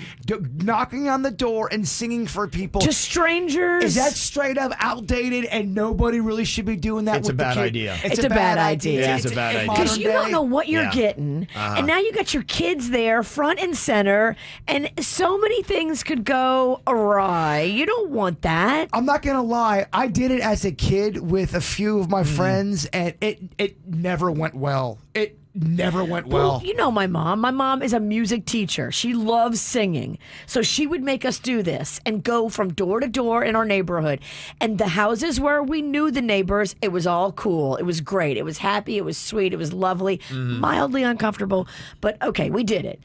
knocking on the door and singing for people to strangers? Is that straight up outdated and nobody really should be doing that? It's a bad idea. It's a bad idea. It is a bad idea. Because you don't know what you're getting. Uh-huh. And now you got your kids there front and center, and so many things could go awry. You don't want that. I'm not going to lie. I did it as a kid with a few of my friends, and it never went well. It never went well. You know my mom. My mom is a music teacher. She loves singing. So she would make us do this and go from door to door in our neighborhood. And the houses where we knew the neighbors, it was all cool. It was great. It was happy. It was sweet. It was lovely. Mildly uncomfortable. But okay, we did it.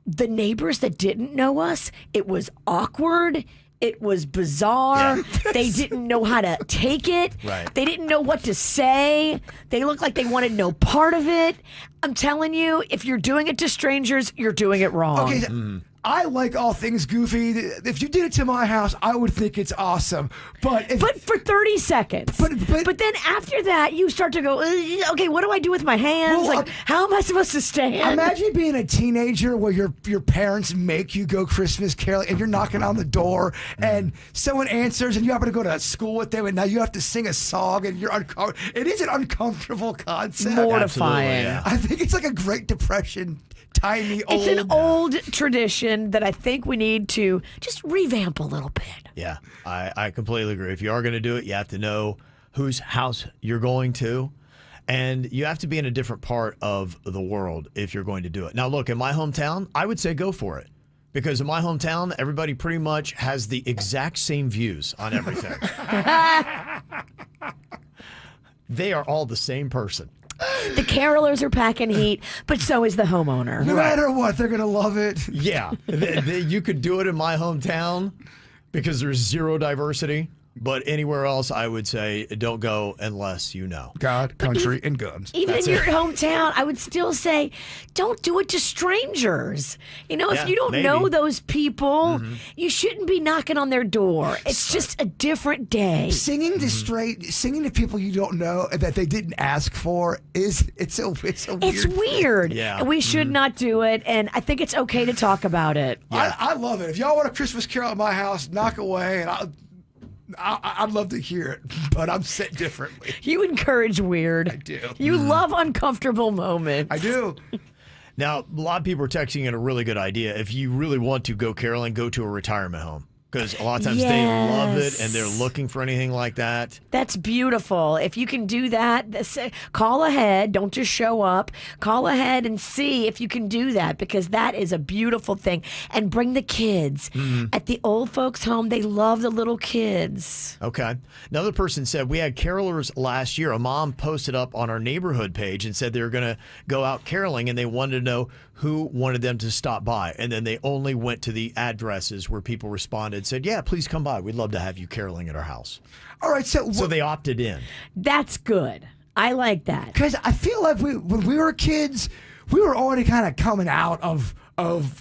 The neighbors that didn't know us, it was awkward. It was bizarre. They didn't know how to take it. Right. They didn't know what to say. They looked like they wanted no part of it. I'm telling you, if you're doing it to strangers, you're doing it wrong. Okay, I like all things goofy. If you did it to my house, I would think it's awesome. But for 30 seconds. But then after that, you start to go, okay, what do I do with my hands? Well, like, how am I supposed to stand? Imagine being a teenager where your parents make you go Christmas caroling and you're knocking on the door and someone answers and you happen to go to school with them and now you have to sing a song and you're uncomfortable. It is an uncomfortable concept. Mortifying. I think it's like a Great Depression. It's an old tradition that I think we need to just revamp a little bit. Yeah, I completely agree. If you are going to do it, you have to know whose house you're going to. And you have to be in a different part of the world if you're going to do it. Now, look, in my hometown, I would say go for it. Because in my hometown, everybody pretty much has the exact same views on everything. They are all the same person. The carolers are packing heat, but so is the homeowner. No matter what, they're going to love it. Yeah. You could do it in my hometown because there's zero diversity. But anywhere else, I would say don't go unless you know. God, country, and guns. Even in your hometown, I would still say don't do it to strangers. You know, if you don't know those people, you shouldn't be knocking on their door. It's just a different day. Singing to people you don't know that they didn't ask for it's weird. Yeah. And we should not do it, and I think it's okay to talk about it. I love it. If y'all want a Christmas carol at my house, knock away, and I'd love to hear it, but I'm set differently. You encourage weird. I do. You love uncomfortable moments. I do. Now, a lot of people are texting in a really good idea. If you really want to go caroling, go to a retirement home. Because a lot of times they love it and they're looking for anything like that. That's beautiful. If you can do that, call ahead. Don't just show up. Call ahead and see if you can do that because that is a beautiful thing. And bring the kids. At the old folks' home, they love the little kids. Okay. Another person said, we had carolers last year. A mom posted up on our neighborhood page and said they were going to go out caroling and they wanted to know who wanted them to stop by. And then they only went to the addresses where people responded, said, yeah, please come by. We'd love to have you caroling at our house. All right. So they opted in. That's good. I like that. Because I feel like when we were kids, we were already kind of coming out of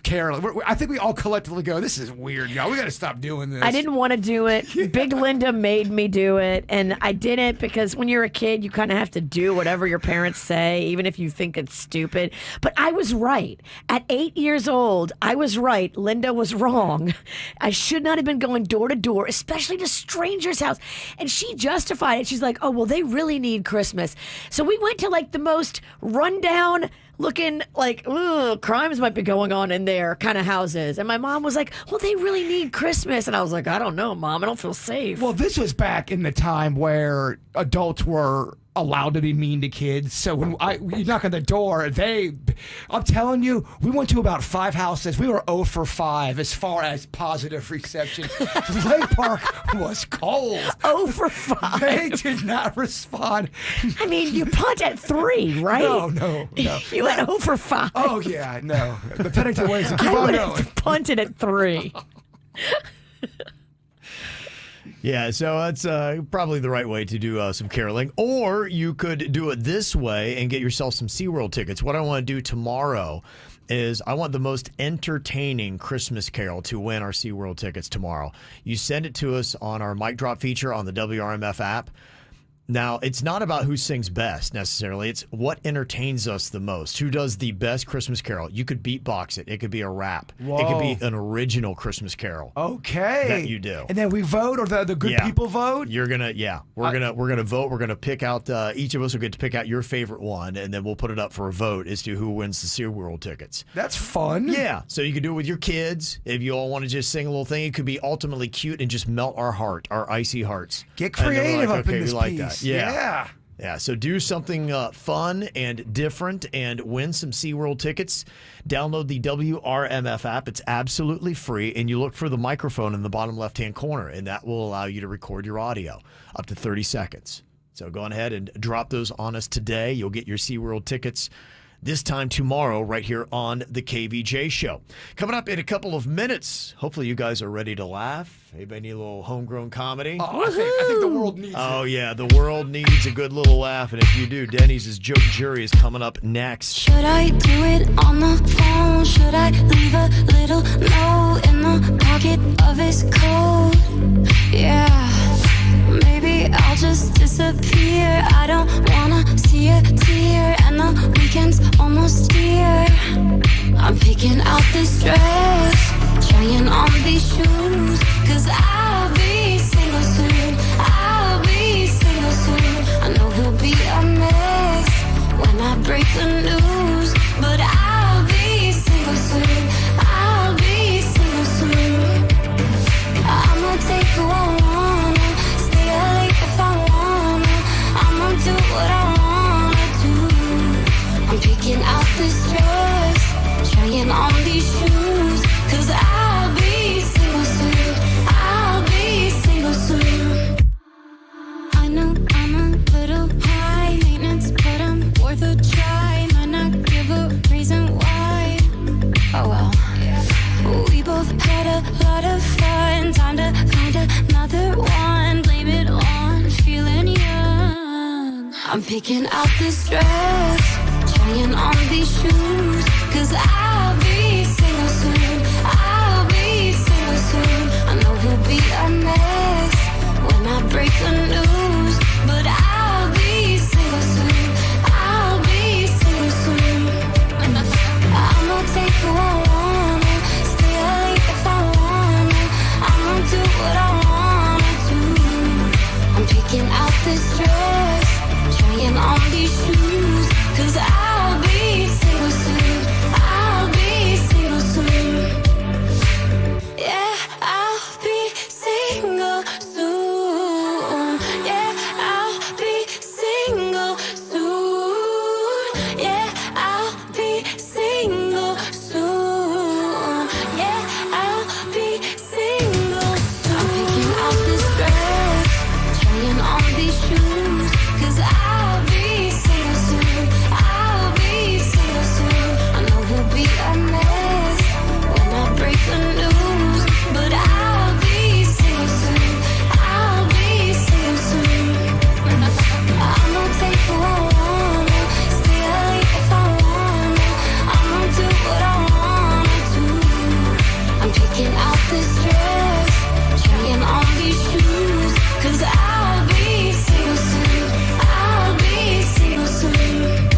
caroling. I think we all collectively go, this is weird, y'all. We got to stop doing this. I didn't want to do it. Big Linda made me do it, and I did it because when you're a kid, you kind of have to do whatever your parents say, even if you think it's stupid. But I was right. At 8 years old, I was right. Linda was wrong. I should not have been going door to door, especially to strangers' house. And she justified it. She's like, oh, well, they really need Christmas. So we went to like the most rundown looking like, ooh, crimes might be going on in there kind of houses. And my mom was like, well, they really need Christmas. And I was like, I don't know, Mom. I don't feel safe. Well, this was back in the time where adults were allowed to be mean to kids. So when you knock on the door, I'm telling you, we went to about 5 houses. We were 0 for 5 as far as positive reception. Lake Park was cold. 0 for 5. They did not respond. I mean, you punt at 3, right? No. You went 0 for 5. Oh, yeah, no. The Pennington ways to keep I on would going. have punted at 3. Yeah, so that's probably the right way to do some caroling. Or you could do it this way and get yourself some SeaWorld tickets. What I want to do tomorrow is I want the most entertaining Christmas carol to win our SeaWorld tickets tomorrow. You send it to us on our mic drop feature on the WRMF app. Now, it's not about who sings best necessarily. It's what entertains us the most. Who does the best Christmas carol? You could beatbox it. It could be a rap. Whoa. It could be an original Christmas carol. Okay. That you do. And then we vote, or the good people vote? You're gonna, we're gonna vote. We're gonna pick out. Each of us will get to pick out your favorite one, and then we'll put it up for a vote as to who wins the SeaWorld tickets. That's fun. Yeah. So you can do it with your kids. If you all want to just sing a little thing, it could be ultimately cute and just melt our icy hearts. Get creative up in this we like piece. that. Yeah, so do something fun and different and win some SeaWorld tickets. Download the WRMF app. It's absolutely free, and you look for the microphone in the bottom left-hand corner, and that will allow you to record your audio up to 30 seconds. So go on ahead and drop those on us today. You'll get your SeaWorld tickets this time tomorrow right here on the KVJ Show. Coming up in a couple of minutes, hopefully you guys are ready to laugh. Anybody need a little homegrown comedy? Oh, I think the world needs it. Oh, yeah, the world needs a good little laugh, and if you do, Denny's Joke Jury is coming up next. Should I do it on the phone? Should I leave a little note in the pocket of his coat? Yeah, maybe I'll just disappear. I don't wanna see a tear, and the weekend's almost here. I'm picking out this dress, trying on these shoes, 'cause I'll be single soon. I'll be single soon. I know he'll be a mess when I break the news, but I'll be single soon. I'll be single soon. I'ma take who I wanna, stay up late if I wanna. I'ma do what I wanna do. I'm picking out this dress, trying on these shoes, 'cause I'll be single soon. I'll be single soon. I know I'm a little high maintenance, but I'm worth a try. Might not give a reason why. Oh well. We both had a lot of fun. Time to find another one. Blame it on feeling young. I'm picking out this dress, trying on these shoes, 'cause I'll be single soon. I'll be single soon. I know he'll be a mess when I break the news, but I'll be single soon. I'll be single soon. I'ma take who I wanna, stay up late if I wanna. I'ma do what I wanna do. I'm picking out this dress, trying on these shoes, 'cause I'll be single soon. I'll be single soon. Yeah, I'll be single soon. Yeah, I'll be single soon. Yeah, I'll be single soon. Yeah, I'll be single soon. I'm picking out this dress, trying on these shoes, 'cause I'll be single soon. I'll be single soon. I know he'll be a mess when I break the news, but I'll be single soon. I'll be single soon. I'ma take who I wanna, stay up late if I wanna. I'ma do what I wanna do. I'm picking out this dress, trying on these shoes, 'cause I'll be single soon. I'll be single soon.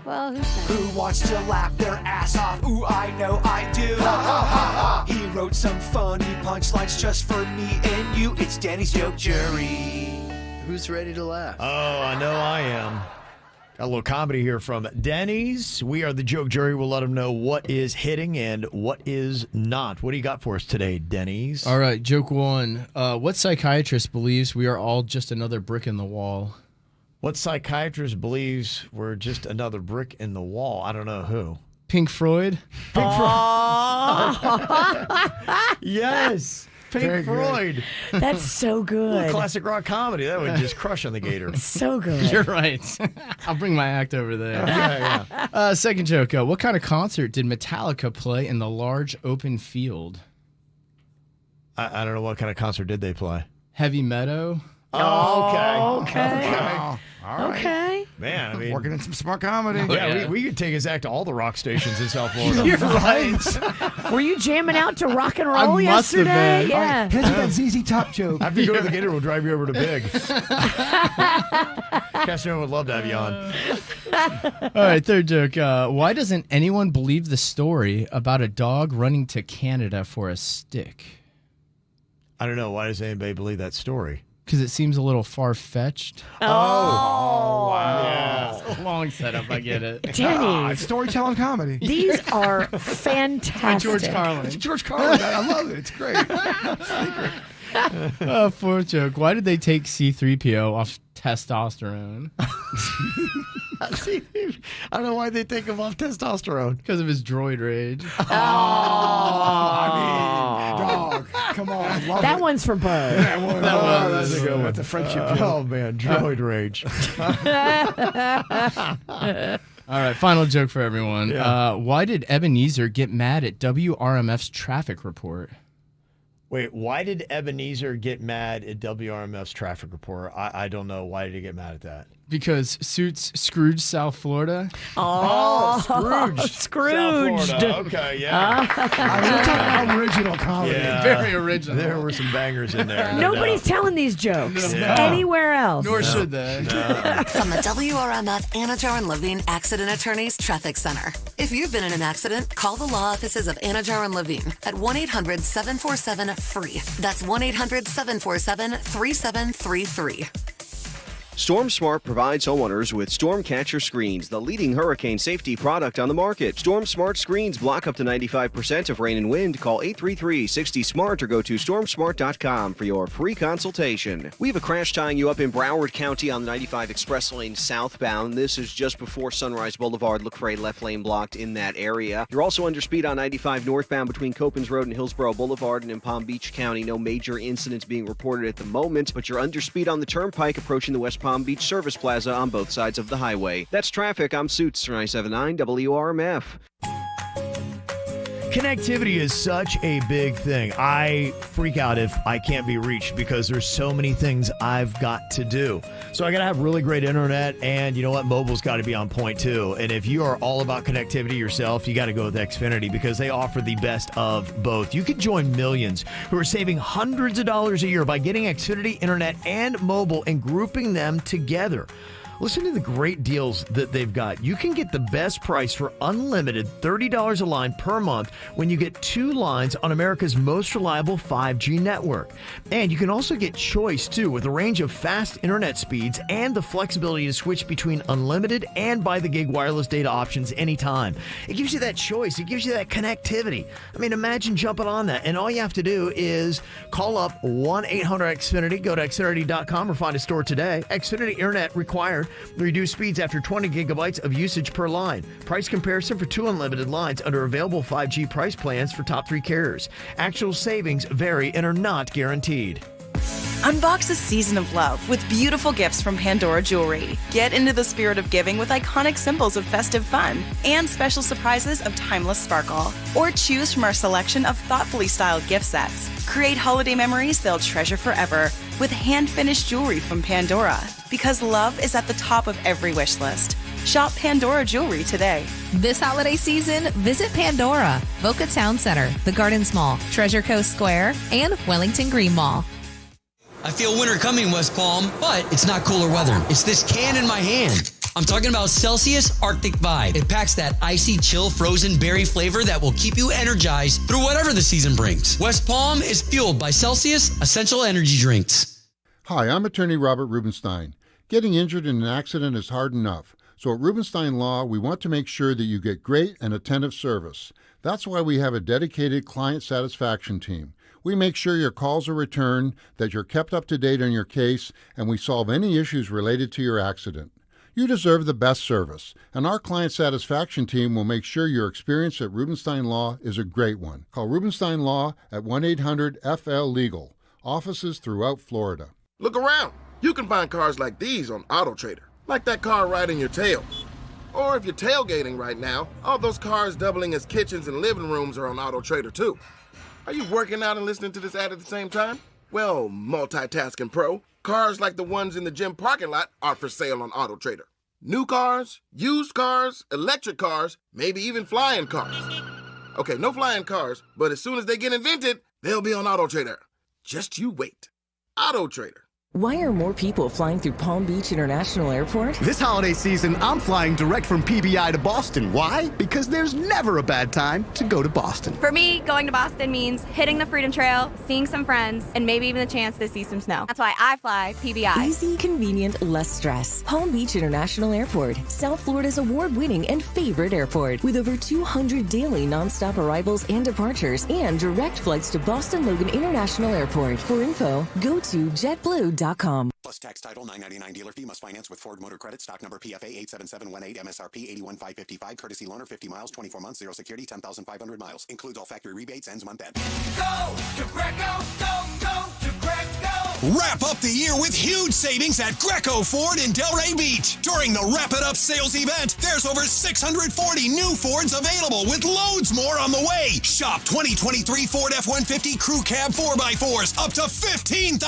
Well, Who wants to laugh their ass off? Ooh, I know I do. He wrote some funny punchlines just for me and you. It's Danny's Joke Jury. Who's ready to laugh? Oh, I know I am. Got a little comedy here from Denny's. We are the Joke Jury. We'll let them know what is hitting and what is not. What do you got for us today, Denny's? All right, joke one. What psychiatrist believes we are all just another brick in the wall? What psychiatrist believes we're just another brick in the wall? I don't know who. Pink Floyd? Yes. Pink Very Floyd. good. That's so good. Classic rock comedy. That would just crush on the Gator. So good. You're right. I'll bring my act over there. Yeah. Second joke. What kind of concert did Metallica play in the large open field? I don't know what kind of concert did they play. Heavy Meadow. Oh, okay. Okay. All right. Okay. Man, I mean, working in some smart comedy. Yeah, we could take his act to all the rock stations in South Florida. You're right. Were you jamming out to rock and roll yesterday? Yeah. Hit that ZZ Top joke. After you go to the gator, we'll drive you over to Big. Casanova would love to have you on. All right, third joke. Why doesn't anyone believe the story about a dog running to Canada for a stick? I don't know. Why does anybody believe that story? Because it seems a little far-fetched. Oh, wow. Yeah. Long setup, I get it. Danny. Storytelling comedy. These are fantastic. George Carlin. It's George Carlin. I love it. It's great. Fourth joke. Why did they take C-3PO off testosterone? I don't know why they take him off testosterone. Because of his droid rage. I mean, dog. Come on. I love That it. one's for Bud. That's a good one. That's a friendship joke. Oh, man. Droid rage. All right, final joke for everyone. Yeah. Why did Ebenezer get mad at WRMF's traffic report? Wait, why did Ebenezer get mad at WRMF's traffic report? I don't know. Why did he get mad at that? Because Suits Scrooge South Florida. Oh, Scrooged. Scrooged. South Florida. Okay, yeah. We're talking about original comedy. Yeah. Very original. There were some bangers in there. Nobody's telling these jokes anywhere else. Nor should they. From the WRMF Anajar and Levine Accident Attorneys Traffic Center. If you've been in an accident, call the law offices of Anajar and Levine at 1-800-747-FREE. That's 1-800-747-3733. Storm Smart provides homeowners with storm catcher screens, the leading hurricane safety product on the market. Storm Smart screens block up to 95% of rain and wind. Call 833-60-SMART or go to stormsmart.com for your free consultation. We have a crash tying you up in Broward County on the 95 Express Lane southbound. This is just before Sunrise Boulevard. Look for a left lane blocked in that area. You're also under speed on 95 northbound between Copans Road and Hillsborough Boulevard, and in Palm Beach County. No major incidents being reported at the moment, but you're under speed on the Turnpike approaching the West Palm Beach Service Plaza on both sides of the highway. That's traffic. I'm Suits 97.9 WRMF. Connectivity is such a big thing. I freak out if I can't be reached because there's so many things I've got to do. So I got to have really great internet, and you know what? Mobile's got to be on point too. And if you are all about connectivity yourself, you got to go with Xfinity because they offer the best of both. You could join millions who are saving hundreds of dollars a year by getting Xfinity internet and mobile and grouping them together. Listen to the great deals that they've got. You can get the best price for unlimited $30 a line per month when you get 2 lines on America's most reliable 5G network. And you can also get choice, too, with a range of fast internet speeds and the flexibility to switch between unlimited and by-the-gig wireless data options anytime. It gives you that choice. It gives you that connectivity. I mean, imagine jumping on that. And all you have to do is call up 1-800-XFINITY, go to Xfinity.com or find a store today. Xfinity internet required. Reduced speeds after 20 gigabytes of usage per line. Price comparison for 2 unlimited lines under available 5G price plans for top 3 carriers. Actual savings vary and are not guaranteed. Unbox a season of love with beautiful gifts from Pandora Jewelry. Get into the spirit of giving with iconic symbols of festive fun and special surprises of timeless sparkle. Or choose from our selection of thoughtfully styled gift sets. Create holiday memories they'll treasure forever with hand-finished jewelry from Pandora. Because love is at the top of every wish list. Shop Pandora Jewelry today. This holiday season, visit Pandora, Boca Town Center, the Gardens Mall, Treasure Coast Square, and Wellington Green Mall. I feel winter coming, West Palm, but it's not cooler weather. It's this can in my hand. I'm talking about Celsius Arctic Vibe. It packs that icy, chill, frozen berry flavor that will keep you energized through whatever the season brings. West Palm is fueled by Celsius Essential Energy Drinks. Hi, I'm attorney Robert Rubenstein. Getting injured in an accident is hard enough. So at Rubenstein Law, we want to make sure that you get great and attentive service. That's why we have a dedicated client satisfaction team. We make sure your calls are returned, that you're kept up to date on your case, and we solve any issues related to your accident. You deserve the best service, and our client satisfaction team will make sure your experience at Rubenstein Law is a great one. Call Rubenstein Law at 1-800-FL-LEGAL. Offices throughout Florida. Look around. You can find cars like these on AutoTrader, like that car riding your tail. Or if you're tailgating right now, all those cars doubling as kitchens and living rooms are on AutoTrader too. Are you working out and listening to this ad at the same time? Well, multitasking pro, cars like the ones in the gym parking lot are for sale on AutoTrader. New cars, used cars, electric cars, maybe even flying cars. Okay, no flying cars, but as soon as they get invented, they'll be on AutoTrader. Just you wait. AutoTrader. Why are more people flying through Palm Beach International Airport? This holiday season, I'm flying direct from PBI to Boston. Why? Because there's never a bad time to go to Boston. For me, going to Boston means hitting the Freedom Trail, seeing some friends, and maybe even the chance to see some snow. That's why I fly PBI. Easy, convenient, less stress. Palm Beach International Airport, South Florida's award-winning and favorite airport, with over 200 daily nonstop arrivals and departures, and direct flights to Boston Logan International Airport. For info, go to JetBlue.com. Plus tax title $9.99 dealer fee. Must finance with Ford Motor Credit. Stock number PFA 87718. MSRP 81555. Courtesy loaner 50 miles, 24 months, 0 security, 10,500 miles. Includes all factory rebates. Ends month end. Go to Greco, go to Greco. Wrap up the year with huge savings at Greco Ford in Delray Beach. During the Wrap It Up sales event, there's over 640 new Fords available with loads more on the way. Shop 2023 Ford F-150 Crew Cab 4x4s up to $15,000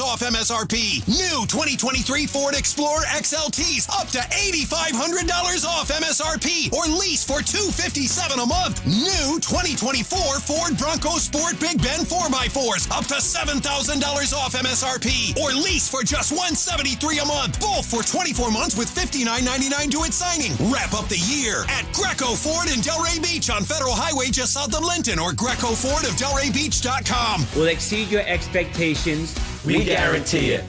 off MSRP. New 2023 Ford Explorer XLTs up to $8,500 off MSRP or lease for $257 a month. New 2024 Ford Bronco Sport Big Ben 4x4s up to $7,000 off MSRP or lease for just $173 a month. Both for 24 months with $59.99 due at signing. Wrap up the year at Greco Ford in Delray Beach on Federal Highway just south of Linton or GrecoFordofDelrayBeach.com. Will exceed your expectations. We guarantee it.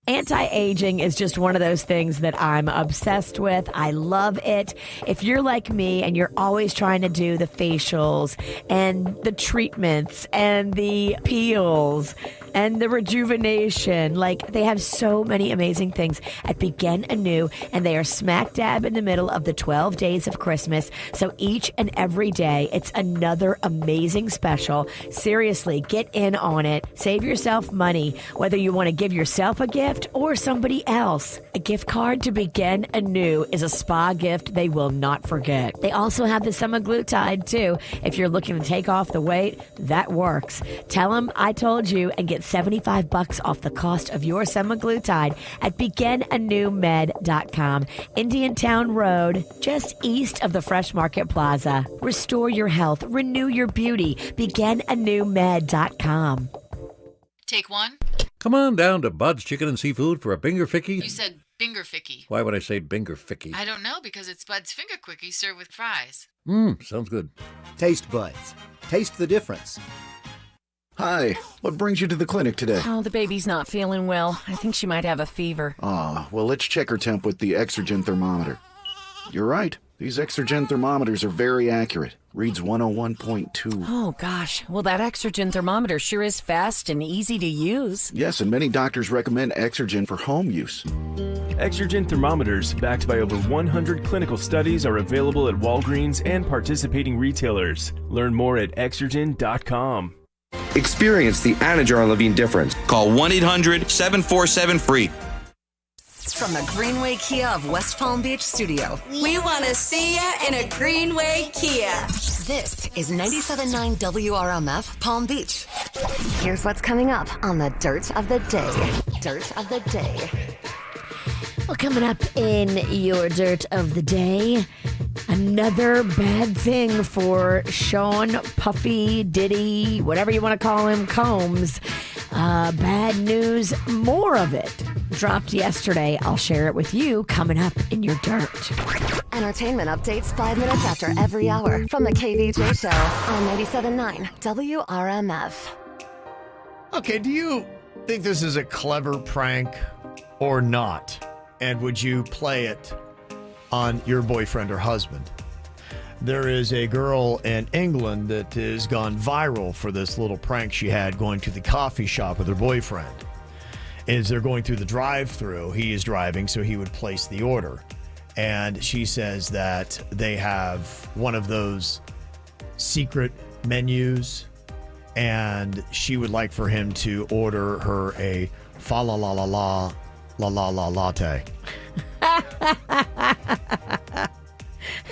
Anti-aging is just one of those things that I'm obsessed with. I love it. If you're like me and you're always trying to do the facials and the treatments and the peels and the rejuvenation, like they have so many amazing things at Begin Anew, and they are smack dab in the middle of the 12 days of Christmas. So each and every day, it's another amazing special. Seriously, get in on it. Save yourself money, whether you want to give yourself a gift or somebody else. A gift card to Begin Anew is a spa gift they will not forget. They also have the semaglutide too. If you're looking to take off the weight, that works. Tell them I told you and get $75 off the cost of your semaglutide at beginanewmed.com. Indiantown Road, just east of the Fresh Market Plaza. Restore your health, renew your beauty. Beginanewmed.com. Take one. Come on down to Bud's Chicken and Seafood for a Binger Ficky. You said Binger Ficky. Why would I say Binger Ficky? I don't know, because it's Bud's Finger Quickie served with fries. Sounds good. Taste Buds. Taste the difference. Hi, what brings you to the clinic today? Oh, the baby's not feeling well. I think she might have a fever. Well, let's check her temp with the Exergen thermometer. You're right. These Exergen thermometers are very accurate. Reads 101.2. Oh, gosh. Well, that Exergen thermometer sure is fast and easy to use. Yes, and many doctors recommend Exergen for home use. Exergen thermometers, backed by over 100 clinical studies, are available at Walgreens and participating retailers. Learn more at Exergen.com. Experience the Anajar Levine difference. Call 1-800-747-FREE. From the Greenway Kia of West Palm Beach studio. We want to see ya in a Greenway Kia. This is 97.9 WRMF Palm Beach. Here's what's coming up on the Dirt of the Day. Dirt of the Day. Well, coming up in your Dirt of the Day, another bad thing for Sean Puffy, Diddy, whatever you want to call him, Combs. Bad news, more of it dropped yesterday. I'll share it with you coming up in your Dirt. Entertainment updates 5 minutes after every hour from the KVJ Show on 97.9 WRMF. Okay, do you think this is a clever prank or not? And would you play it on your boyfriend or husband? There is a girl in England that has gone viral for this little prank she had going to the coffee shop with her boyfriend. As they're going through the drive-thru, he is driving, so he would place the order. And she says that they have one of those secret menus, and she would like for him to order her a fa la la la la la la la latte.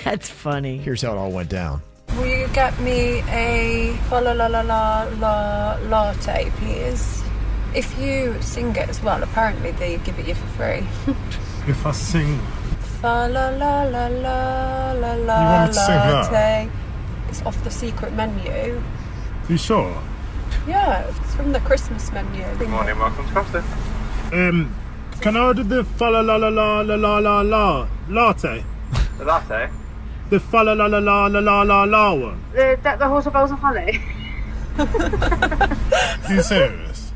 That's funny. Here's how it all went down. Will you get me a fa la la la la la latte, please? If you sing it as well, apparently they give it you for free. If I sing Fa la la la la la la You want me to sing that? latte. It's off the secret menu. You sure? Yeah, it's from the Christmas menu. Good morning, welcome to Costa. Can I order the fa la la la la la la la la latte? The latte? The fa la la la la la la la la one. The horse of bells of honey. Are you serious?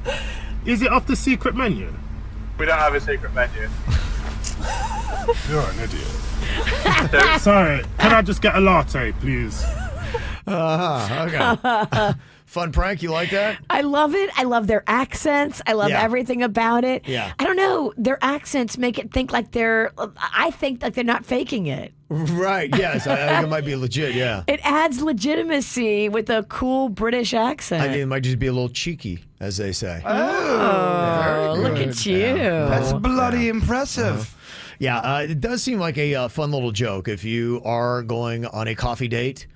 Is it off the secret menu? We don't have a secret menu. You're an idiot. Sorry, can I just get a latte, please? Okay. Fun prank. You like that? I love it. I love their accents. I love everything about it. Yeah. I don't know. Their accents make it think like I think like they're not faking it. Right. Yes. I think it might be legit. Yeah. It adds legitimacy with a cool British accent. I think it might just be a little cheeky, as they say. Oh, look at you. That's bloody impressive. Yeah, it does seem like a fun little joke. If you are going on a coffee date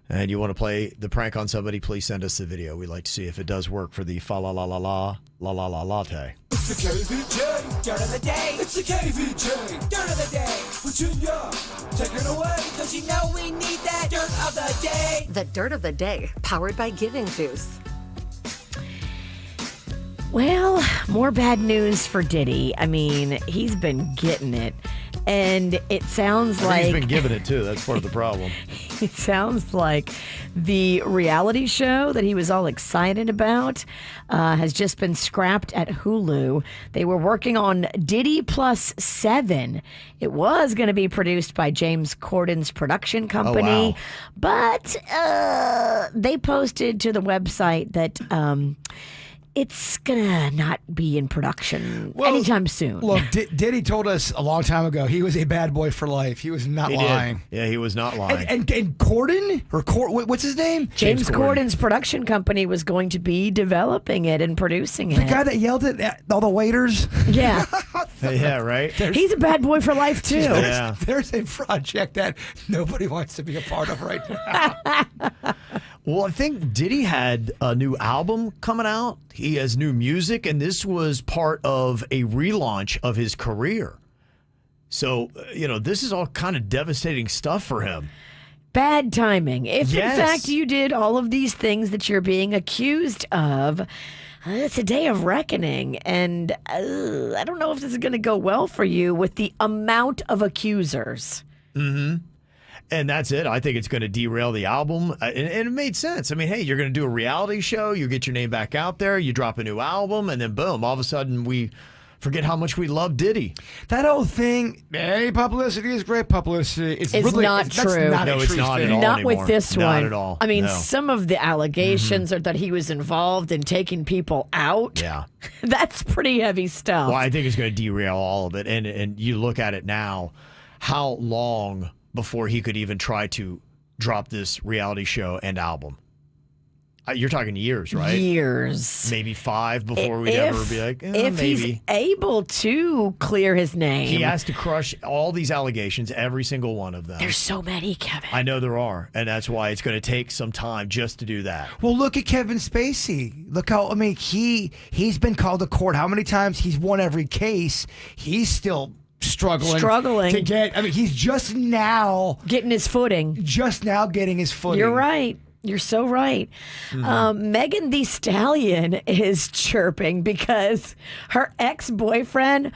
and you want to play the prank on somebody, please send us the video. We'd like to see if it does work for the fa la la la la la la la latte. It's the KVJ dirt of the day. It's the KVJ dirt of the day. Virginia, take it away, cause you know we need that dirt of the day. The Dirt of the Day, powered by Giving Juice. Well, more bad news for Diddy. I mean, he's been getting it. And it sounds like he's been giving it too. That's part of the problem. It sounds like the reality show that he was all excited about has just been scrapped at Hulu. They were working on Diddy Plus 7. It was going to be produced by James Corden's production company, but they posted to the website that it's gonna not be in production anytime soon. Look, Diddy told us a long time ago he was a bad boy for life. He was not lying. Yeah, he was not lying. And Corden? What's his name? James Corden's production company was going to be developing it and producing it. The guy that yelled at all the waiters? Yeah. Yeah, right? He's a bad boy for life, too. Yeah. There's a project that nobody wants to be a part of right now. Well, I think Diddy had a new album coming out. He has new music, and this was part of a relaunch of his career. So, this is all kind of devastating stuff for him. Bad timing. If, Yes. in fact, you did all of these things that you're being accused of, it's a day of reckoning. And I don't know if this is going to go well for you with the amount of accusers. Mm-hmm. And that's it. I think it's going to derail the album. And it made sense. I mean, hey, you're going to do a reality show. You get your name back out there. You drop a new album. And then, boom, all of a sudden we forget how much we love Diddy. That whole thing, any publicity is great publicity. It's not that's true. Not No, a it's true not thing. at all Not anymore. with this Not one. at all. I mean, No. some of the allegations are that he was involved in taking people out. Yeah. That's pretty heavy stuff. Well, I think it's going to derail all of it. And you look at it now, how long before he could even try to drop this reality show and album? You're talking years, right? Years. Maybe 5 before we'd ever be like, if maybe. he's able to clear his name. He has to crush all these allegations, every single one of them. There's so many, Kevin. I know there are, and that's why it's going to take some time just to do that. Well, look at Kevin Spacey. Look how, he's been called to court. How many times he's won every case? He's still struggling to get. He's just now getting his footing. You're right. You're so right. Megan Thee Stallion is chirping because her ex-boyfriend,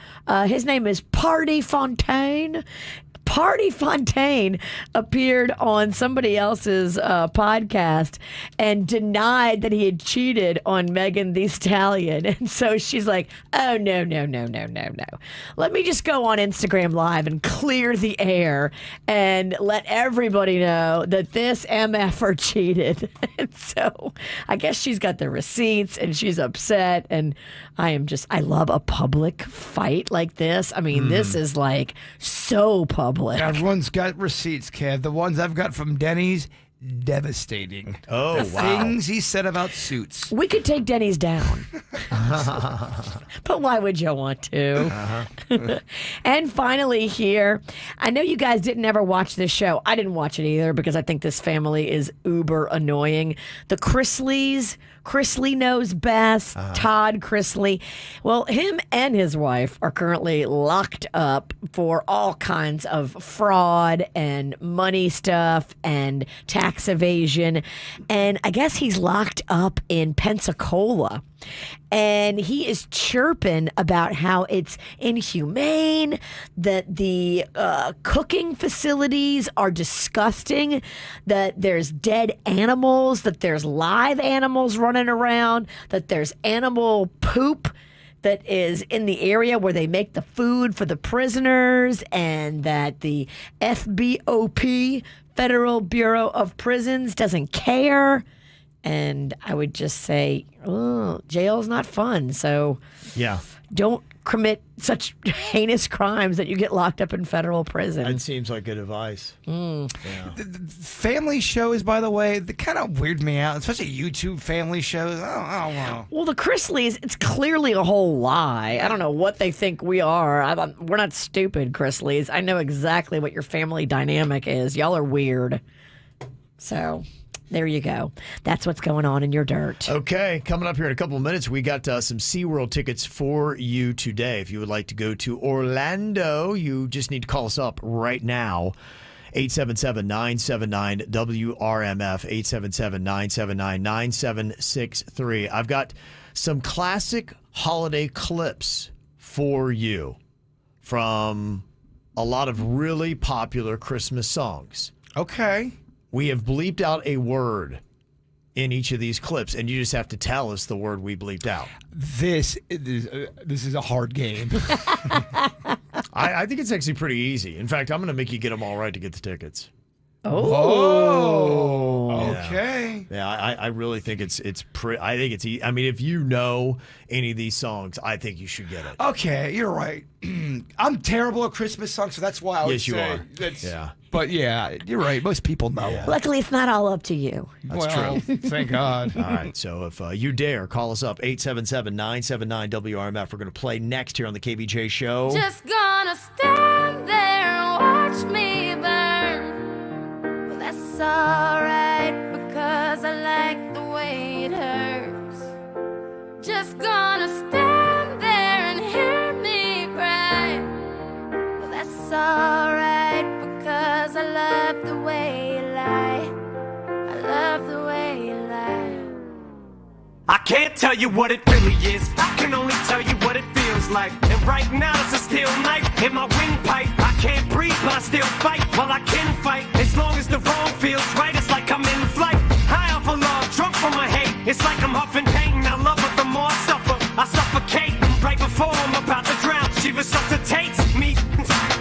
his name is Party Fontaine. Party Fontaine appeared on somebody else's podcast and denied that he had cheated on Megan Thee Stallion. And so she's like, oh, no. Let me just go on Instagram Live and clear the air and let everybody know that this MFer cheated. And so I guess she's got the receipts and she's upset. And I love a public fight like this. This is like so public. Everyone's got receipts, Kev. The ones I've got from Denny's, devastating. Oh, the wow. things he said about suits. We could take Denny's down. But why would you want to? Uh-huh. And finally here, I know you guys didn't ever watch this show. I didn't watch it either because I think this family is uber annoying. The Chrisleys. Chrisley knows best. Todd Chrisley. Well, him and his wife are currently locked up for all kinds of fraud and money stuff and tax evasion. And I guess he's locked up in Pensacola. And he is chirping about how it's inhumane, that the cooking facilities are disgusting, that there's dead animals, that there's live animals running around, that there's animal poop that is in the area where they make the food for the prisoners, and that the FBOP, Federal Bureau of Prisons, doesn't care. And I would just say, jail's not fun. So yeah, don't commit such heinous crimes that you get locked up in federal prison. That seems like good advice. Yeah. The family shows, by the way, they kind of weird me out, especially YouTube family shows. I don't know. Well, the Chrisleys, it's clearly a whole lie. I don't know what they think we are. We're not stupid, Chrisleys. I know exactly what your family dynamic is. Y'all are weird. So there you go. That's what's going on in your dirt. Okay, coming up here in a couple of minutes, we got some SeaWorld tickets for you today. If you would like to go to Orlando, you just need to call us up right now. 877-979-WRMF, 877-979-9763. I've got some classic holiday clips for you from a lot of really popular Christmas songs. Okay. We have bleeped out a word in each of these clips, and you just have to tell us the word we bleeped out. This is a hard game. I think it's actually pretty easy. In fact, I'm going to make you get them all right to get the tickets. Okay. Yeah, I really think it's pretty. I think it's. I mean, if you know any of these songs, I think you should get it. Okay, you're right. I'm terrible at Christmas songs, so that's why I would Yes, you say are. Yeah. But yeah, you're right. Most people know. Yeah. Luckily, it's not all up to you. That's Well, true. Thank God. All right, so if you dare, call us up, 877-979-WRMF. We're going to play next here on the KVJ Show. Just gonna stand there and watch me burn. Well, that's alright because I like the way it hurts. Just gonna stand there and hear me cry. Well, that's alright because I love the way you lie. I love the way you lie. I can't tell you what it really is. I can only tell you what it feels like. And right now it's a steel knife in my windpipe. I can't breathe, but I still fight. Well, I can fight as long as the wrong feels right. It's like I'm in flight, high off of love, drunk from my hate. It's like I'm huffing pain. I love her the more I suffer. I suffocate right before I'm about to drown. She resuscitates me,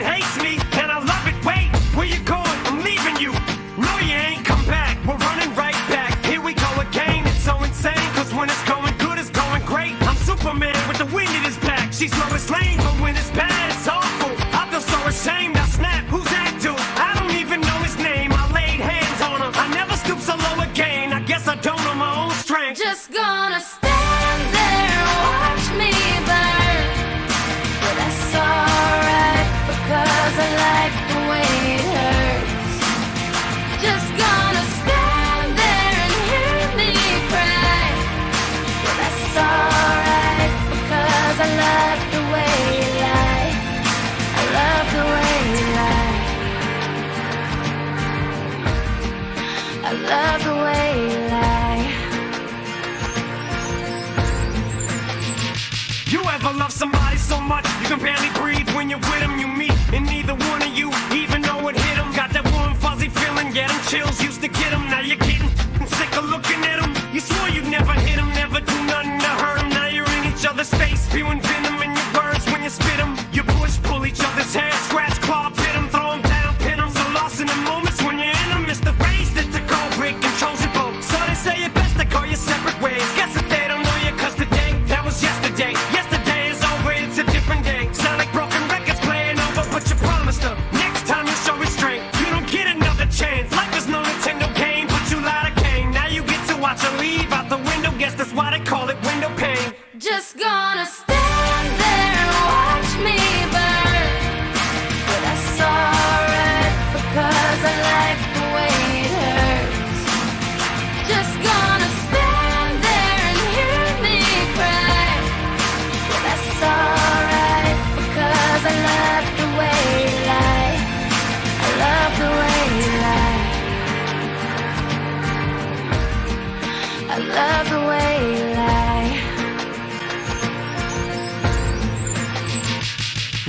hates me, and I love it. Wait, where you going? I'm leaving you. No, you ain't come back. We're running right back. Here we go again. It's so insane, cause when it's going good, it's going great. I'm Superman with the wind in his back. She's Lois Lane, but when it's bad, it's awful. I feel so ashamed. I snap. Who's that dude? I don't even know his name. I laid hands on him. I never stoop so low again. I guess I don't know my own strength. Just gonna stand there and watch me burn. Well, that's alright because I like the way it hurts. Just gonna stand there and hear me cry. Well, that's alright because I love the way you lie. I love the way you lie. I love the way you lie. You ever love somebody so much you can barely breathe when you're with them? You meet and neither one of you even know it hit them. Got that warm fuzzy feeling, yeah, them chills used to get them. Now you're getting sick of looking at them. You swore you'd never hit them, never do nothing to hurt them. Now you're in each other's face, spewing venom in your words when you spit them. You push, pull each other's hair, scratch, claw, pit them, throw them down, pin them. So lost in the moments when you're in them, it's the race that's the cold break controls your boat. So they say it best to go your separate ways. Guess that they don't know you cause today, that was yesterday. Yesterday is over, it's a different day. Sound like broken records playing over, but you promised her next time you show restraint. You don't get another chance. Life is no Nintendo game, but you lied to Kane. Now you get to watch her leave out the window. Guess that's why they Just gonna stand there and watch me burn. But that's alright because I like the way it hurts. Just gonna stand there and hear me cry. But that's alright because I love the way you lie. I love the way you lie. I love the way you lie.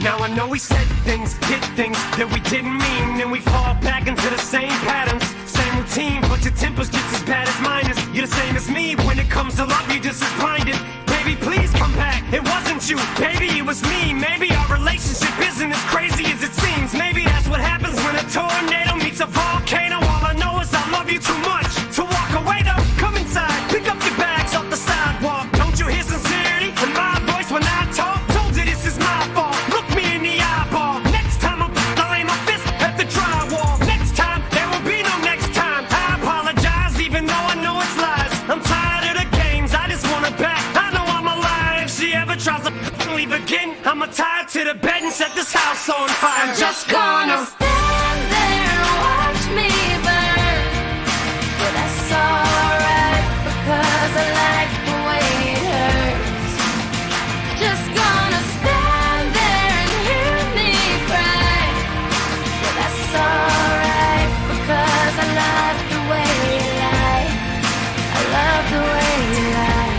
Now I know we said things, did things that we didn't mean, and we fall back into the same patterns, same routine, but your temper's just as bad as mine is. You're the same as me, when it comes to love, you're just as blinded. Baby, please come back, it wasn't you, baby, it was me. Maybe our relationship isn't as crazy as it seems. Maybe that's what happens when a tornado meets a volcano. All I know is I love you too much to walk away though. Come inside, pick up your bags off the sidewalk. Don't you hear sincerity in my voice when I talk? Told you this is my fault. Look me in the eyeball. Next time I'll aim my fist at the drywall. Next time, there will be no next time. I apologize even though I know it's lies. I'm tired of the games, I just want it back. I know I'm alive. If she ever tries to leave again, I'ma tie her to the bed and set this house on fire. I'm just gonna stand there and watch me burn. But that's alright because I like the way it hurts. Just gonna stand there and hear me cry. But that's alright because I love the way you lie. I love the way you lie.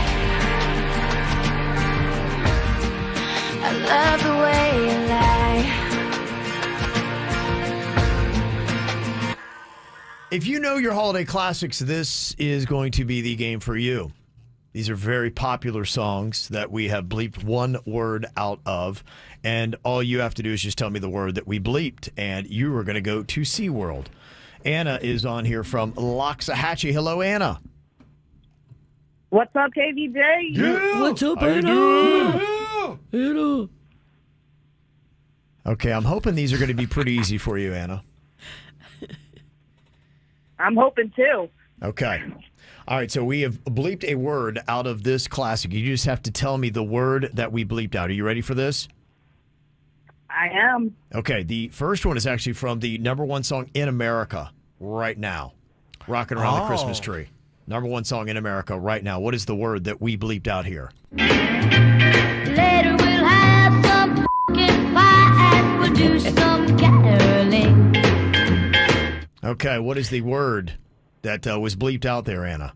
I love the way you lie. If you know your holiday classics, this is going to be the game for you. These are very popular songs that we have bleeped one word out of, and all you have to do is just tell me the word that we bleeped, and you are going to go to SeaWorld. Anna is on here from Loxahatchee. Hello, Anna. What's up, KVJ? Yeah. What's up, How you Anna? doing? Anna. Okay, I'm hoping these are going to be pretty easy for you, Anna. I'm hoping too. Okay. All right, so we have bleeped a word out of this classic. You just have to tell me the word that we bleeped out. Are you ready for this? I am. Okay, the first one is actually from the #1 song in America right now. Rocking Around the Christmas Tree. #1 song in America right now. What is the word that we bleeped out here? Later we'll have some pumpkin pie and we'll do some caroling. Okay, what is the word that was bleeped out there, Anna?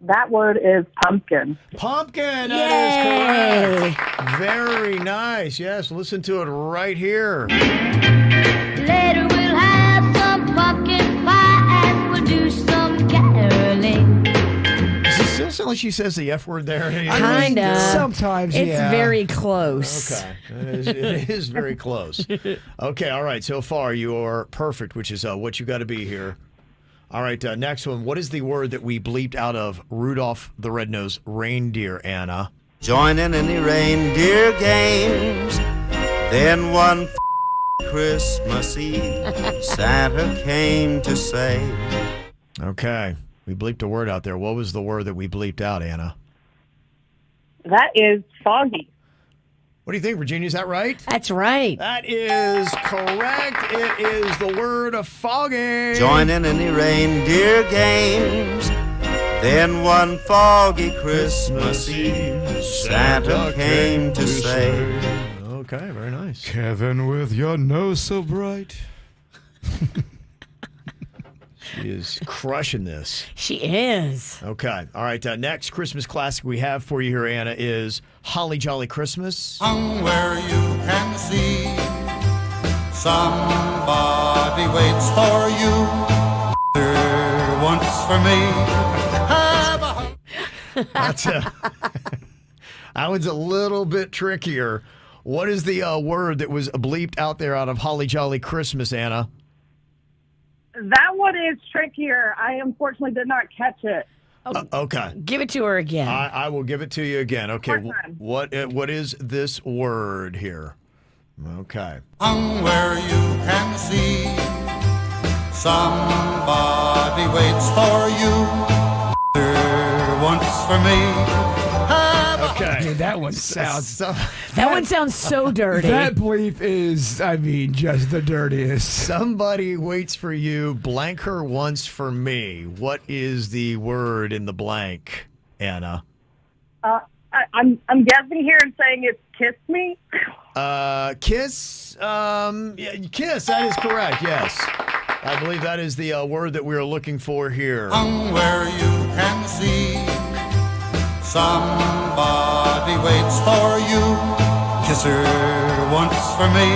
That word is pumpkin. Pumpkin, that is correct. Very nice. Yes, listen to it right here. Later we'll have some pumpkin pie and we'll do some caroling. Does it still sound like she says the F word there? Kind of. Sometimes, It's yeah. very close. Okay. It is very close. Okay, all right. So far, you are perfect, which is what you got to be here. All right, next one. What is the word that we bleeped out of Rudolph the Red-Nosed Reindeer, Anna? Join in any reindeer games. Then one Christmas Eve, Santa came to say. Okay. We bleeped a word out there. What was the word that we bleeped out, Anna? That is foggy. What do you think, Virginia? Is that right? That's right. That is correct. It is the word of foggy. Join in any reindeer games. Then one foggy Christmas Eve, Santa came to say. Okay, very nice. Kevin, with your nose so bright. She is crushing this. She is. Okay. All right. Next Christmas classic we have for you here, Anna, is Holly Jolly Christmas. Where you can see somebody waits for you. There once for me. That's that one's a little bit trickier. What is the word that was bleeped out there out of Holly Jolly Christmas, Anna? That one is trickier. I unfortunately did not catch it. Okay. Give it to her again. I will give it to you again. Okay. What is this word here? Okay. Where you can see somebody waits for you. There once for me. Okay. Dude, that one sounds That one sounds so dirty. That bleep is, I mean, just the dirtiest. Somebody waits for you. Blank her once for me. What is the word in the blank, Anna? I'm guessing here and saying it's kiss me. Kiss. Yeah, kiss. That is correct. Yes, I believe that is the word that we are looking for here. Where you can see somebody waits for you. Kiss her once for me.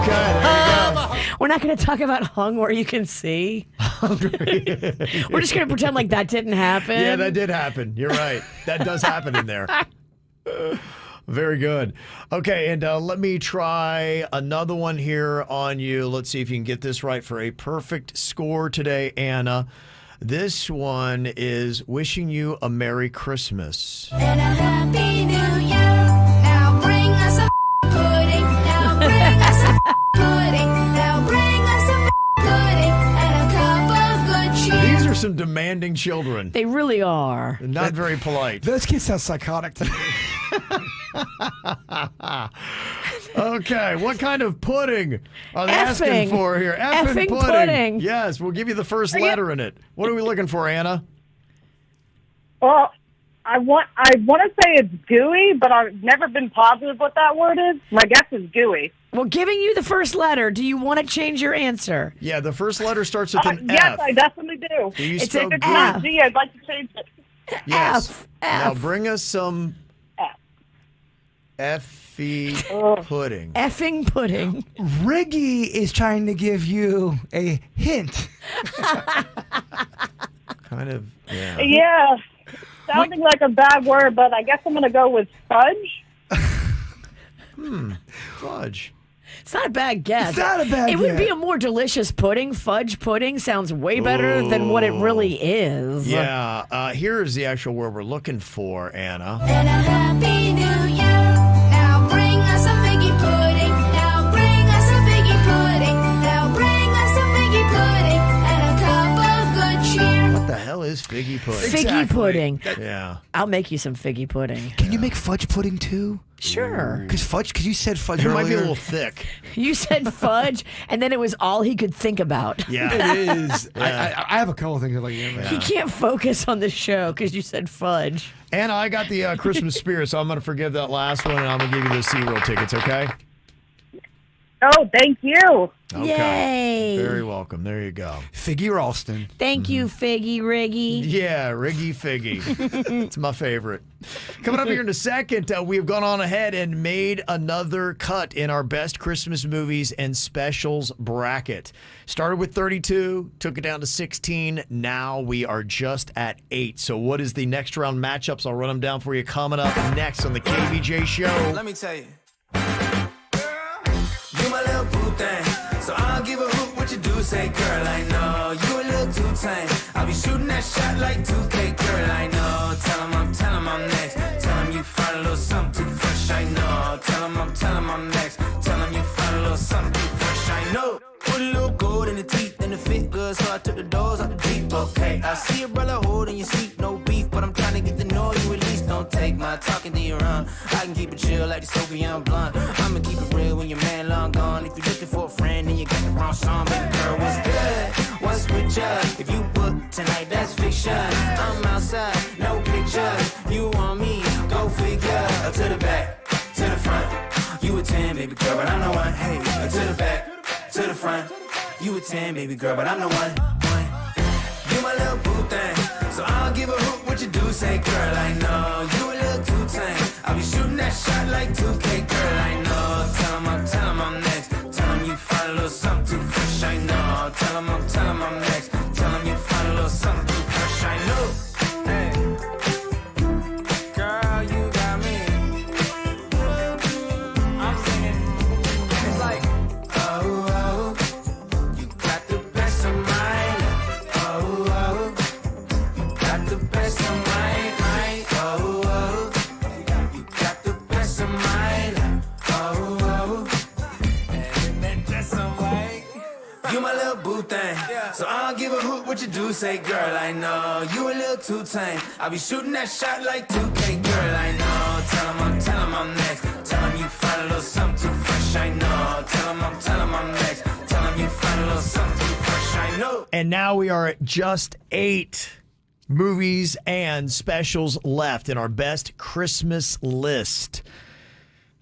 Okay, there you go. We're not going to talk about hung where you can see. We're just going to pretend like that didn't happen. Yeah, that did happen. You're right. That does happen in there. Very good. Okay, and let me try another one here on you. Let's see if you can get this right for a perfect score today, Anna. This one is wishing you a Merry Christmas. And a Happy New Year. Now bring us a pudding. Now bring us a pudding. Now bring us a pudding and a cup of good cheer. These are some demanding children. They really are. Not very polite. Those kids sound psychotic to me. Okay, what kind of pudding are they asking for here? Effing pudding. Yes, we'll give you the first letter in it. What are we looking for, Anna? Well, I want to say it's gooey, but I've never been positive what that word is. My guess is gooey. Well, giving you the first letter, do you want to change your answer? Yeah, the first letter starts with an yes, F. I definitely do. Do you It's spell an If it's good? not G, I'd like to change it. Yes. F. Now bring us some effie pudding. Effing pudding. Riggy is trying to give you a hint. Kind of, yeah. Yeah, sounding like a bad word, but I guess I'm going to go with fudge. Fudge. It's not a bad guess. It's not a bad It would be guess. a more delicious pudding. Fudge pudding sounds way better than what it really is. Yeah, here's the actual word we're looking for, Anna. And a Happy New Year. Now bring us a figgy pudding. Now bring us a figgy pudding. Now bring us a figgy pudding and a cup of good cheer. What the hell is figgy pudding? Figgy pudding. Yeah. I'll make you some figgy pudding. Can you make fudge pudding too? Sure. Because you said fudge It earlier. might be a little thick. You said fudge, and then it was all he could think about. Yeah. It is. I have a couple things I'd like to He can't focus on the show because you said fudge. Anna, I got the Christmas spirit, so I'm going to forgive that last one, and I'm going to give you those SeaWorld tickets, okay? Oh, thank you. Okay. Yay. Very welcome. There you go. Figgy Ralston. Thank you, Figgy Riggy. Yeah, Riggy Figgy. It's my favorite. Coming up here in a second, we've gone on ahead and made another cut in our best Christmas movies and specials bracket. Started with 32, took it down to 16. Now we are just at 8. So what is the next round matchups? I'll run them down for you coming up next on the KVJ Show. Let me tell you. You my little boo thing, so I'll give a hoot what you do. Say, girl, I know you a little too tame. I'll be shooting that shot like 2K, girl, I know. Tell him I'm next. Tell him you find a little something too fresh, I know. Tell him I'm next. Tell him you find a little something too fresh, I know. Put a little gold in the teeth and the fit good, so I took the doors out the deep. Okay, I see a brother holding your seat, no beef, but I'm trying to get to know you at least. Don't take my talking to your own. I can keep it chill like the Soviet blunt. I'ma keep it real when your man long gone. If you're looking for a friend, then you got the wrong song. Baby girl, what's good? What's with ya? If you book tonight, that's fiction. I'm outside, no pictures. You want me? Go figure. To the back, to the front. You a 10, baby girl, but I'm the one. Hey, to the back, to the front. You a 10, baby girl, but I'm the one. You my little boo thing, so I'll give a hoot what you do. Say, girl, I know you a little too tame. I'll be shooting that shot like 2K, girl, I know. Tell him I'm next. Tell him you find a little something too fresh, I know. Tell him I'm next. Tell him you find a little something too fresh, I know. Hey, girl, you got me. I'm singing. It's like, oh, you got the best of mine. Oh, you got the best of mine. Oh, you got the best of mine. Oh, and then just some like you my little boo thing. So I don't give a hoot what you do. Say, girl, I know you a little too tame. I'll be shooting that shot like 2K, girl, I know. Tell him got a little something too fresh, I know. Tell 'em I'm next. Tell 'em you find a little something too fresh, I know. And now we are at just 8 movies and specials left in our best Christmas list.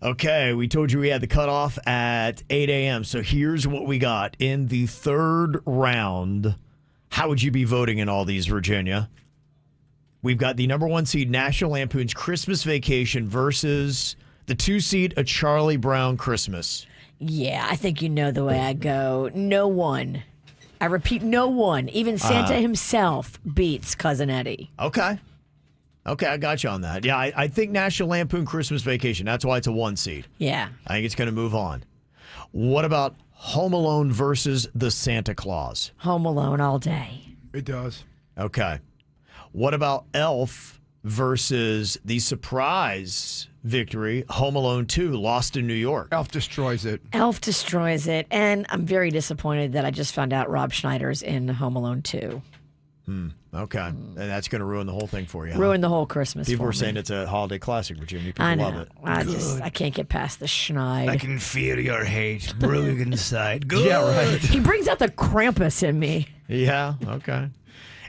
Okay, we told you we had the cutoff at 8 a.m. So here's what we got in the third round. How would you be voting in all these, Virginia? We've got the number 1 seed, National Lampoon's Christmas Vacation, versus the 2 seed, A Charlie Brown Christmas. Yeah, I think you know the way I go. No one. I repeat, no one. Even Santa himself beats Cousin Eddie. Okay, I got you on that. Yeah, I think National Lampoon Christmas Vacation. That's why it's a 1 seed. Yeah. I think it's going to move on. What about Home Alone versus The Santa Claus? Home Alone all day. It does. Okay. What about Elf versus the surprise victory, Home Alone 2, Lost in New York? Elf destroys it. Elf destroys it. And I'm very disappointed that I just found out Rob Schneider's in Home Alone 2. Okay. And that's going to ruin the whole thing for you. Huh? Ruin the whole Christmas People for were me. saying it's a holiday classic, Virginia. People I know. love it. I can't get past the Schneid. I can feel your hate brewing inside. Good. Yeah, right. He brings out the Krampus in me. Yeah, okay.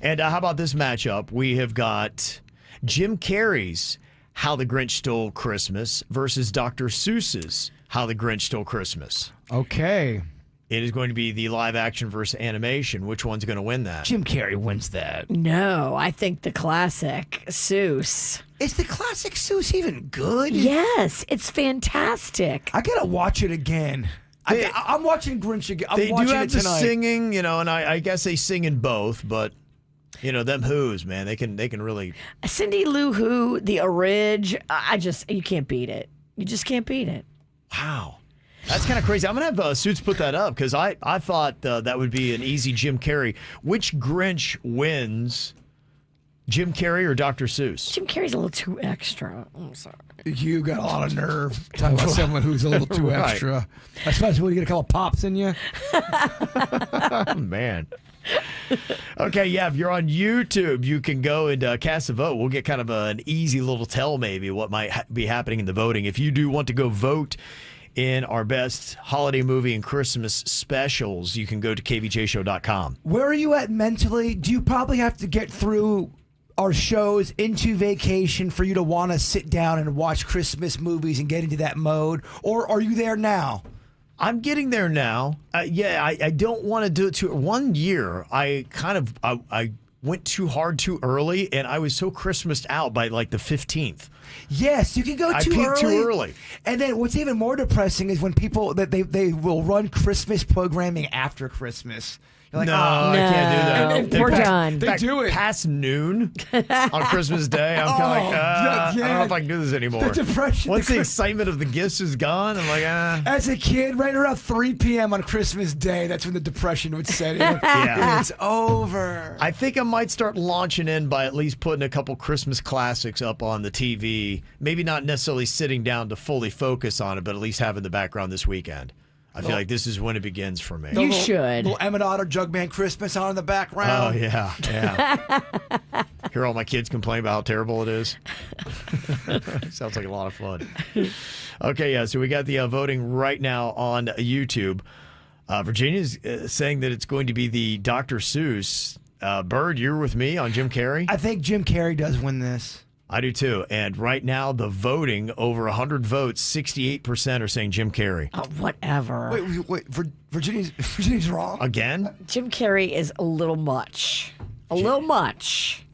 And how about this matchup? We have got Jim Carrey's How the Grinch Stole Christmas versus Dr. Seuss's How the Grinch Stole Christmas. Okay. It is going to be the live action versus animation. Which one's going to win that? Jim Carrey wins that. No, I think the classic Seuss. Is the classic Seuss even good? Yes, it's fantastic. I gotta watch it again. I'm watching Grinch again. I'm They do watching have it the tonight. singing, and I guess they sing in both, but them Who's, man, they can really. Cindy Lou Who, the Orig, you can't beat it. You just can't beat it. Wow. That's kind of crazy. I'm going to have Suits put that up because I thought that would be an easy Jim Carrey. Which Grinch wins, Jim Carrey or Dr. Seuss? Jim Carrey's a little too extra. I'm sorry. You got a lot of nerve talking about someone who's a little too Right. extra. Especially when you get a couple pops in you. Man. Okay, yeah, if you're on YouTube, you can go and cast a vote. We'll get kind of an easy little tell maybe what might be happening in the voting. If you do want to go vote in our best holiday movie and Christmas specials, you can go to kvjshow.com. Where are you at mentally? Do you probably have to get through our shows into vacation for you to want to sit down and watch Christmas movies and get into that mode? Or are you there now? I'm getting there now. I don't want to do it too. One year, I went too hard too early, and I was so Christmased out by like the 15th. Yes, you can go I too peaked early. too early. And then what's even more depressing is when people that they will run Christmas programming after Christmas. You're like, No, oh, I can't do that. We're done. They do it. Past noon on Christmas Day, I'm kind of like, I don't know if I can do this anymore. The depression. Once the excitement of the gifts is gone, I'm like, As a kid, right around 3 p.m. on Christmas Day, that's when the depression would set in. Yeah. It's over. I think I might start launching in by at least putting a couple Christmas classics up on the TV. Maybe not necessarily sitting down to fully focus on it, but at least having the background this weekend. I feel like this is when it begins for me. You should. Little Emmett Otter Jugman Christmas on in the background. Oh, yeah. Hear all my kids complain about how terrible it is. Sounds like a lot of fun. Okay, yeah, so we got the voting right now on YouTube. Virginia's saying that it's going to be the Dr. Seuss. Bird, you're with me on Jim Carrey? I think Jim Carrey does win this. I do too. And right now, the voting, over 100 votes, 68% are saying Jim Carrey. Oh, whatever. Wait, Virginia's wrong? Again? Jim Carrey is a little much. A little much.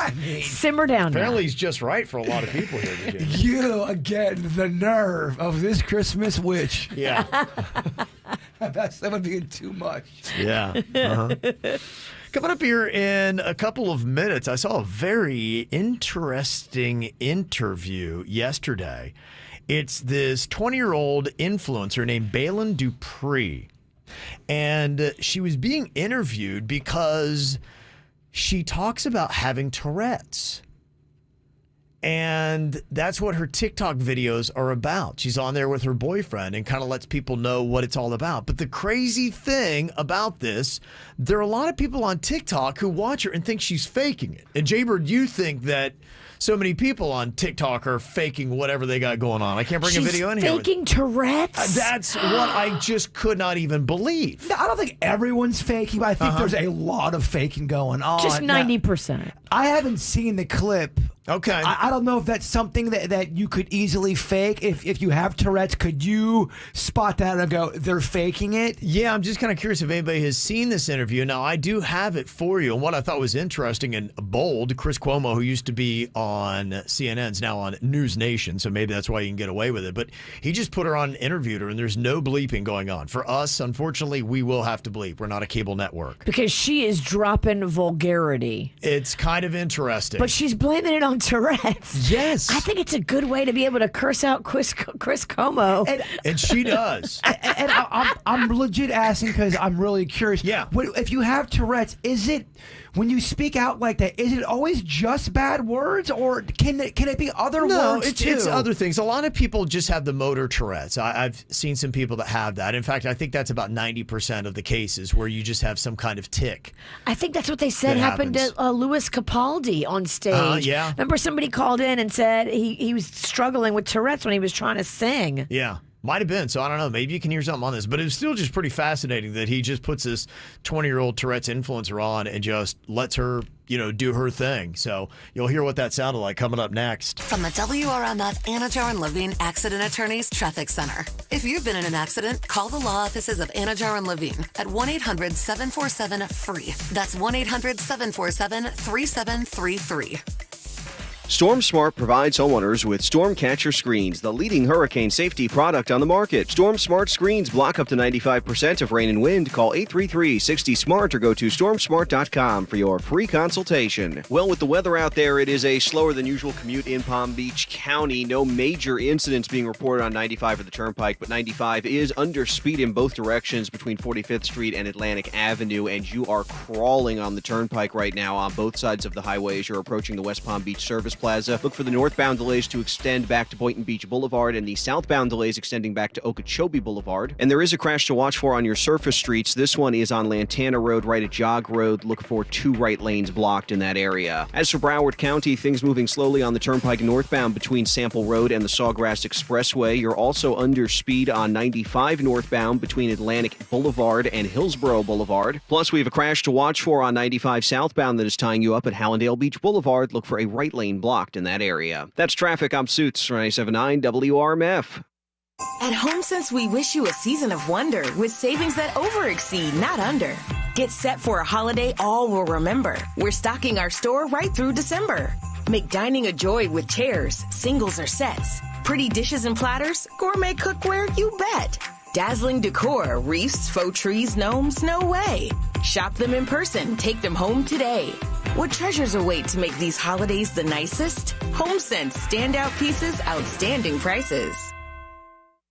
I mean, simmer down now. Apparently he's just right for a lot of people here, Virginia. You, again, the nerve of this Christmas witch. Yeah. That's that would be too much. Yeah. Uh-huh. Coming up here in a couple of minutes, I saw a very interesting interview yesterday. It's this 20-year-old influencer named Balin Dupree. And she was being interviewed because she talks about having Tourette's. And that's what her TikTok videos are about. She's on there with her boyfriend and kind of lets people know what it's all about. But the crazy thing about this, there are a lot of people on TikTok who watch her and think she's faking it. And Jaybird, you think that so many people on TikTok are faking whatever they got going on. I can't bring a video in here. Faking Tourette's? That's what I just could not even believe. No, I don't think everyone's faking, but I think there's a lot of faking going on. Just 90%. I haven't seen the clip. Okay. I don't know if that's something that you could easily fake. If you have Tourette's, could you spot that and go, they're faking it? Yeah, I'm just kind of curious if anybody has seen this interview. Now, I do have it for you. And what I thought was interesting and bold, Chris Cuomo, who used to be on CNN's now on News Nation, so maybe that's why you can get away with it. But he just put her on and interviewed her, and there's no bleeping going on. For us, unfortunately, we will have to bleep. We're not a cable network. Because she is dropping vulgarity. It's kind of interesting. But she's blaming it on Tourette's. Yes. I think it's a good way to be able to curse out Chris Cuomo. And she does. And I'm legit asking because I'm really curious. Yeah. If you have Tourette's, is it, when you speak out like that, is it always just bad words, or can it be other words too? It's other things. A lot of people just have the motor Tourette's. I've seen some people that have that. In fact, I think that's about 90% of the cases where you just have some kind of tick. I think that's what they said happened to Louis Capaldi on stage. Yeah. Remember somebody called in and said he was struggling with Tourette's when he was trying to sing. Yeah. Might have been. So I don't know. Maybe you can hear something on this. But it was still just pretty fascinating that he just puts this 20-year-old Tourette's influencer on and just lets her, do her thing. So you'll hear what that sounded like coming up next. From the WRMF Anajar and Levine Accident Attorneys Traffic Center. If you've been in an accident, call the law offices of Anajar and Levine at 1-800-747-FREE. That's 1-800-747-3733. Storm Smart provides homeowners with storm catcher screens, the leading hurricane safety product on the market. Storm Smart screens block up to 95% of rain and wind. Call 833-60-SMART or go to stormsmart.com for your free consultation. Well, with the weather out there, it is a slower than usual commute in Palm Beach County. No major incidents being reported on 95 or the Turnpike, but 95 is under speed in both directions between 45th Street and Atlantic Avenue, and you are crawling on the Turnpike right now on both sides of the highway as you're approaching the West Palm Beach Service Plaza. Look for the northbound delays to extend back to Boynton Beach Boulevard and the southbound delays extending back to Okeechobee Boulevard. And there is a crash to watch for on your surface streets. This one is on Lantana Road right at Jog Road. Look for 2 right lanes blocked in that area. As for Broward County, things moving slowly on the Turnpike northbound between Sample Road and the Sawgrass Expressway. You're also under speed on 95 northbound between Atlantic Boulevard and Hillsborough Boulevard. Plus, we have a crash to watch for on 95 southbound that is tying you up at Hallandale Beach Boulevard. Look for a right lane blocked in that area. That's traffic. I'm Suits, 97.9 WRMF. At HomeSense, we wish you a season of wonder with savings that over-exceed, not under. Get set for a holiday all will remember. We're stocking our store right through December. Make dining a joy with chairs, singles or sets, pretty dishes and platters, gourmet cookware, you bet. Dazzling decor, wreaths, faux trees, gnomes, no way. Shop them in person, take them home today. What treasures await to make these holidays the nicest? HomeSense standout pieces, outstanding prices.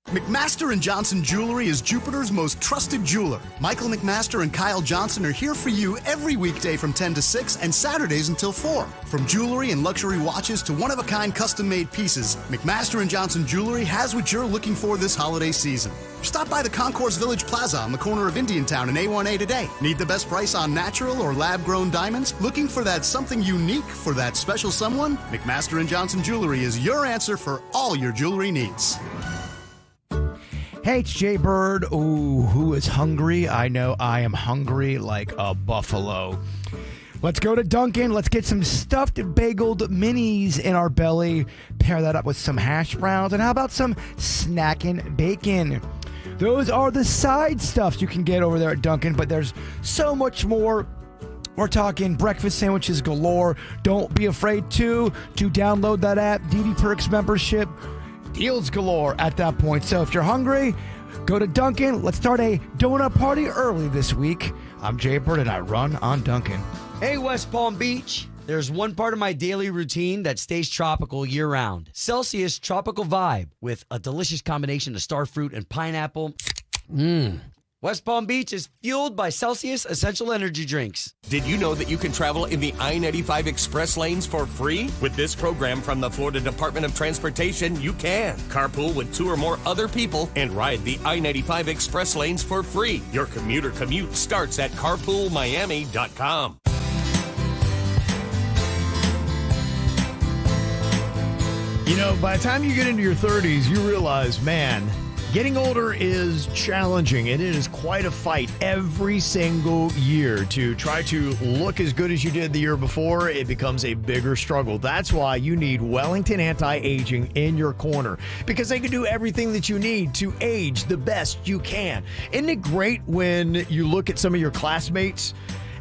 McMaster & Johnson Jewelry is Jupiter's most trusted jeweler. Michael McMaster and Kyle Johnson are here for you every weekday from 10 to 6 and Saturdays until 4. From jewelry and luxury watches to one-of-a-kind custom-made pieces, McMaster & Johnson Jewelry has what you're looking for this holiday season. Stop by the Concourse Village Plaza on the corner of Indiantown and A1A today. Need the best price on natural or lab-grown diamonds? Looking for that something unique for that special someone? McMaster & Johnson Jewelry is your answer for all your jewelry needs. Hey, it's Jay Bird. Ooh, who is hungry? I know I am hungry like a buffalo. Let's go to Dunkin'. Let's get some stuffed bageled minis in our belly. Pair that up with some hash browns. And how about some snackin' bacon? Those are the side stuffs you can get over there at Dunkin', but there's so much more. We're talking breakfast sandwiches galore. Don't be afraid to download that app, DD Perks membership. Deals galore at that point. So if you're hungry, go to Dunkin'. Let's start a donut party early this week. I'm Jay Bird and I run on Dunkin'. Hey, West Palm Beach. There's one part of my daily routine that stays tropical year-round. Celsius Tropical Vibe with a delicious combination of star fruit and pineapple. West Palm Beach is fueled by Celsius Essential Energy Drinks. Did you know that you can travel in the I-95 express lanes for free? With this program from the Florida Department of Transportation, you can. Carpool with 2 or more other people and ride the I-95 express lanes for free. Your commuter commute starts at carpoolmiami.com. You know, by the time you get into your 30s, you realize, man, getting older is challenging, and it is quite a fight every single year to try to look as good as you did the year before. It becomes a bigger struggle. That's why you need Wellington Anti-Aging in your corner, because they can do everything that you need to age the best you can. Isn't it great when you look at some of your classmates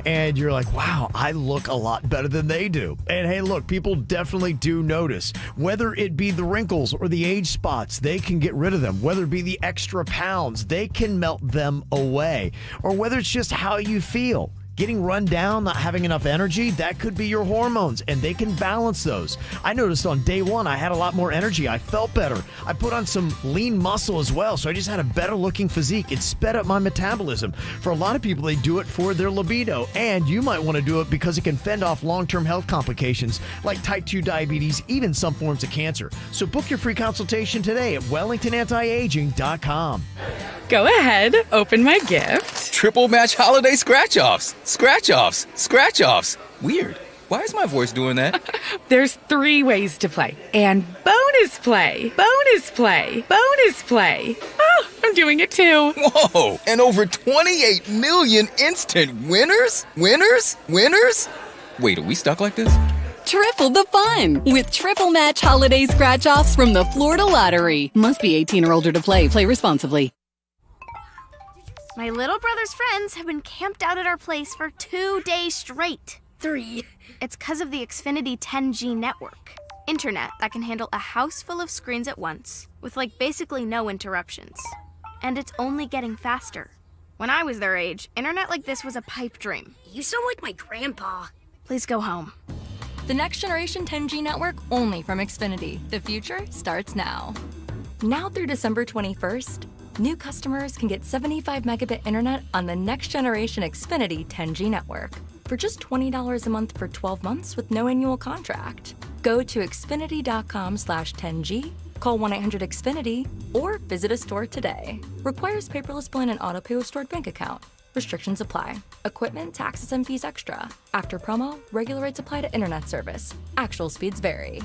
and you're like, wow, I look a lot better than they do? And hey, look, people definitely do notice. Whether it be the wrinkles or the age spots, they can get rid of them. Whether it be the extra pounds, they can melt them away. Or whether it's just how you feel. Getting run down, not having enough energy, that could be your hormones, and they can balance those. I noticed on day one, I had a lot more energy. I felt better. I put on some lean muscle as well, so I just had a better looking physique. It sped up my metabolism. For a lot of people, they do it for their libido, and you might want to do it because it can fend off long-term health complications like type 2 diabetes, even some forms of cancer. So book your free consultation today at WellingtonAntiAging.com. Go ahead, open my gift. Triple match holiday scratch-offs. Scratch-offs. Scratch-offs. Weird. Why is my voice doing that? There's 3 ways to play. And bonus play. Bonus play. Bonus play. Oh, I'm doing it too. Whoa! And over 28 million instant winners? Winners? Winners? Wait, are we stuck like this? Triple the fun with Triple Match Holiday Scratch-Offs from the Florida Lottery. Must be 18 or older to play. Play responsibly. My little brother's friends have been camped out at our place for 2 days straight. 3. It's because of the Xfinity 10G network. Internet that can handle a house full of screens at once, with basically no interruptions. And it's only getting faster. When I was their age, internet like this was a pipe dream. You sound like my grandpa. Please go home. The next generation 10G network only from Xfinity. The future starts now. Now through December 21st, new customers can get 75 megabit internet on the next generation Xfinity 10G network for just $20 a month for 12 months with no annual contract. Go to xfinity.com/10G, call 1-800-XFINITY, or visit a store today. Requires paperless plan and autopay with stored bank account. Restrictions apply. Equipment, taxes, and fees extra. After promo, regular rates apply to internet service. Actual speeds vary.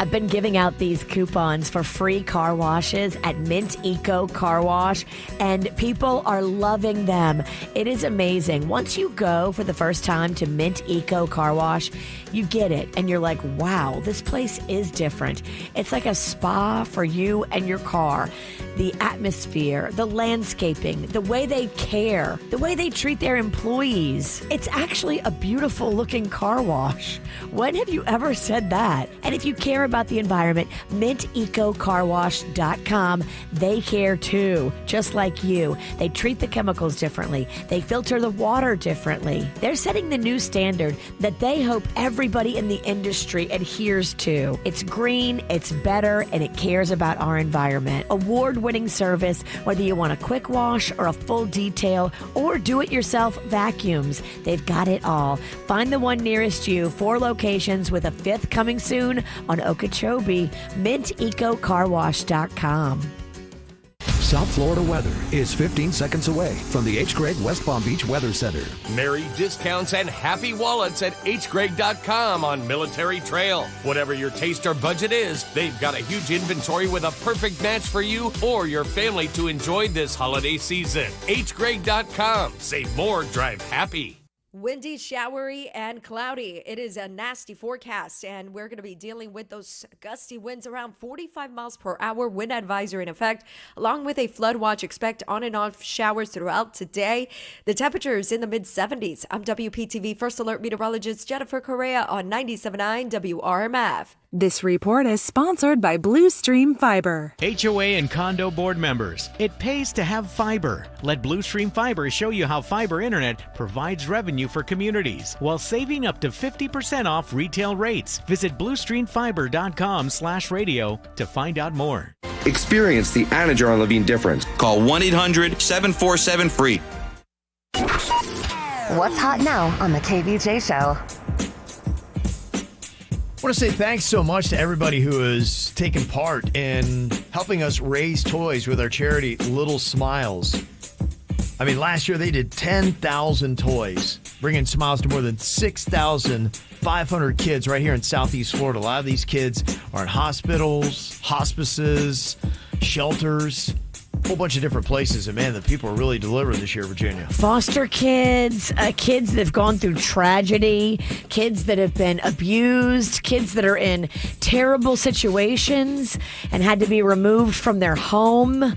I've been giving out these coupons for free car washes at Mint Eco Car Wash, and people are loving them. It is amazing. Once you go for the first time to Mint Eco Car Wash, you get it, and you're like, wow, this place is different. It's like a spa for you and your car. The atmosphere, the landscaping, the way they care, the way they treat their employees. It's actually a beautiful looking car wash. When have you ever said that? And if you care about the environment, mintecocarwash.com. They care too, just like you. They treat the chemicals differently. They filter the water differently. They're setting the new standard that they hope everybody in the industry adheres to. It's green, it's better, and it cares about our environment. Award-winning service, whether you want a quick wash or a full detail or do-it-yourself vacuums. They've got it all. Find the one nearest you. 4 locations with a 5th coming soon on Okeechobee. mintecocarwash.com. South Florida weather is 15 seconds away from the H. Gregg West Palm Beach Weather Center. Merry discounts and happy wallets at hgreg.com on Military Trail. Whatever your taste or budget is, they've got a huge inventory with a perfect match for you or your family to enjoy this holiday season. hgreg.com. Save more, drive happy. Windy, showery, and cloudy. It is a nasty forecast, and we're going to be dealing with those gusty winds around 45 miles per hour. Wind advisory in effect, along with a flood watch. Expect on and off showers throughout today. The temperature is in the mid-70s. I'm WPTV First Alert Meteorologist Jennifer Correa on 97.9 WRMF. This report is sponsored by Blue Stream Fiber. HOA and condo board members, it pays to have fiber. Let Blue Stream Fiber show you how fiber internet provides revenue for communities while saving up to 50% off retail rates. Visit bluestreamfiber.com/radio to find out more. Experience the Anajar and Levine difference. Call 1-800-747-FREE. What's hot now on the KVJ Show? I want to say thanks so much to everybody who has taken part in helping us raise toys with our charity, Little Smiles. I mean, last year they did 10,000 toys, bringing smiles to more than 6,500 kids right here in Southeast Florida. A lot of these kids are in hospitals, hospices, shelters, a whole bunch of different places. And man, the people are really delivering this year, Virginia. Foster kids, kids that have gone through tragedy, kids that have been abused, kids that are in terrible situations and had to be removed from their home.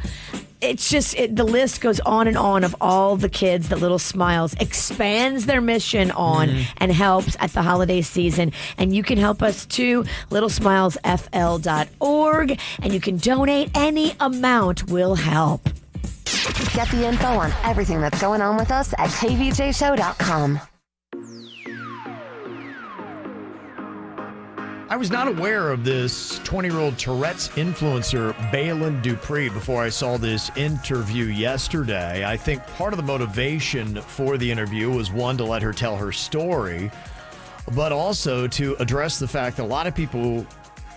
It's just, the list goes on and on of all the kids that Little Smiles expands their mission on and helps at the holiday season. And you can help us too, littlesmilesfl.org, and you can donate. Any amount will help. Get the info on everything that's going on with us at kvjshow.com. I was not aware of this 20-year-old Tourette's influencer, Balin Dupree, before I saw this interview yesterday. I think part of the motivation for the interview was, one, to let her tell her story, but also to address the fact that a lot of people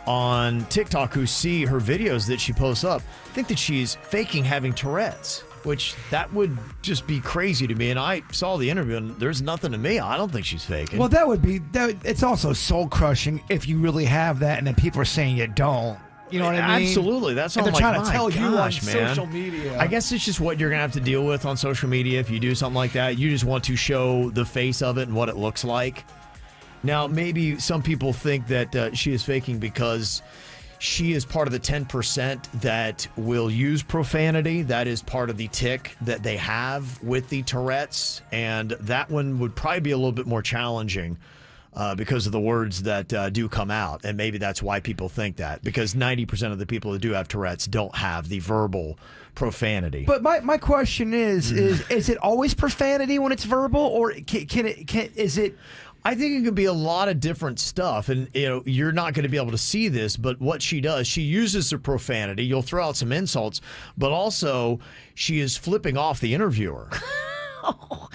on TikTok who see her videos that she posts up think that she's faking having Tourette's, which that would just be crazy to me. And I saw the interview, and there's nothing to me. I don't think she's faking. Well, it's also soul crushing if you really have that, and then people are saying you don't. You know what I mean? Absolutely. That's all. And they're trying to tell you on man. social media. I guess it's just what you're gonna have to deal with on social media if you do something like that. You just want to show the face of it and what it looks like. Now, maybe some people think that she is faking because she is part of the 10% that will use profanity. That is part of the tick that they have with the Tourette's. And that one would probably be a little bit more challenging because of the words that do come out. And maybe that's why people think that, because 90% of the people that do have Tourette's don't have the verbal profanity. But my question is it always profanity when it's verbal, or is it? I think it could be a lot of different stuff, and you're not going to be able to see this, but what she does, she uses the profanity. You'll throw out some insults, but also she is flipping off the interviewer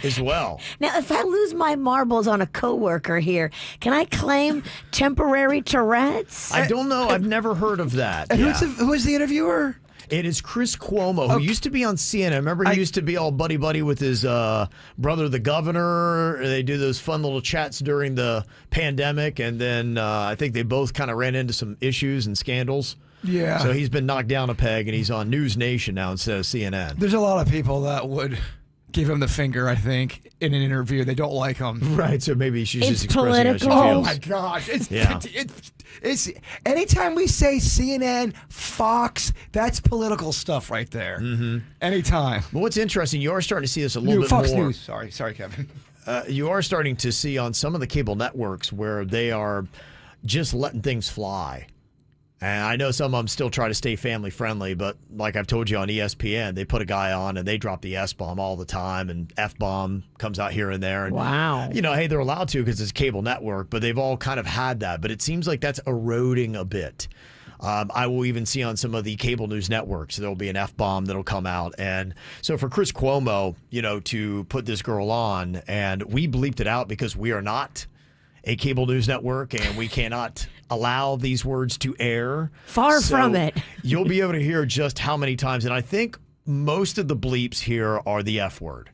as well. Now, if I lose my marbles on a coworker here, can I claim temporary Tourette's? I don't know. I've never heard of that. And who is the interviewer? It is Chris Cuomo, who used to be on CNN. Remember, he used to be all buddy-buddy with his brother, the governor. They do those fun little chats during the pandemic, and then I think they both kind of ran into some issues and scandals. Yeah. So he's been knocked down a peg, and he's on News Nation now instead of CNN. There's a lot of people that would give him the finger, I think, in an interview. They don't like him. Right, so maybe she's It's just expressing how she political. feels. Oh, my gosh. It's anytime we say CNN, Fox, that's political stuff right there. Mm-hmm. Anytime. But what's interesting, you are starting to see this a little bit Fox more. News. Sorry, Kevin. You are starting to see on some of the cable networks where they are just letting things fly. And I know some of them still try to stay family friendly, but like I've told you on ESPN, they put a guy on and they drop the S-bomb all the time, and F-bomb comes out here and there. And, wow. Hey, they're allowed to because it's a cable network, but they've all kind of had that. But it seems like that's eroding a bit. I will even see on some of the cable news networks, there'll be an F-bomb that'll come out. And so for Chris Cuomo, to put this girl on, and we bleeped it out because we are not a cable news network, and we cannot allow these words to air. Far from it. You'll be able to hear just how many times, and I think most of the bleeps here are the F word.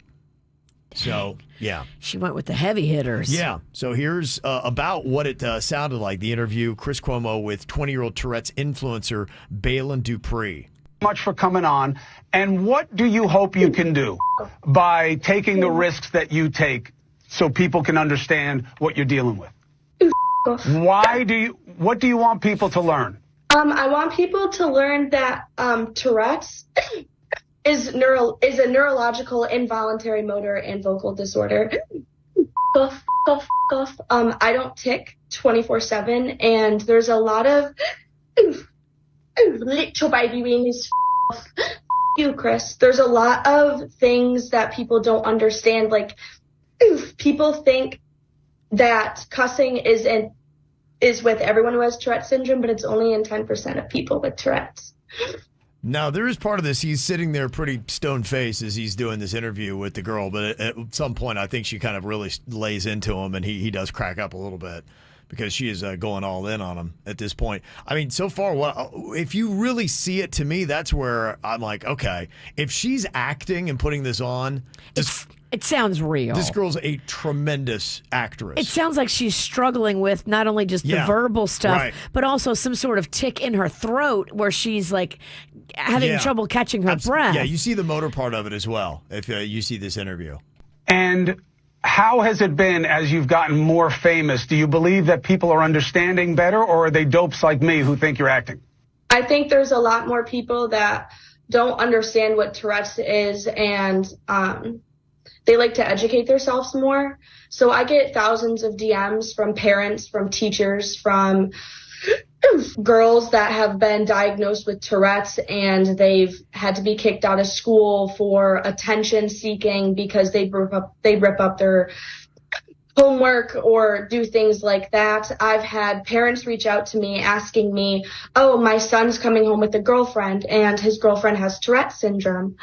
So, yeah. She went with the heavy hitters. Yeah. So here's about what it sounded like, the interview, Chris Cuomo with 20-year-old Tourette's influencer, Balin Dupree. Much for coming on. And what do you hope you can do by taking the risks that you take so people can understand what you're dealing with? What do you want people to learn? I want people to learn that Tourette's is a neurological involuntary motor and vocal disorder. off. I don't tick 24/7, and there's a lot of little baby being his off. You, Chris. There's a lot of things that people don't understand. Like, people think that cussing is with everyone who has Tourette's syndrome, but it's only in 10% of people with Tourette's. Now, there is part of this. He's sitting there pretty stone-faced as he's doing this interview with the girl, but at some point, I think she kind of really lays into him, and he does crack up a little bit because she is going all in on him at this point. I mean, so far, if you really see it, to me, that's where I'm like, okay, if she's acting and putting this on, it sounds real. This girl's a tremendous actress. It sounds like she's struggling with not only just the verbal stuff, right, but also some sort of tick in her throat where she's like having trouble catching her breath. Yeah, you see the motor part of it as well if you see this interview. And how has it been as you've gotten more famous? Do you believe that people are understanding better, or are they dopes like me who think you're acting? I think there's a lot more people that don't understand what Tourette's is, and they like to educate themselves more. So I get thousands of DMs from parents, from teachers, from girls that have been diagnosed with Tourette's, and they've had to be kicked out of school for attention seeking because they rip up their homework or do things like that. I've had parents reach out to me asking me, oh, my son's coming home with a girlfriend and his girlfriend has Tourette's syndrome.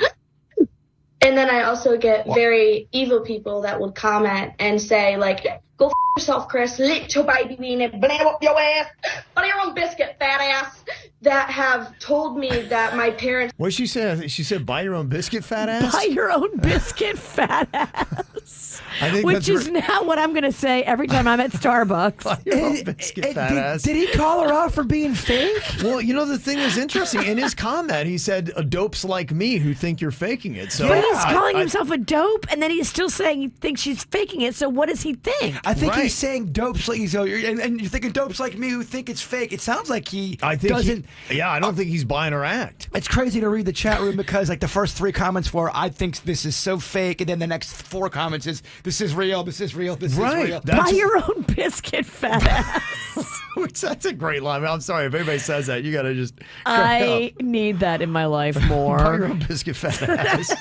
And then I also get very evil people that would comment and say, like, go yourself, Chris, little baby weenie, banana up your ass, butter your own biscuit, fat ass, that have told me that my parents... What did she say? She said, buy your own biscuit, fat ass? Buy your own biscuit, fat ass. I think which is now what I'm going to say every time I'm at Starbucks. Buy your own biscuit, fat ass. Did he call her out for being fake? Well, you know, the thing is interesting. In his comment, he said, dopes like me who think you're faking it. So but he's calling himself a dope, and then he's still saying he thinks she's faking it. So what does he think? I think he's saying dopes like and you're thinking dopes like me who think it's fake. It sounds like I don't think he's buying her act. It's crazy to read the chat room because like the first 3 comments were, I think this is so fake, and then the next 4 comments is, this is real, this is real, this is real. Buy your own biscuit, fat ass. That's a great line. I'm sorry if anybody says that. You got to just. I need that in my life more. Buy your own biscuit, fat ass.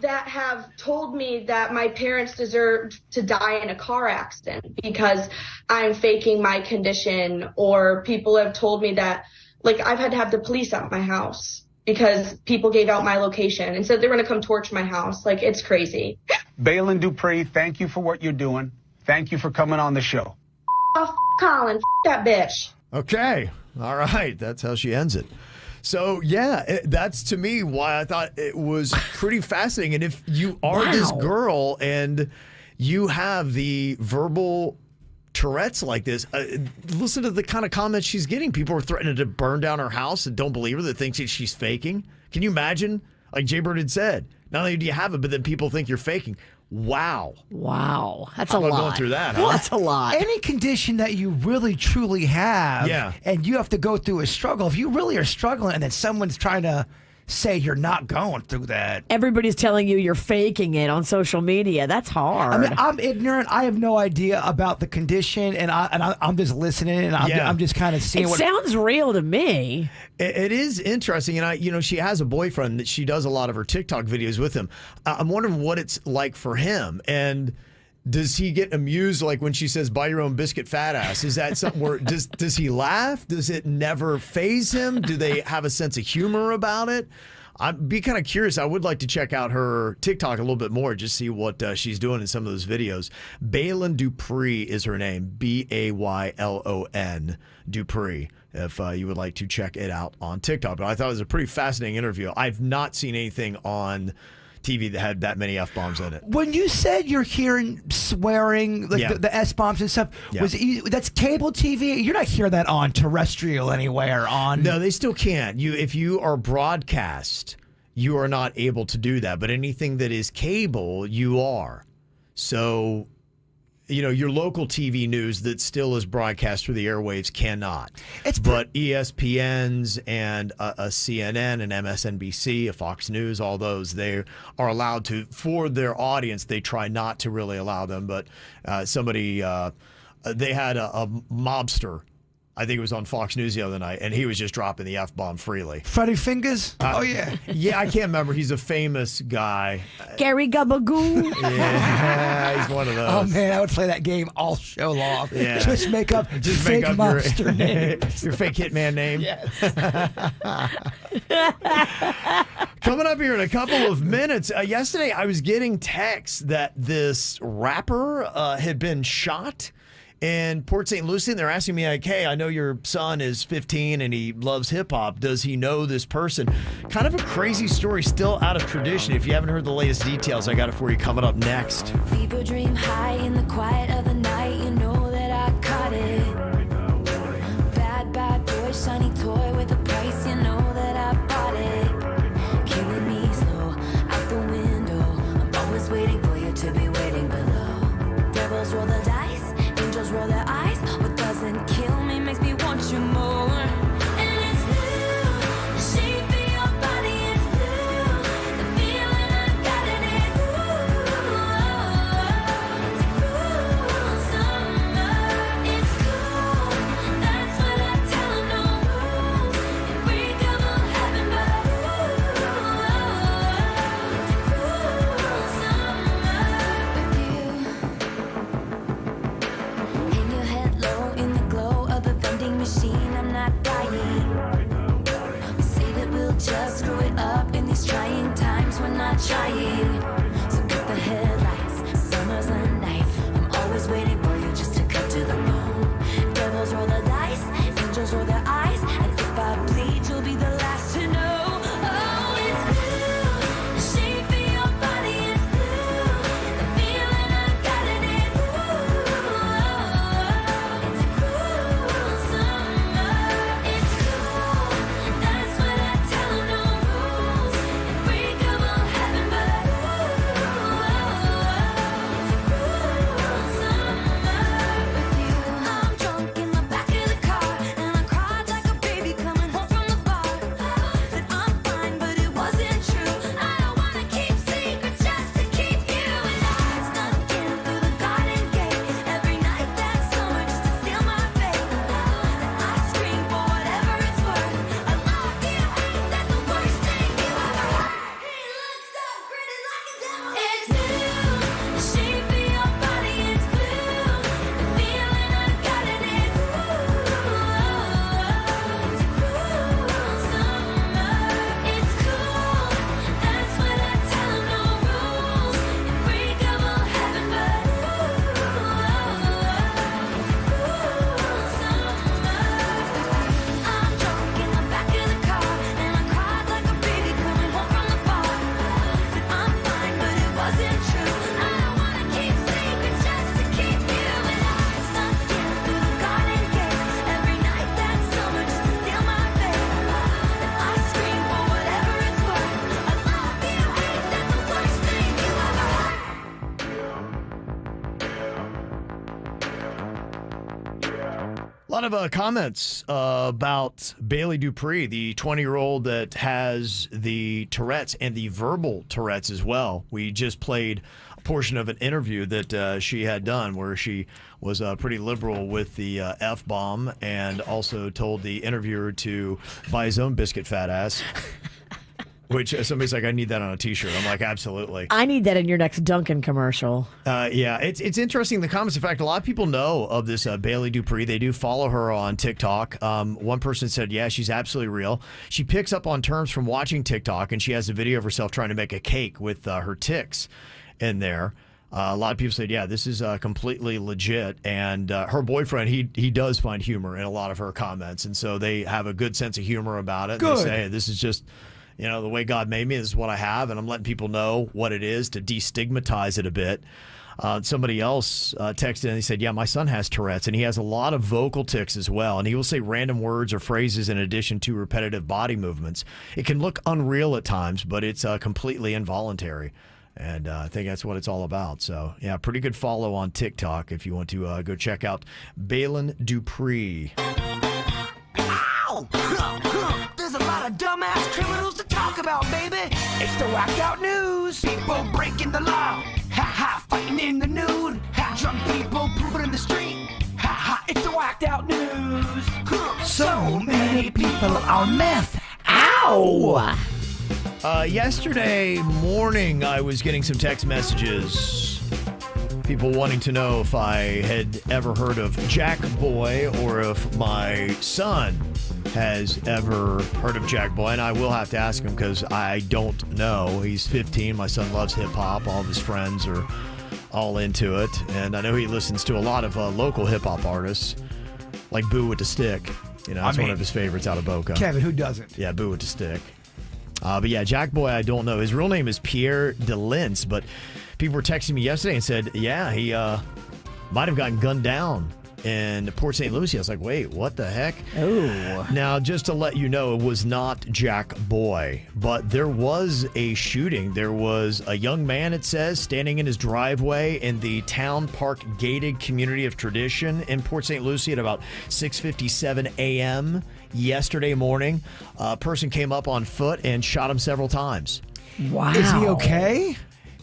That have told me that my parents deserve to die in a car accident because I'm faking my condition, or people have told me that, like, I've had to have the police at my house because people gave out my location and said they were going to come torch my house. Like, it's crazy. Baylin Dupree, thank you for what you're doing. Thank you for coming on the show. Colin, that bitch. Okay. All right. That's how she ends it. So, yeah, that's to me why I thought it was pretty fascinating. And if you are this girl and you have the verbal Tourette's like this, listen to the kind of comments she's getting. People are threatening to burn down her house and don't believe her, that think she's faking. Can you imagine? Like Jay Bird had said, not only do you have it, but then people think you're faking. Wow. That's a lot. Going through that, huh? Well, that's a lot. Any condition that you really truly have, and you have to go through a struggle, if you really are struggling and then someone's trying to say you're not going through that. Everybody's telling you you're faking it on social media. That's hard. I mean, I'm ignorant. I have no idea about the condition, and I'm just listening, and I'm just kind of seeing it sounds real to me. It is interesting, and she has a boyfriend that she does a lot of her TikTok videos with him. I'm wondering what it's like for him, and does he get amused, like when she says, buy your own biscuit, fat ass? Is that something where, does he laugh? Does it never faze him? Do they have a sense of humor about it? I'd be kind of curious. I would like to check out her TikTok a little bit more, just see what she's doing in some of those videos. Baylin Dupree is her name, Baylon Dupree, if you would like to check it out on TikTok. But I thought it was a pretty fascinating interview. I've not seen anything on TV that had that many F-bombs in it. When you said you're hearing swearing, like the S-bombs and stuff, that's cable TV? You're not hearing that on terrestrial anywhere on... No, they still can't. If you are broadcast, you are not able to do that. But anything that is cable, you are. So your local TV news that still is broadcast through the airwaves cannot. But ESPN's and a CNN and MSNBC, a Fox News, all those, they are allowed to, for their audience, they try not to really allow them. But they had a mobster, I think it was on Fox News the other night, and he was just dropping the F-bomb freely. Freddy Fingers? Oh, yeah. Yeah, I can't remember. He's a famous guy. Gary Gabagoo. Yeah, he's one of those. Oh, man, I would play that game all show long. Yeah. Just make up fake your monster names. your fake hitman name. Yes. Coming up here in a couple of minutes. Yesterday, I was getting texts that this rapper had been shot in Port St. Lucie, and they're asking me, like, hey, I know your son is 15 and he loves hip-hop. Does he know this person? Kind of a crazy story, still out of tradition. If you haven't heard the latest details, I got it for you coming up next. Leave your dream high in the quiet of the night. You know that I caught it. Bad, bad boy, shiny toy with a price. You know that I bought it. Killing me slow, out the window. I'm always waiting for you to be waiting below. Devils roll the dice. Angels roll their eyes. What doesn't kill me makes me want you more. And it's blue, the shape of your body is blue. The feeling I got it is it's a cool summer. It's cool, that's what I tell 'em. No rules, unbreakable heaven, but it's a cool summer with you. Hang your head low in the glow of the vending machine. I'm not dying. We say that we'll just screw it up in these trying times. We're not trying. So cut the headlights. Summer's a knife. I'm always waiting for you just to cut to the bone. Devils roll the dice. Angels roll their eyes. And if I bleed, you'll be the last to know. Oh, it's blue. The shape of your body is blue. The feeling I got it is it's a cool summer. It's cool, that's what I tell 'em. No rules, unbreakable heaven, but it's a cool summer with you. I'm drunk in the back of the car, and I cried like a baby coming home from the bar. Said I'm fine, but it wasn't true. I don't wanna keep secrets just to keep you. And I snuck in through the garden gate every night that summer just to seal my fate. And I scream for whatever it's worth. I love you, ain't that the worst thing you ever heard? He looks so pretty like a devil. It's blue, the shape of your body is blue. The feeling I got it is it's a cool summer. It's cool, that's what I tell 'em. No rules, unbreakable heaven, but it's a cool summer. I'm drunk in the back of the car, and I cried like a baby coming home from the bar. Said I'm fine, but it wasn't true. I don't wanna keep secrets just to keep you. And I snuck in through the garden gate every night that summer just to seal my fate. And I scream for whatever it's worth. I love you, ain't that the worst thing you ever heard? A lot of comments about Bailey Dupree, the 20-year-old that has the Tourette's and the verbal Tourette's as well. We just played a portion of an interview that she had done where she was pretty liberal with the F-bomb and also told the interviewer to buy his own biscuit fat ass. Which somebody's like, I need that on a T-shirt. I'm like, absolutely. I need that in your next Dunkin' commercial. Yeah, it's interesting, the comments. In fact, a lot of people know of this Bailey Dupree. They do follow her on TikTok. One person said, yeah, she's absolutely real. She picks up on terms from watching TikTok, and she has a video of herself trying to make a cake with her ticks in there. A lot of people said, yeah, this is completely legit. And her boyfriend, he does find humor in a lot of her comments. And so they have a good sense of humor about it. Good. They say, hey, this is just... the way God made me, this is what I have, and I'm letting people know what it is to destigmatize it a bit. Somebody else texted and he said, yeah, my son has Tourette's, and he has a lot of vocal tics as well, and he will say random words or phrases in addition to repetitive body movements. It can look unreal at times, but it's completely involuntary. And I think that's what it's all about. So, yeah, pretty good follow on TikTok if you want to go check out Balin Dupree. Ow! There's a lot of dumbass criminals to talk about, baby. It's the whacked out news. People breaking the law. Ha ha, fighting in the nude. Ha, drunk people pooping in the street. Ha ha, it's the whacked out news. So many people on meth. Ow! Yesterday morning, I was getting some text messages. People wanting to know if I had ever heard of Jack Boy or if my son has ever heard of Jack Boy. And I will have to ask him because I don't know. He's 15. My son loves hip hop. All of his friends are all into it. And I know he listens to a lot of local hip hop artists like Boo with the Stick. You know, that's one of his favorites out of Boca. Kevin, who doesn't? Yeah, Boo with the Stick. But yeah, Jack Boy, I don't know. His real name is Pierre DeLince, but people were texting me yesterday and said, yeah, he might have gotten gunned down in Port St. Lucie. I was like, wait, what the heck? Oh. Now, just to let you know, it was not Jack Boy, but there was a shooting. There was a young man, it says, standing in his driveway in the Town Park Gated Community of Tradition in Port St. Lucie at about 6:57 a.m. yesterday morning. A person came up on foot and shot him several times. Wow. Is he okay?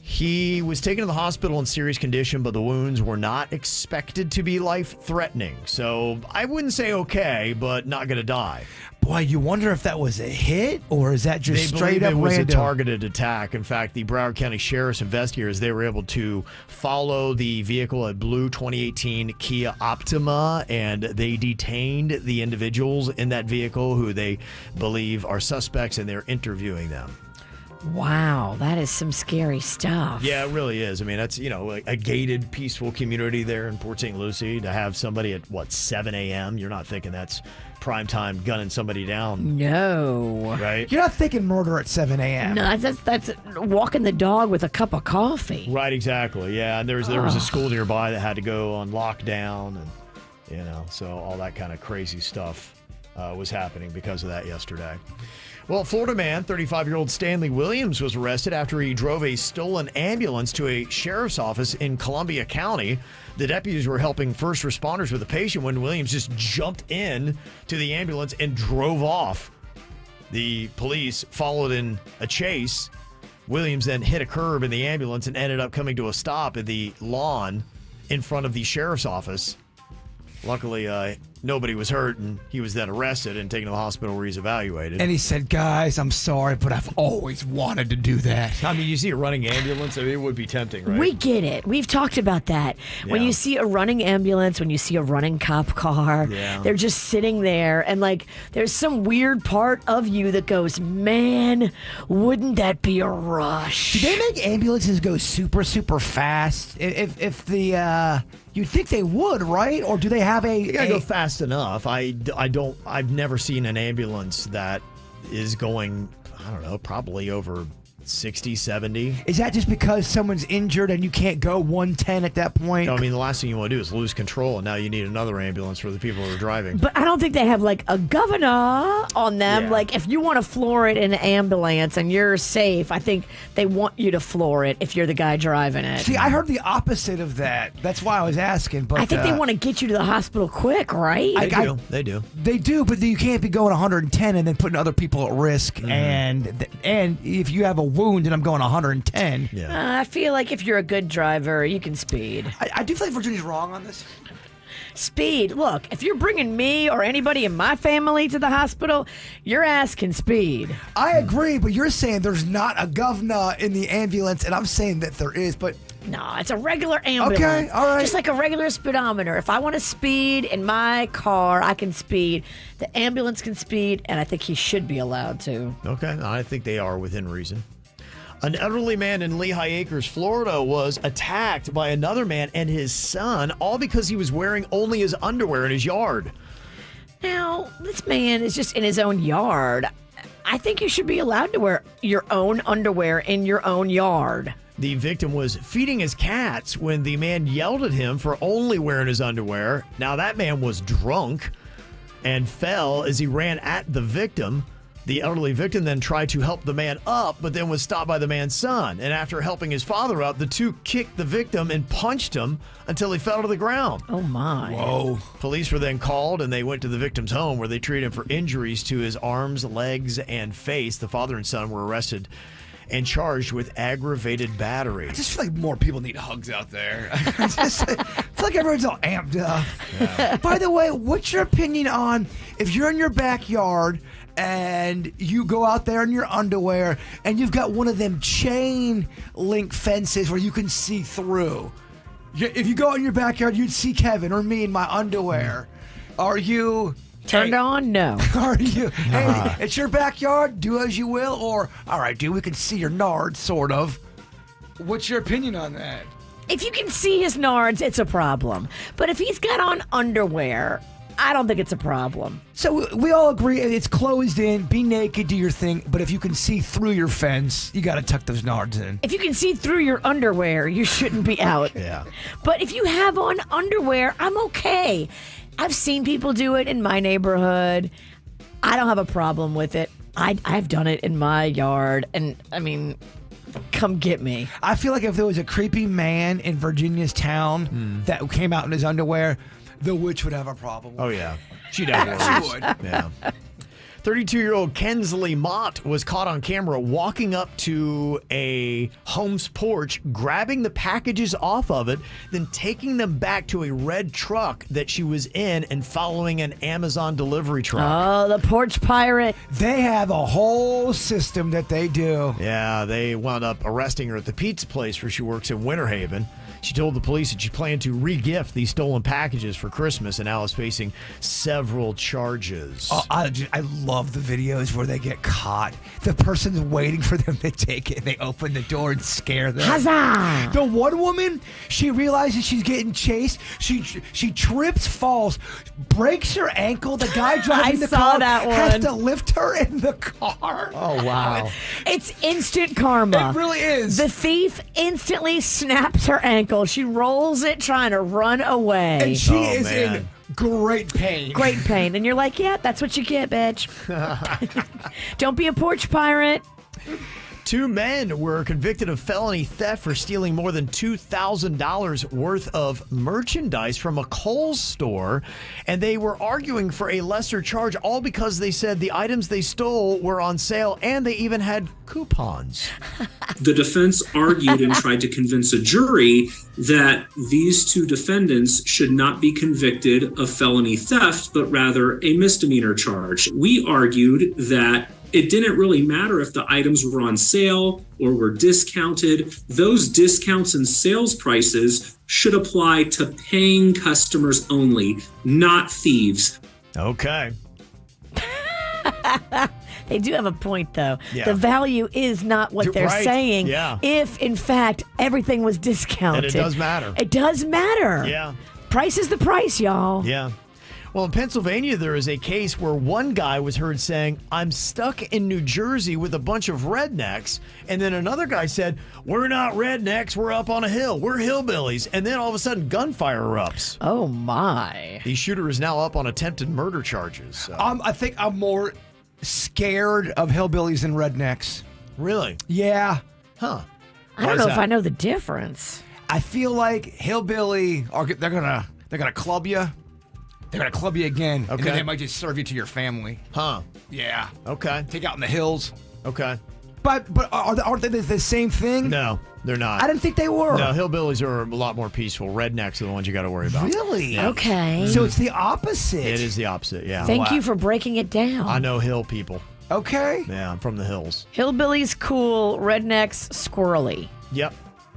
He was taken to the hospital in serious condition, but the wounds were not expected to be life-threatening. So I wouldn't say okay, but not going to die. Boy, you wonder if that was a hit or is that just They straight believe up it was random? a targeted attack. In fact, the Broward County Sheriff's investigators, they were able to follow the vehicle, a blue 2018 Kia Optima, and they detained the individuals in that vehicle who they believe are suspects, and they're interviewing them. Wow, that is some scary stuff. Yeah, it really is. I mean, that's, you know, a gated, peaceful community there in Port St. Lucie. To have somebody at, 7 a.m., you're not thinking that's prime time gunning somebody down. No. Right? You're not thinking murder at 7 a.m. No, that's walking the dog with a cup of coffee. Right, exactly. Yeah, and there was a school nearby that had to go on lockdown, and, you know, so all that kind of crazy stuff was happening because of that yesterday. Well, Florida man, 35-year-old Stanley Williams, was arrested after he drove a stolen ambulance to a sheriff's office in Columbia County. The deputies were helping first responders with a patient when Williams just jumped in to the ambulance and drove off. The police followed in a chase. Williams then hit a curb in the ambulance and ended up coming to a stop in the lawn in front of the sheriff's office. Luckily, nobody was hurt, and he was then arrested and taken to the hospital where he's evaluated. And he said, guys, I'm sorry, but I've always wanted to do that. I mean, you see a running ambulance, I mean, it would be tempting, right? We get it. We've talked about that. When Yeah. you see a running ambulance, when you see a running cop car, Yeah. they're just sitting there, and like there's some weird part of you that goes, man, wouldn't that be a rush? Do they make ambulances go super, super fast? If the you'd think they would, right? Or do they have You gotta go fast enough. I've never seen an ambulance that is going, I don't know, probably over 60, 70. Is that just because someone's injured and you can't go 110 at that point? No, I mean, the last thing you want to do is lose control, and now you need another ambulance for the people who are driving. But I don't think they have like a governor on them. Yeah. Like if you want to floor it in an ambulance and you're safe, I think they want you to floor it if you're the guy driving it. See, I heard the opposite of that. That's why I was asking. But I think they want to get you to the hospital quick, right? They do. They do, but you can't be going 110 and then putting other people at risk. Mm-hmm. And if you have a wound and I'm going 110. I feel like if you're a good driver, you can speed. I do feel like Virginia's wrong on this. Speed. Look, if you're bringing me or anybody in my family to the hospital, your ass can speed. I agree, but you're saying there's not a governor in the ambulance, and I'm saying that there is, but... No, it's a regular ambulance. Okay, all right. Just like a regular speedometer. If I want to speed in my car, I can speed. The ambulance can speed, and I think he should be allowed to. Okay, I think they are within reason. An elderly man in Lehigh Acres, Florida, was attacked by another man and his son, all because he was wearing only his underwear in his yard. Now, this man is just in his own yard. I think you should be allowed to wear your own underwear in your own yard. The victim was feeding his cats when the man yelled at him for only wearing his underwear. Now, that man was drunk and fell as he ran at the victim. The elderly victim then tried to help the man up, but then was stopped by the man's son. And after helping his father up, the two kicked the victim and punched him until he fell to the ground. Oh, my. Whoa. Police were then called, and they went to the victim's home where they treated him for injuries to his arms, legs, and face. The father and son were arrested and charged with aggravated battery. I just feel like more people need hugs out there. I feel like everyone's all amped up. Yeah. By the way, what's your opinion on if you're in your backyard and you go out there in your underwear and you've got one of them chain link fences where you can see through? If you go in your backyard, you'd see Kevin or me in my underwear. Are you... Turned on? No. Are you? Hey, it's your backyard. Do as you will. Or, all right, dude, we can see your nards, sort of. What's your opinion on that? If you can see his nards, it's a problem. But if he's got on underwear, I don't think it's a problem. So we all agree it's closed in, be naked, do your thing. But if you can see through your fence, you got to tuck those nards in. If you can see through your underwear, you shouldn't be out. Yeah. But if you have on underwear, I'm okay. I've seen people do it in my neighborhood. I don't have a problem with it. I've done it in my yard. And, I mean, come get me. I feel like if there was a creepy man in Virginia's town that came out in his underwear, the witch would have a problem. Oh, yeah. She'd have worries. She would. Yeah. 32-year-old Kensley Mott was caught on camera walking up to a home's porch, grabbing the packages off of it, then taking them back to a red truck that she was in and following an Amazon delivery truck. Oh, the porch pirate. They have a whole system that they do. Yeah, they wound up arresting her at the pizza place where she works in Winter Haven. She told the police that she planned to re-gift these stolen packages for Christmas and now is facing several charges. Oh, I love the videos where they get caught. The person's waiting for them to take it, and they open the door and scare them. Huzzah! The one woman, she realizes she's getting chased. She trips, falls, breaks her ankle. The guy driving the car has to lift her in the car. Oh, wow. It's instant karma. It really is. The thief instantly snaps her ankle. She rolls it trying to run away. And she is in great pain. Great pain. And you're like, yeah, that's what you get, bitch. Don't be a porch pirate. 2 men were convicted of felony theft for stealing more than $2,000 worth of merchandise from a Kohl's store, and they were arguing for a lesser charge, all because they said the items they stole were on sale and they even had coupons. The defense argued and tried to convince a jury that these 2 defendants should not be convicted of felony theft, but rather a misdemeanor charge. We argued that it didn't really matter if the items were on sale or were discounted. Those discounts and sales prices should apply to paying customers only, not thieves. Okay. They do have a point, though. Yeah. The value is not what they're right. saying. Yeah. If, in fact, everything was discounted. And it does matter. It does matter. Yeah. Price is the price, y'all. Yeah. Well, in Pennsylvania, there is a case where one guy was heard saying, I'm stuck in New Jersey with a bunch of rednecks. And then another guy said, we're not rednecks, we're up on a hill. We're hillbillies. And then all of a sudden, gunfire erupts. Oh, my. The shooter is now up on attempted murder charges. So. I think I'm more scared of hillbillies than rednecks. Really? Yeah. Huh. I don't know if I know the difference. I feel like hillbilly, they're gonna club you. They're going to club you again, and then they might just serve you to your family. Huh. Yeah. Okay. Take out in the hills. Okay. But aren't they the same thing? No, they're not. I didn't think they were. No, hillbillies are a lot more peaceful. Rednecks are the ones you got to worry about. Really? Yeah. Okay. So it's the opposite. It is the opposite, yeah. Thank you for breaking it down. I know hill people. Okay. Yeah, I'm from the hills. Hillbillies cool, rednecks squirrely. Yep.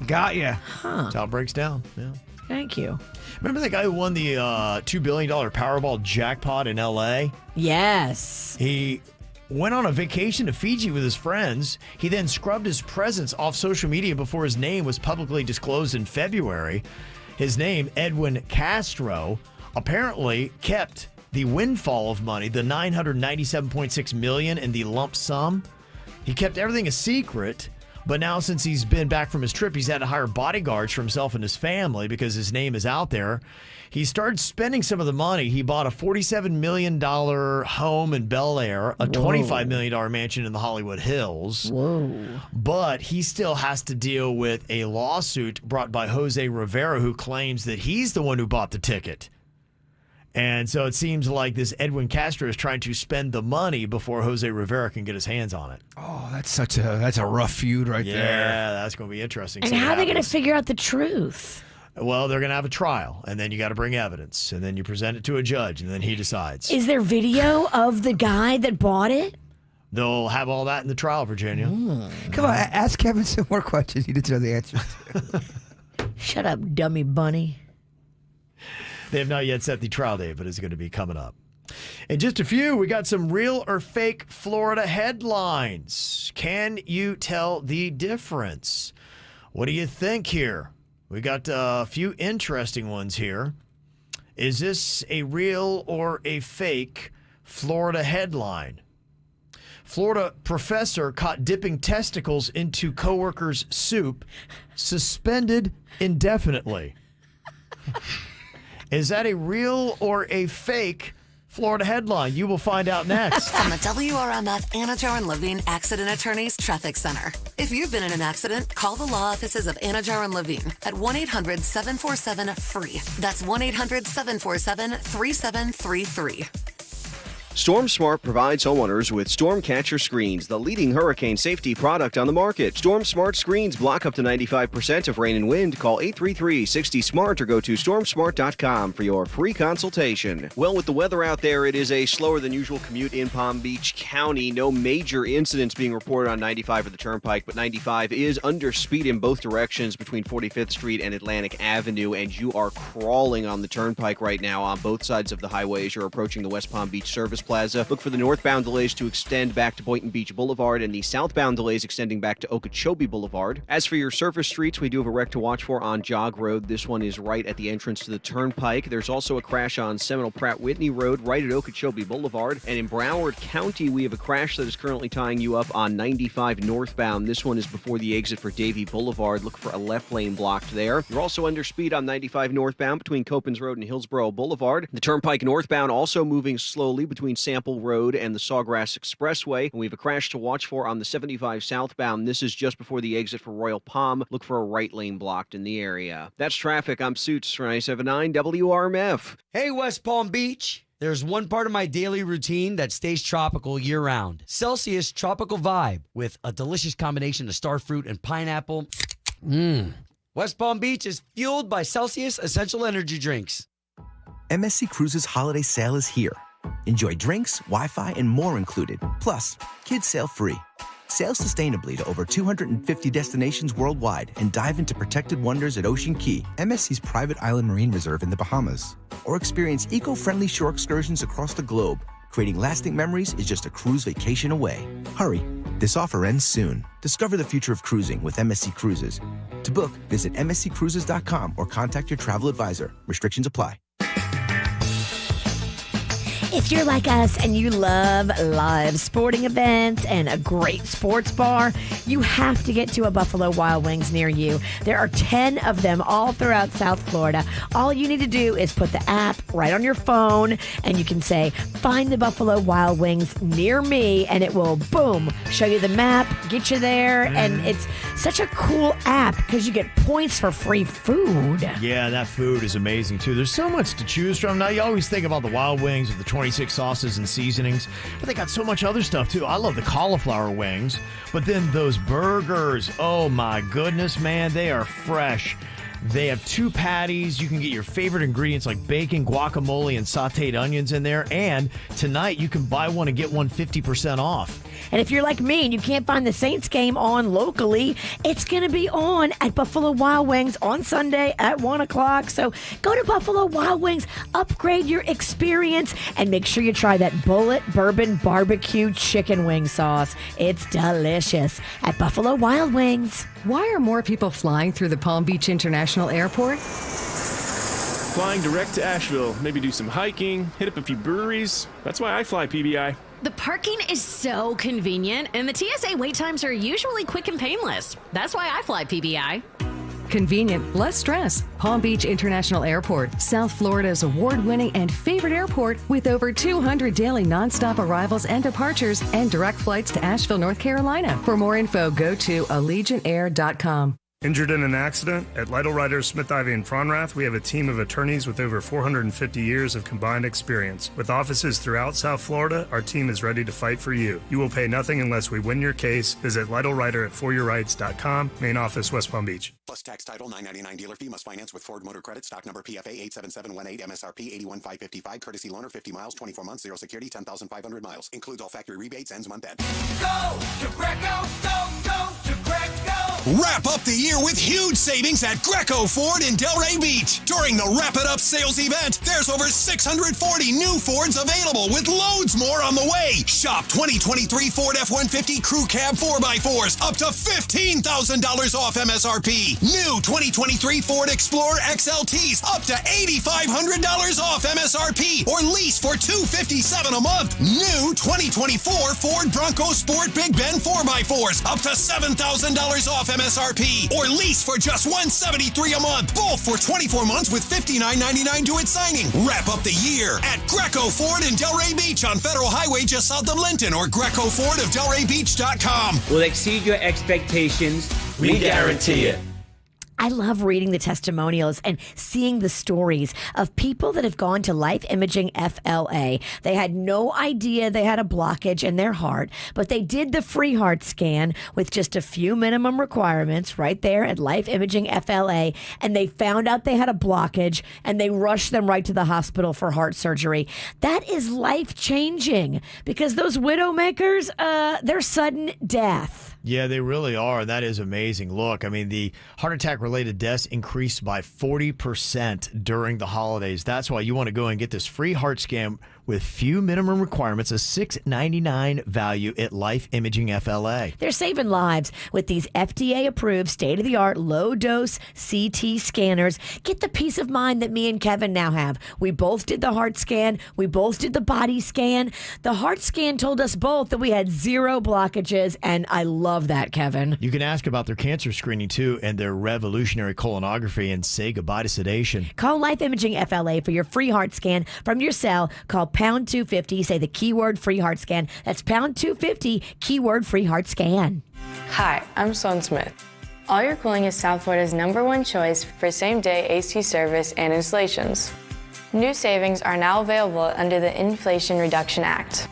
Got ya. Huh. That's how it breaks down. Yeah. Thank you. Remember that guy who won the $2 billion Powerball jackpot in L.A.? Yes. He went on a vacation to Fiji with his friends. He then scrubbed his presence off social media before his name was publicly disclosed in February. His name, Edwin Castro, apparently kept the windfall of money, the $997.6 million in the lump sum. He kept everything a secret. But now since he's been back from his trip, he's had to hire bodyguards for himself and his family because his name is out there. He started spending some of the money. He bought a $47 million home in Bel Air, a $25 million mansion in the Hollywood Hills. Whoa. But he still has to deal with a lawsuit brought by Jose Rivera, who claims that he's the one who bought the ticket. And so it seems like this Edwin Castro is trying to spend the money before Jose Rivera can get his hands on it. Oh, that's a rough feud right there. Yeah, that's going to be interesting. And how are they going to figure out the truth? Well, they're going to have a trial, and then you got to bring evidence, and then you present it to a judge, and then he decides. Is there video of the guy that bought it? They'll have all that in the trial, Virginia. Come on, ask Kevin some more questions. He didn't know the answers to. Shut up, dummy bunny. They have not yet set the trial date, but it's going to be coming up. In just a few, we got some real or fake Florida headlines. Can you tell the difference? What do you think here? We got a few interesting ones here. Is this a real or a fake Florida headline? Florida professor caught dipping testicles into coworker's soup, suspended indefinitely. Is that a real or a fake Florida headline? You will find out next. From the WRMF Anajar and Levine Accident Attorneys Traffic Center. If you've been in an accident, call the law offices of Anajar and Levine at 1-800-747-FREE. That's 1-800-747-3733. Storm Smart provides homeowners with Storm Catcher Screens, the leading hurricane safety product on the market. Storm Smart screens block up to 95% of rain and wind. Call 833-60-SMART or go to stormsmart.com for your free consultation. Well, with the weather out there, it is a slower than usual commute in Palm Beach County. No major incidents being reported on 95 or the Turnpike, but 95 is under speed in both directions between 45th Street and Atlantic Avenue, and you are crawling on the Turnpike right now on both sides of the highway as you're approaching the West Palm Beach Service Plaza. Look for the northbound delays to extend back to Boynton Beach Boulevard and the southbound delays extending back to Okeechobee Boulevard. As for your surface streets, we do have a wreck to watch for on Jog Road. This one is right at the entrance to the Turnpike. There's also a crash on Seminole Pratt Whitney Road right at Okeechobee Boulevard. And in Broward County, we have a crash that is currently tying you up on 95 northbound. This one is before the exit for Davie Boulevard. Look for a left lane blocked there. You're also under speed on 95 northbound between Copans Road and Hillsborough Boulevard. The Turnpike northbound also moving slowly between Sample Road and the Sawgrass Expressway. And we have a crash to watch for on the 75 southbound. This is just before the exit for Royal Palm. Look for a right lane blocked in the area. That's traffic. I'm Suits for 97.9 WRMF. Hey, West Palm Beach. There's one part of my daily routine that stays tropical year-round. Celsius Tropical Vibe with a delicious combination of starfruit and pineapple. West Palm Beach is fueled by Celsius Essential Energy Drinks. MSC Cruises holiday sale is here. Enjoy drinks, Wi-Fi, and more included. Plus, kids sail free. Sail sustainably to over 250 destinations worldwide and dive into protected wonders at Ocean Key, MSC's private island marine reserve in the Bahamas. Or experience eco-friendly shore excursions across the globe. Creating lasting memories is just a cruise vacation away. Hurry, this offer ends soon. Discover the future of cruising with MSC Cruises. To book, visit msccruises.com or contact your travel advisor. Restrictions apply. If you're like us and you love live sporting events and a great sports bar, you have to get to a Buffalo Wild Wings near you. There are 10 of them all throughout South Florida. All you need to do is put the app right on your phone and you can say, find the Buffalo Wild Wings near me, and it will, boom, show you the map, get you there. And it's such a cool app because you get points for free food. Yeah, that food is amazing, too. There's so much to choose from. Now, you always think about the Wild Wings with the 26 sauces and seasonings, but they got so much other stuff, too. I love the cauliflower wings, but then those burgers, oh, my goodness, man, they are fresh. They have 2 patties. You can get your favorite ingredients like bacon, guacamole, and sauteed onions in there. And tonight, you can buy one and get one 50% off. And if you're like me and you can't find the Saints game on locally, it's going to be on at Buffalo Wild Wings on Sunday at 1 o'clock. So go to Buffalo Wild Wings, upgrade your experience, and make sure you try that Bullet Bourbon Barbecue Chicken Wing Sauce. It's delicious at Buffalo Wild Wings. Why are more people flying through the Palm Beach International Airport? Flying direct to Asheville, maybe do some hiking, hit up a few breweries. That's why I fly PBI. The parking is so convenient, and the TSA wait times are usually quick and painless. That's why I fly PBI. Convenient, less stress. Palm Beach International Airport, South Florida's award-winning and favorite airport with over 200 daily nonstop arrivals and departures and direct flights to Asheville, North Carolina. For more info, go to AllegiantAir.com. Injured in an accident? At Lytle Writers Smith Ivy and Fronrath, we have a team of attorneys with over 450 years of combined experience. With offices throughout South Florida, our team is ready to fight for you. You will pay nothing unless we win your case. Visit Lytle Writer at foryourrights.com. Main office, West Palm Beach. Plus tax title $9.99 dealer fee. Must finance with Ford Motor Credit. Stock number PFA 87718. MSRP 81555. Courtesy loaner 50 miles, 24 months, 0 security, 10,500 miles. Includes all factory rebates. Ends month end. Go to Greco. Go to Greco. Wrap up the year with huge savings at Greco Ford in Delray Beach. During the Wrap It Up sales event, there's over 640 new Fords available with loads more on the way. Shop 2023 Ford F-150 Crew Cab 4x4s up to $15,000 off MSRP. New 2023 Ford Explorer XLTs up to $8,500 off MSRP or lease for $257 a month. New 2024 Ford Bronco Sport Big Ben 4x4s up to $7,000 off MSRP or lease for just $173 a month. Both for 24 months with $59.99 due at signing. Wrap up the year at Greco Ford in Delray Beach on Federal Highway just south of Linton or GrecoFordofDelrayBeach.com. Will exceed your expectations. We guarantee it. I love reading the testimonials and seeing the stories of people that have gone to Life Imaging FLA. They had no idea they had a blockage in their heart, but they did the free heart scan with just a few minimum requirements right there at Life Imaging FLA, and they found out they had a blockage, and they rushed them right to the hospital for heart surgery. That is life-changing because those widowmakers, they're sudden death. Yeah, they really are. That is amazing. Look, I mean, the heart attack-related deaths increased by 40% during the holidays. That's why you want to go and get this free heart scan with few minimum requirements, a $6.99 value at Life Imaging FLA. They're saving lives with these FDA-approved, state-of-the-art, low-dose CT scanners. Get the peace of mind that me and Kevin now have. We both did the heart scan. We both did the body scan. The heart scan told us both that we had 0 blockages, and I love that, Kevin. You can ask about their cancer screening, too, and their revolutionary colonography, and say goodbye to sedation. Call Life Imaging FLA for your free heart scan from your cell. Call pound 250. Say the keyword free heart scan. That's pound 250, keyword free heart scan. Hi, I'm Sloan Smith. All Your Cooling is South Florida's #1 choice for same-day AC service and installations. New savings are now available under the Inflation Reduction Act.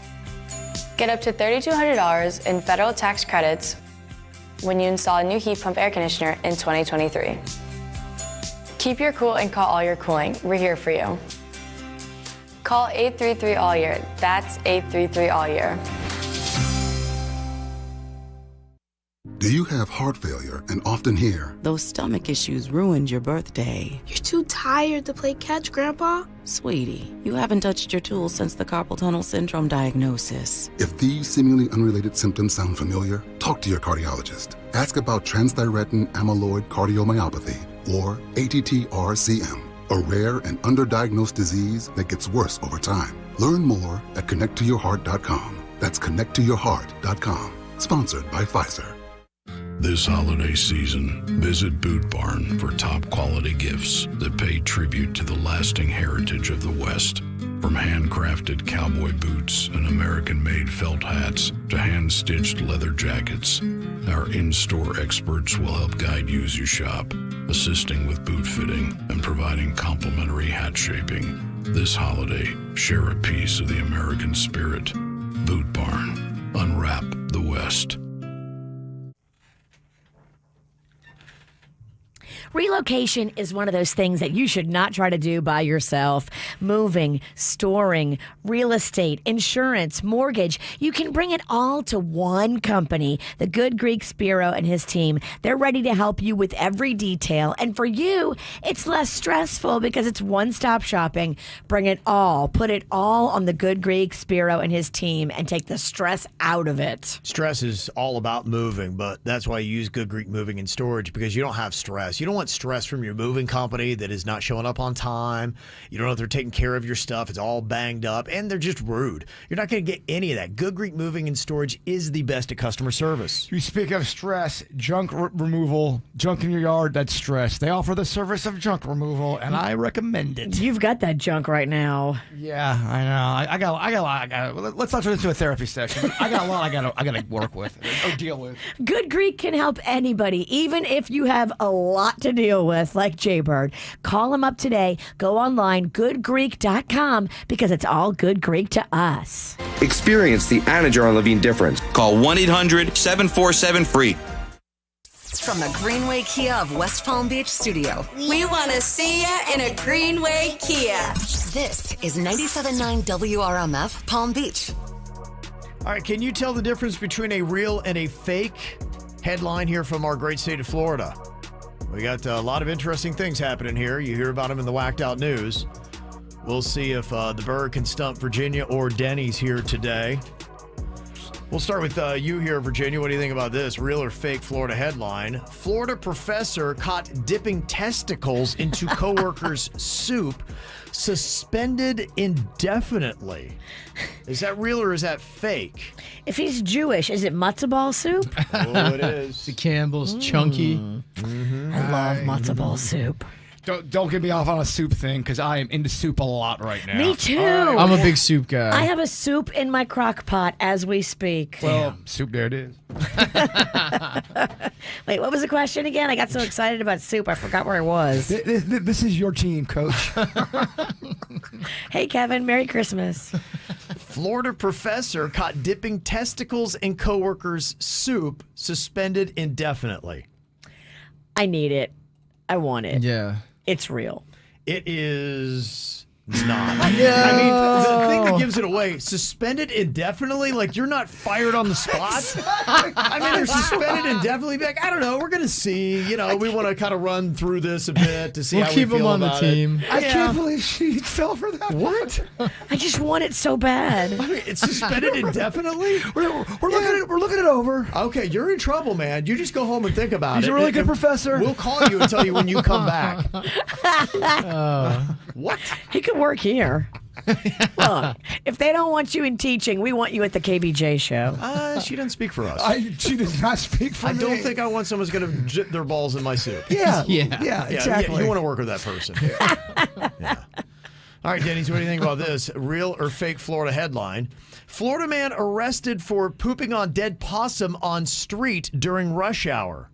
Get up to $3,200 in federal tax credits when you install a new heat pump air conditioner in 2023. Keep your cool and call All Your Cooling. We're here for you. Call 833-ALL-YEAR. That's 833-ALL-YEAR. Do you have heart failure and often hear, "Those stomach issues ruined your birthday"? "You're too tired to play catch, Grandpa"? Sweetie, you haven't touched your tools since the carpal tunnel syndrome diagnosis. If these seemingly unrelated symptoms sound familiar, talk to your cardiologist. Ask about transthyretin amyloid cardiomyopathy, or ATTR-CM, a rare and underdiagnosed disease that gets worse over time. Learn more at connecttoyourheart.com. That's connecttoyourheart.com. Sponsored by Pfizer. This holiday season, visit Boot Barn for top quality gifts that pay tribute to the lasting heritage of the West. From handcrafted cowboy boots and American-made felt hats to hand-stitched leather jackets, our in-store experts will help guide you as you shop, assisting with boot fitting and providing complimentary hat shaping. This holiday, share a piece of the American spirit. Boot Barn. Unwrap the West. Relocation is one of those things that you should not try to do by yourself. Moving, storing, real estate, insurance, mortgage. You can bring it all to one company. The Good Greek Spiro and his team. They're ready to help you with every detail. And for you, it's less stressful because it's one-stop shopping. Bring it all. Put it all on the Good Greek Spiro and his team and take the stress out of it. Stress is all about moving, but that's why you use Good Greek Moving and Storage, because you don't have stress. You don't want stress from your moving company that is not showing up on time. You don't know if they're taking care of your stuff. It's all banged up, and they're just rude. You're not going to get any of that. Good Greek Moving and Storage is the best at customer service. You speak of stress, junk removal, junk in your yard, that's stress. They offer the service of junk removal, and I recommend it. You've got that junk right now. Yeah, I know. I got a lot. Let's not turn this into a therapy session. I got a lot I got to work with or deal with. Good Greek can help anybody, even if you have a lot to deal with, like Jaybird. Call him up today. Go online, goodgreek.com, because it's all Good Greek to us. Experience the Anna Jar and Levine difference. Call 1-800-747-FREE. From the Greenway Kia of West Palm Beach studio. We want to see ya in a Greenway Kia. This is 97.9 WRMF Palm Beach. All right, can you tell the difference between a real and a fake headline here from our great state of Florida? We got a lot of interesting things happening here. You hear about them in the Whacked Out News. We'll see if the Bird can stump Virginia or Denny's here today. We'll start with you here, Virginia. What do you think about this? Real or fake Florida headline? Florida professor caught dipping testicles into coworkers' soup, suspended indefinitely. Is that real or is that fake? If he's Jewish, is it matzo ball soup? Oh, it is. The Campbell's chunky. I love matzo ball soup. Don't get me off on a soup thing, because I am into soup a lot right now. Me too. I'm a big soup guy. I have a soup in my crock pot as we speak. Well, soup, there it is. Wait, what was the question again? I got so excited about soup, I forgot where I was. This is your team, Coach. Hey, Kevin, Merry Christmas. Florida professor caught dipping testicles in coworkers' soup, suspended indefinitely. I need it. I want it. Yeah. It's real. It is not. I mean, the thing that gives it away, suspended indefinitely, like you're not fired on the spot. I mean, they're suspended indefinitely. Be like, I don't know. We're going to see. You know, we want to kind of run through this a bit to see We'll how keep we feel them on about the team. it. I can't believe she fell for that. What? I just want it so bad. I mean, it's suspended indefinitely? We're looking it over. Okay, you're in trouble, man. You just go home and think about it. He's a really good professor. We'll call you and tell you when you come back. What? He could work here. Look, if they don't want you in teaching, we want you at the KBJ show. She doesn't speak for us. She does not speak for me. I don't think I want someone's going to dip their balls in my soup. Yeah, Yeah, exactly. you want to work with that person. Yeah. All right, Denny's, what do you think about this? Real or fake Florida headline? Florida man arrested for pooping on dead possum on street during rush hour.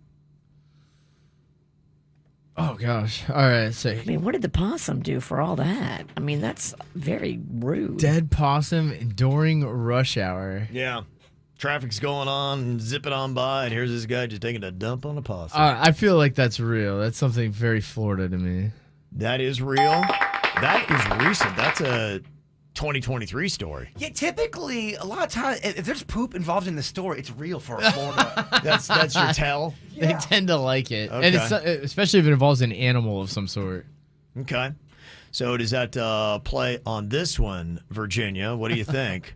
Oh, gosh. All right. So, I mean, what did the possum do for all that? I mean, that's very rude. dead possum during rush hour. Yeah. Traffic's going on and zipping on by, and here's this guy just taking a dump on a possum. I feel like that's real. That's something very Florida to me. That is real. That is recent. That's a 2023 story. Yeah, typically, a lot of times, if there's poop involved in the story, it's real for Florida. That's your tell? They tend to like it. Okay. And it's especially if it involves an animal of some sort. Okay. So does that play on this one, Virginia? What do you think?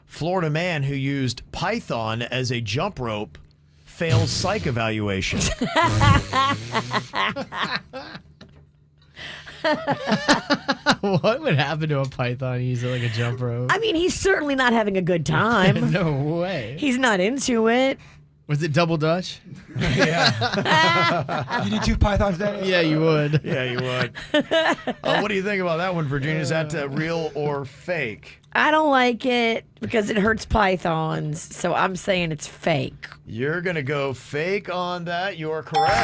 Florida man who used python as a jump rope fails psych evaluation. What would happen to a python using like a jump rope? I mean, he's certainly not having a good time. No way. He's not into it. Was it double Dutch? Yeah. You need two pythons, Denny? Yeah, you would. Yeah, you would. What do you think about that one, Virginia? Is that real or fake? I don't like it because it hurts pythons, so I'm saying it's fake. You're going to go fake on that. You're correct.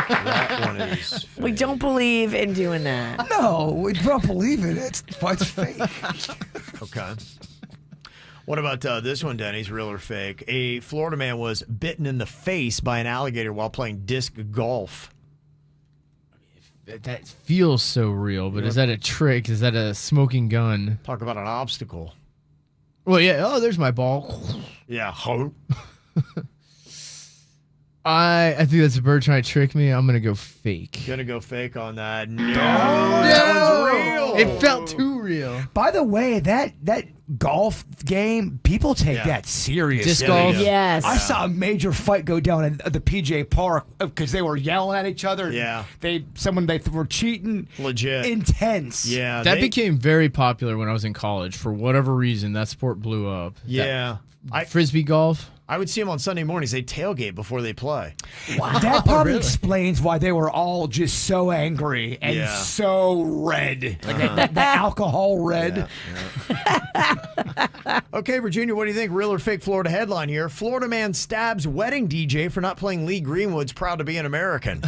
That one is fake. We don't believe in doing that. No, we don't believe it. It's fake. Okay. What about this one, Denny's? Real or fake? A Florida man was bitten in the face by an alligator while playing disc golf. That feels so real, but is that a trick? Is that a smoking gun? Talk about an obstacle. Well, yeah. Oh, there's my ball. Yeah. I think that's a bird trying to trick me. I'm going to go fake. Gonna go fake on that. No, that one's real. It felt too real. By the way, that golf game, people take that serious. Disc golf? Yes. I saw a major fight go down in the PJ Park because they were yelling at each other. Yeah. They were cheating. Legit. Intense. Yeah. That became very popular when I was in college. For whatever reason, that sport blew up. Yeah. Frisbee golf. I would see them on Sunday mornings. They tailgate before they play. Wow. That probably explains why they were all just so angry and so red. Like that alcohol red. Yeah. Okay, Virginia, what do you think? Real or fake Florida headline here? Florida man stabs wedding DJ for not playing Lee Greenwood's Proud to be an American.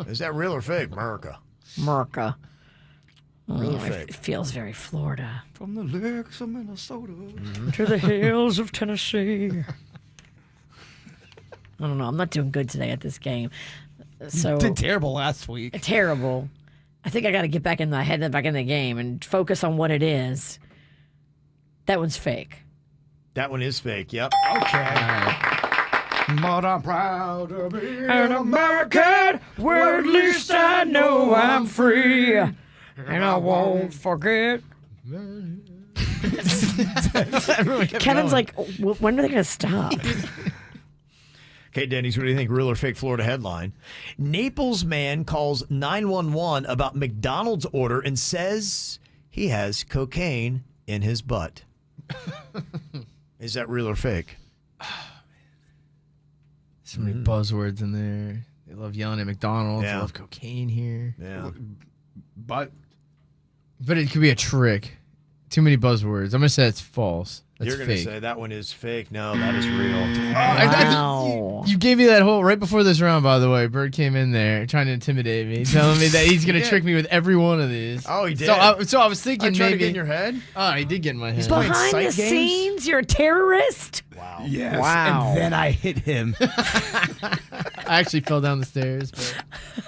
Is that real or fake? America. Real or fake? It feels very Florida. From the lakes of Minnesota to the hills of Tennessee. I don't know. I'm not doing good today at this game. So you did terrible last week. Terrible. I think I got to get back in my head, back in the game, and focus on what it is. That one's fake. That one is fake. Yep. Okay. But I'm proud to be an American, where at least I know I'm free, and I won't forget. Kevin's like, when are they going to stop? Okay, Denny's, what do you think? Real or fake Florida headline? Naples man calls 911 about McDonald's order and says he has cocaine in his butt. Is that real or fake? So many buzzwords in there. They love yelling at McDonald's. They love cocaine here. Yeah. But it could be a trick. Too many buzzwords. I'm going to say it's false. That's You're going to fake. say that one is fake. No, that is real. Wow. You gave me that whole right before this round, by the way. Bird came in there trying to intimidate me, telling me that he's going to trick me with every one of these. Oh, he did. So I was thinking I tried maybe to get in your head. Oh, he did get in my head. Behind the scenes, you're a terrorist? Wow. Yes. Wow. And then I hit him. I actually fell down the stairs.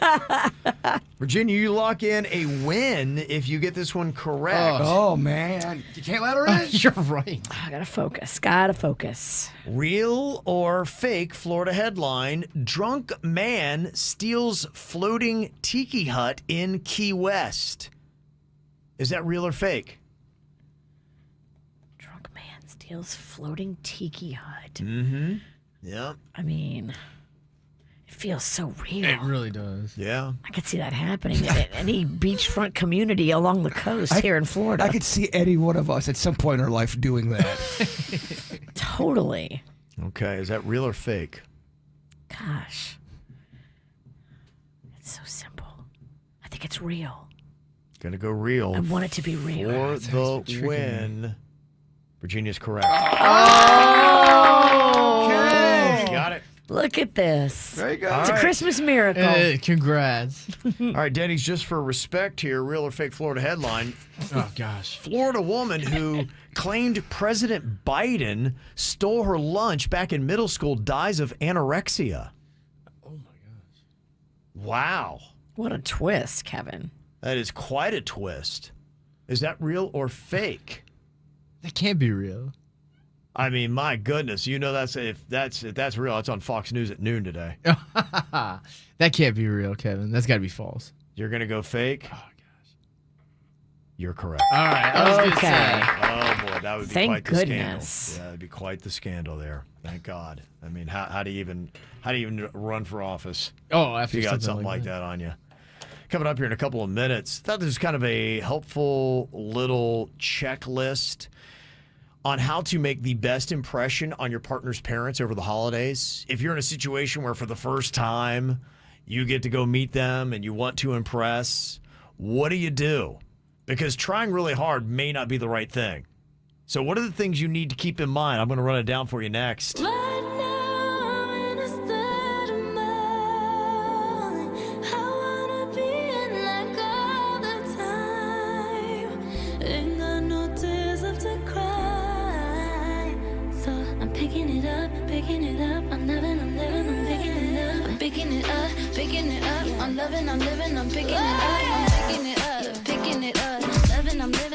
But... Virginia, you lock in a win if you get this one correct. Oh, man. You can't let her in. You're right. I gotta focus. Gotta focus. Real or fake Florida headline? Drunk man steals floating tiki hut in Key West. Is that real or fake? Drunk man steals floating tiki hut. Mm-hmm. Yeah. I mean, it feels so real. It really does. Yeah. I could see that happening in any beachfront community along the coast here in Florida. I could see any one of us at some point in our life doing that. Totally. Okay. Is that real or fake? Gosh. It's so simple. I think it's real. Gonna go real. I want it to be real. For the win. Virginia's correct. Oh! Okay. You got it. Look at this. There you go. It's a Christmas miracle. Congrats. All right, Denny's, just for respect here, real or fake Florida headline. Oh, gosh. Florida woman who claimed President Biden stole her lunch back in middle school dies of anorexia. Oh, my gosh. Wow. What a twist, Kevin. That is quite a twist. Is that real or fake? That can't be real. I mean, my goodness, you know if that's real, it's on Fox News at noon today. That can't be real, Kevin. That's got to be false. You're gonna go fake? Oh gosh. You're correct. All right. I was gonna say. Oh boy, that would be Thank quite the goodness. scandal. Yeah, that'd be quite the scandal there. Thank God. I mean, how do you even run for office? Oh, if you got something like that on you. Coming up here in a couple of minutes, thought this was kind of a helpful little checklist on how to make the best impression on your partner's parents over the holidays. If you're in a situation where for the first time you get to go meet them and you want to impress, what do you do? Because trying really hard may not be the right thing. So what are the things you need to keep in mind? I'm going to run it down for you next.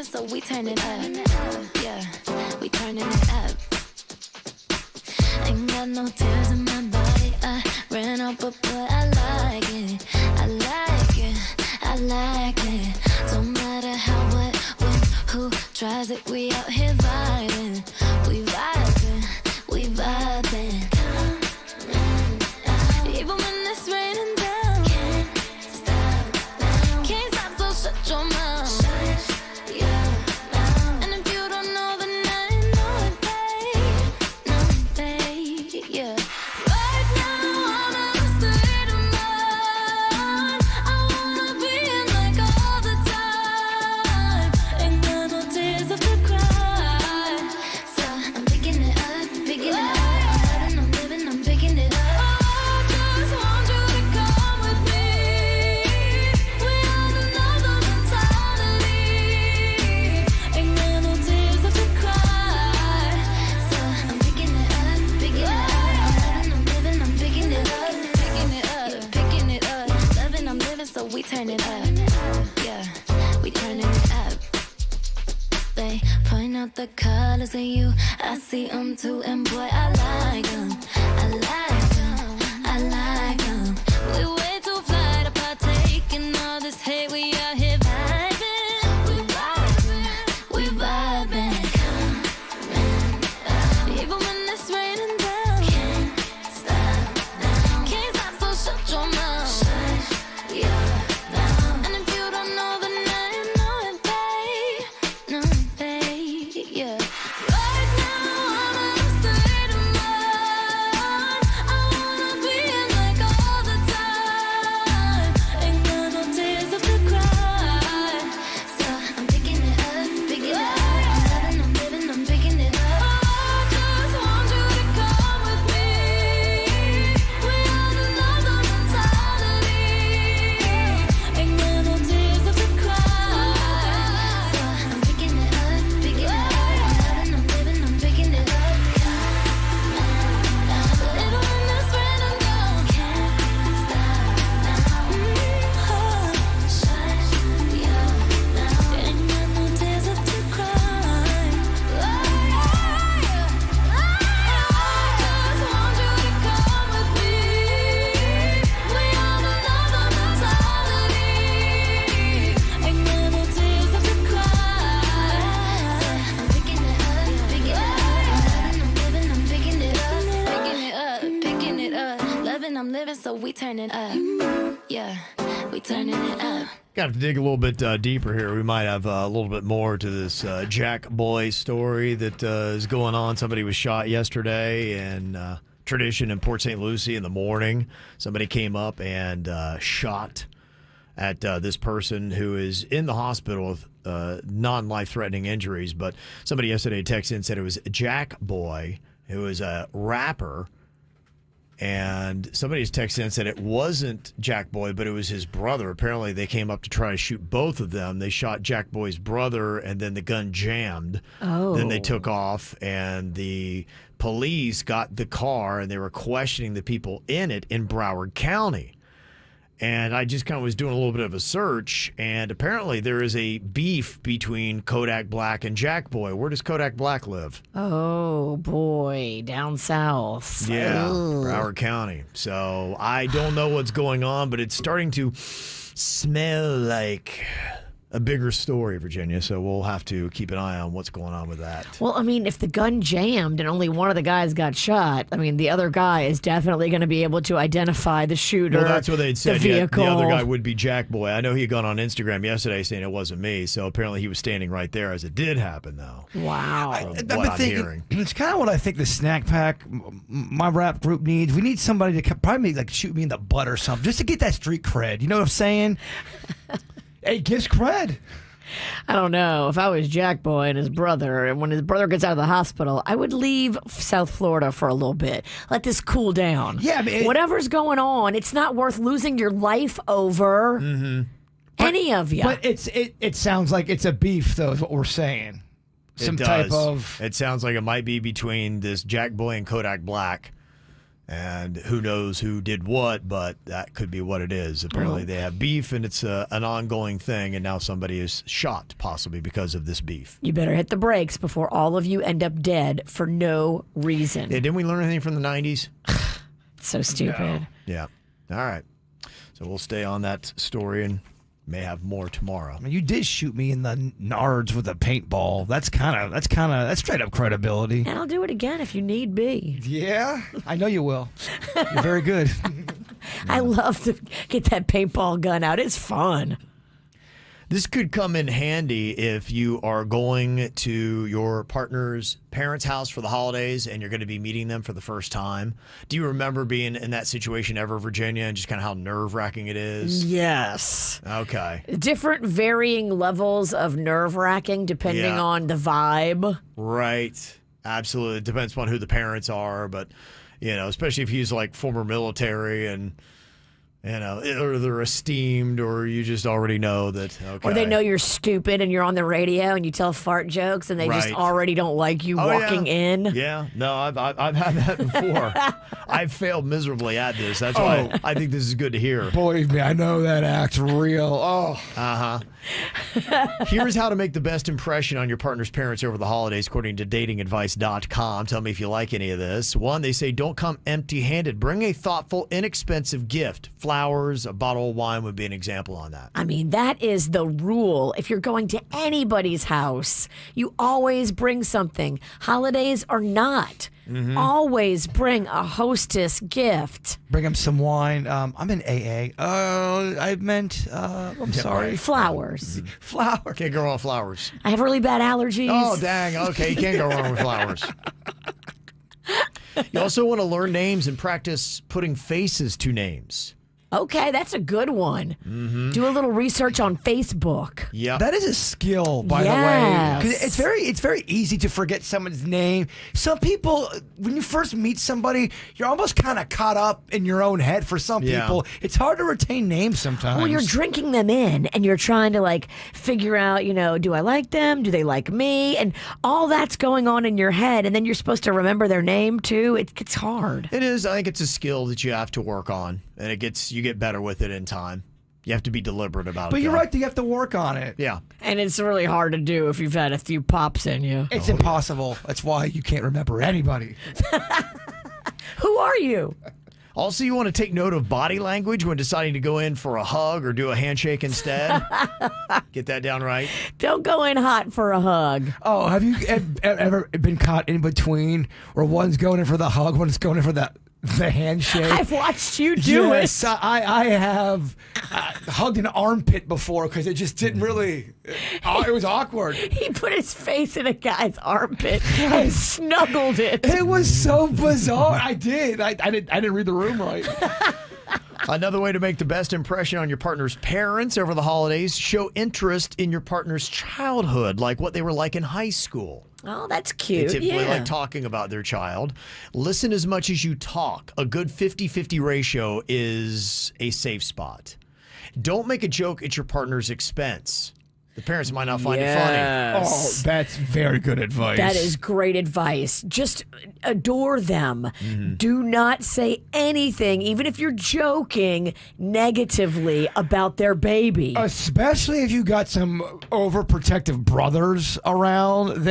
So we turn it up, yeah, we turning it up. Ain't got no tears in my body, I ran out, but boy, I like it, I like it, I like it. Don't matter how, what, when, who tries it, we out here vibing. We vibing, we vibing. Even when it's raining down, can't stop now. Can't stop, so shut your mouth. Shut your mouth. And if you don't know, then I know it, babe. No, babe, yeah. Right now, I'm in a state of mind. I wanna be in like all the time. Ain't got no tears left to cry. So I'm picking it up, picking it up. I'm living, I'm picking it up. Just want you to come with me. We had another mentality. Ain't got no tears left to cry. So I'm picking it up, picking it up. I'm living, I'm picking it up, picking it up, picking it up. Loving, I'm living, so we turn it up. Yeah, we turning it up. They point out the colors in you. I see them too, and boy, I like them. I like them. I like them. We way too fly to partake in all this hate. We out here vibing. We vibing. We vibing. Even when it's raining down, can't stop now. Can't stop, so shut your mouth. Shut your mouth. And if you don't know, then I know it, babe. No, babe, yeah. Right now, I'm in a state of mind. I wanna be in like all the time. Ain't got no tears left to cry. So I'm picking it up, picking it up. I'm living, I'm picking it up. Just want you to come with me. We had another mentality. Ain't got no tears left to cry. So I'm picking it up, picking it up. I'm living, I'm picking it up. Little in this random girl, can't stop now. Shut your mouth. Ain't got no tears left to cry. Just want you to come with me. We on another mentality. Ain't got no tears left to cry. So I'm picking it up, picking it up. I'm living, I'm picking it up, picking it up, picking it up. Loving, I'm living, so we turn it up. Yeah, we turning it up. Got to dig a little bit deeper here. We might have a little bit more to this Jack Boy story that is going on. Somebody was shot yesterday in Tradition in Port St. Lucie in the morning. Somebody came up and shot at this person who is in the hospital with non-life-threatening injuries. But somebody yesterday texted in and said it was Jack Boy, who is a rapper. And somebody has texted in and said it wasn't Jack Boy, but it was his brother. Apparently, they came up to try to shoot both of them. They shot Jack Boy's brother, and then the gun jammed. Oh. Then they took off, and the police got the car, and they were questioning the people in it in Broward County. And I just kind of was doing a little bit of a search, and apparently there is a beef between Kodak Black and Jack Boy. Where does Kodak Black live? Oh, boy. Down south. Yeah, Ugh. Broward County. So I don't know what's going on, but it's starting to smell like a bigger story, Virginia. So we'll have to keep an eye on what's going on with that. Well, I mean, if the gun jammed and only one of the guys got shot, I mean, the other guy is definitely going to be able to identify the shooter. Well, that's what they'd said. The Yeah, vehicle. the other guy would be Jack Boy. I know he had gone on Instagram yesterday saying it wasn't me. So apparently he was standing right there as it did happen, though. Wow. From I've what been I'm thinking, hearing. it's kind of what I think the snack pack, my rap group needs. We need somebody to probably like shoot me in the butt or something, just to get that street cred. You know what I'm saying? Hey, gives cred. I don't know. If I was Jack Boy and his brother, and when his brother gets out of the hospital, I would leave South Florida for a little bit. Let this cool down. Yeah, I mean, whatever's going on, it's not worth losing your life over any of you. But it sounds like it's a beef, though, is what we're saying. Some type of. It sounds like it might be between this Jack Boy and Kodak Black. And who knows who did what, but that could be what it is. Apparently they have beef, and it's an ongoing thing, and now somebody is shot, possibly because of this beef. You better hit the brakes before all of you end up dead for no reason. Yeah, didn't we learn anything from the 90s? So stupid. Yeah. All right. So we'll stay on that story and May have more tomorrow. I mean, you did shoot me in the nards with a paintball. That's straight up credibility. And I'll do it again if you need be. Yeah, I know you will. You're very good. I love to get that paintball gun out. It's fun. This could come in handy if you are going to your partner's parents' house for the holidays and you're going to be meeting them for the first time. Do you remember being in that situation ever, Virginia, and just kind of how nerve-wracking it is? Yes. Okay. Different varying levels of nerve-wracking depending on the vibe. Right. Absolutely. It depends upon who the parents are, but, especially if he's like former military and... or they're esteemed, or you just already know that. Okay. Or they know you're stupid and you're on the radio and you tell fart jokes and they just already don't like you walking in. Yeah, no, I've had that before. I've failed miserably at this. That's why I think this is good to hear. Believe me, I know that act's real. Oh. Uh-huh. Here's how to make the best impression on your partner's parents over the holidays, according to datingadvice.com. Tell me if you like any of this. One, they say don't come empty-handed. Bring a thoughtful, inexpensive gift. Flowers, a bottle of wine would be an example on that. I mean, that is the rule. If you're going to anybody's house, you always bring something. Holidays or not. Mm-hmm. Always bring a hostess gift. Bring them some wine. I'm in AA. I meant, I'm sorry. Flowers. Flowers. Can't go wrong with flowers. I have really bad allergies. Oh, dang. Okay, you can't go wrong with flowers. You also want to learn names and practice putting faces to names. Okay, that's a good one. Mm-hmm. Do a little research on Facebook. Yeah, that is a skill, by the way. 'Cause it's very easy to forget someone's name. Some people, when you first meet somebody, you're almost kind of caught up in your own head. For some people, it's hard to retain names sometimes. Well, you're drinking them in, and you're trying to figure out, do I like them? Do they like me? And all that's going on in your head, and then you're supposed to remember their name too. It gets hard. It is. I think it's a skill that you have to work on, and you get better with it in time. You have to be deliberate about it. But you're right, you have to work on it. Yeah. And it's really hard to do if you've had a few pops in you. It's impossible. That's why you can't remember anybody. Who are you? Also, you want to take note of body language when deciding to go in for a hug or do a handshake instead. Get that down right. Don't go in hot for a hug. Oh, have you ever been caught in between where one's going in for the hug, one's going in for the handshake? I've watched you do it. I have hugged an armpit before because it just didn't really. It was awkward. He put his face in a guy's armpit and snuggled it. It was so bizarre. I did. I didn't read the room right. Another way to make the best impression on your partner's parents over the holidays: show interest in your partner's childhood, like what they were like in high school. Oh, that's cute. They typically like talking about their child. Listen as much as you talk. A good 50-50 ratio is a safe spot. Don't make a joke at your partner's expense. The parents might not find it funny. Oh, that's very good advice. That is great advice. Just adore them. Mm-hmm. Do not say anything, even if you're joking, negatively about their baby. Especially if you got some overprotective brothers around.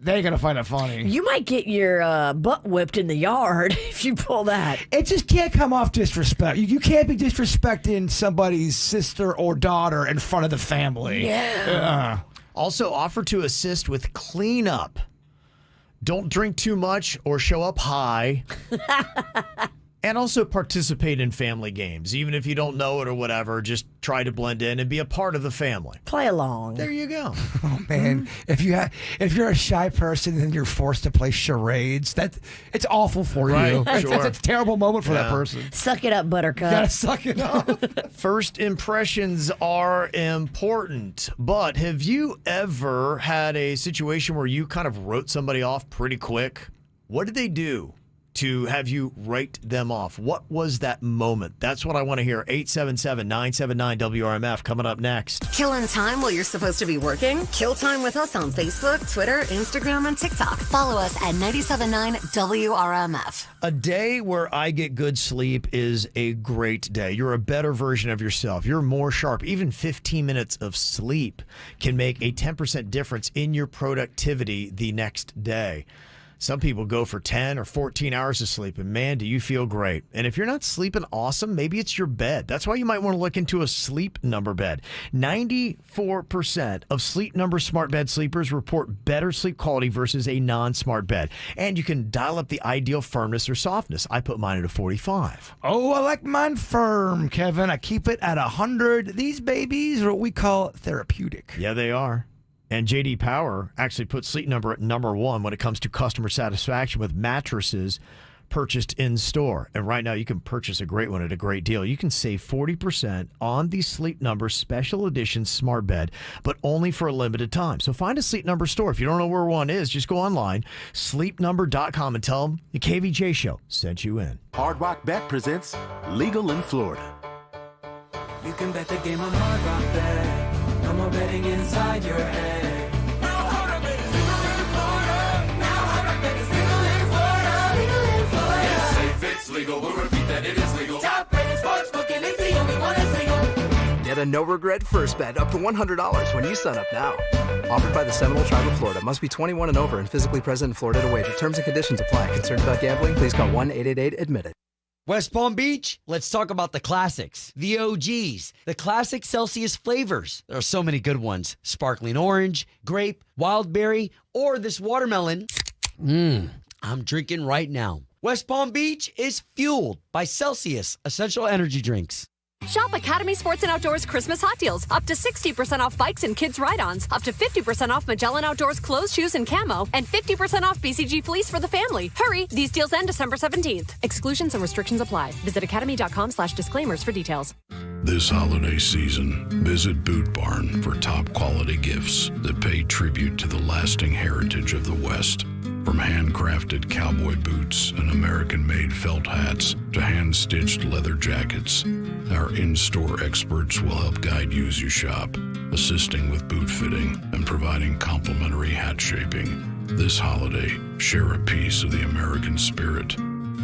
They ain't gonna find it funny. You might get your butt whipped in the yard if you pull that. It just can't come off disrespect. You can't be disrespecting somebody's sister or daughter in front of the family. Yeah. Also, offer to assist with cleanup. Don't drink too much or show up high. And also participate in family games. Even if you don't know it or whatever, just try to blend in and be a part of the family. Play along. There you go. Oh, man. If you're a shy person and you're forced to play charades, it's awful for you. Sure. It's a terrible moment for that person. Suck it up, buttercup. You gotta suck it up. First impressions are important, but have you ever had a situation where you kind of wrote somebody off pretty quick? What did they do to have you write them off? What was that moment? That's what I want to hear. 877-979-WRMF coming up next. Killing time while you're supposed to be working? Kill time with us on Facebook, Twitter, Instagram, and TikTok. Follow us at 97.9 WRMF. A day where I get good sleep is a great day. You're a better version of yourself. You're more sharp. Even 15 minutes of sleep can make a 10% difference in your productivity the next day. Some people go for 10 or 14 hours of sleep, and man, do you feel great. And if you're not sleeping awesome, maybe it's your bed. That's why you might want to look into a Sleep Number bed. 94% of Sleep Number smart bed sleepers report better sleep quality versus a non-smart bed. And you can dial up the ideal firmness or softness. I put mine at a 45. Oh, I like mine firm, Kevin. I keep it at 100. These babies are what we call therapeutic. Yeah, they are. And J.D. Power actually put Sleep Number at number 1 when it comes to customer satisfaction with mattresses purchased in store. And right now you can purchase a great one at a great deal. You can save 40% on the Sleep Number Special Edition Smart Bed, but only for a limited time. So find a Sleep Number store. If you don't know where one is, just go online, sleepnumber.com, and tell them the KVJ Show sent you in. Hard Rock Bet presents Legal in Florida. You can bet the game on Hard Rock Bet. No more betting inside your head. Now Hard Rock Bet is legal in Florida. Now Hard Rock Bet is legal in Florida. Legal in Florida. It's safe, it's legal. We'll repeat that it is legal. Top rated sportsbook and it's the only one that's legal. Get a no-regret first bet up to $100 when you sign up now. Offered by the Seminole Tribe of Florida. Must be 21 and over and physically present in Florida to wager. Terms and conditions apply. Concerned about gambling? Please call 1-888-ADMIT-IT. West Palm Beach, let's talk about the classics, the OGs, the classic Celsius flavors. There are so many good ones. Sparkling orange, grape, wild berry, or this watermelon. I'm drinking right now. West Palm Beach is fueled by Celsius Essential Energy Drinks. Shop Academy Sports and Outdoors Christmas hot deals. Up to 60% off bikes and kids ride-ons. Up to 50% off Magellan Outdoors clothes, shoes, and camo. And 50% off BCG fleece for the family. Hurry! These deals end December 17th. Exclusions and restrictions apply. Visit academy.com/disclaimers for details. This holiday season, visit Boot Barn for top quality gifts that pay tribute to the lasting heritage of the West. From handcrafted cowboy boots and American-made felt hats to hand-stitched leather jackets, our in-store experts will help guide you as you shop, assisting with boot fitting and providing complimentary hat shaping. This holiday, share a piece of the American spirit.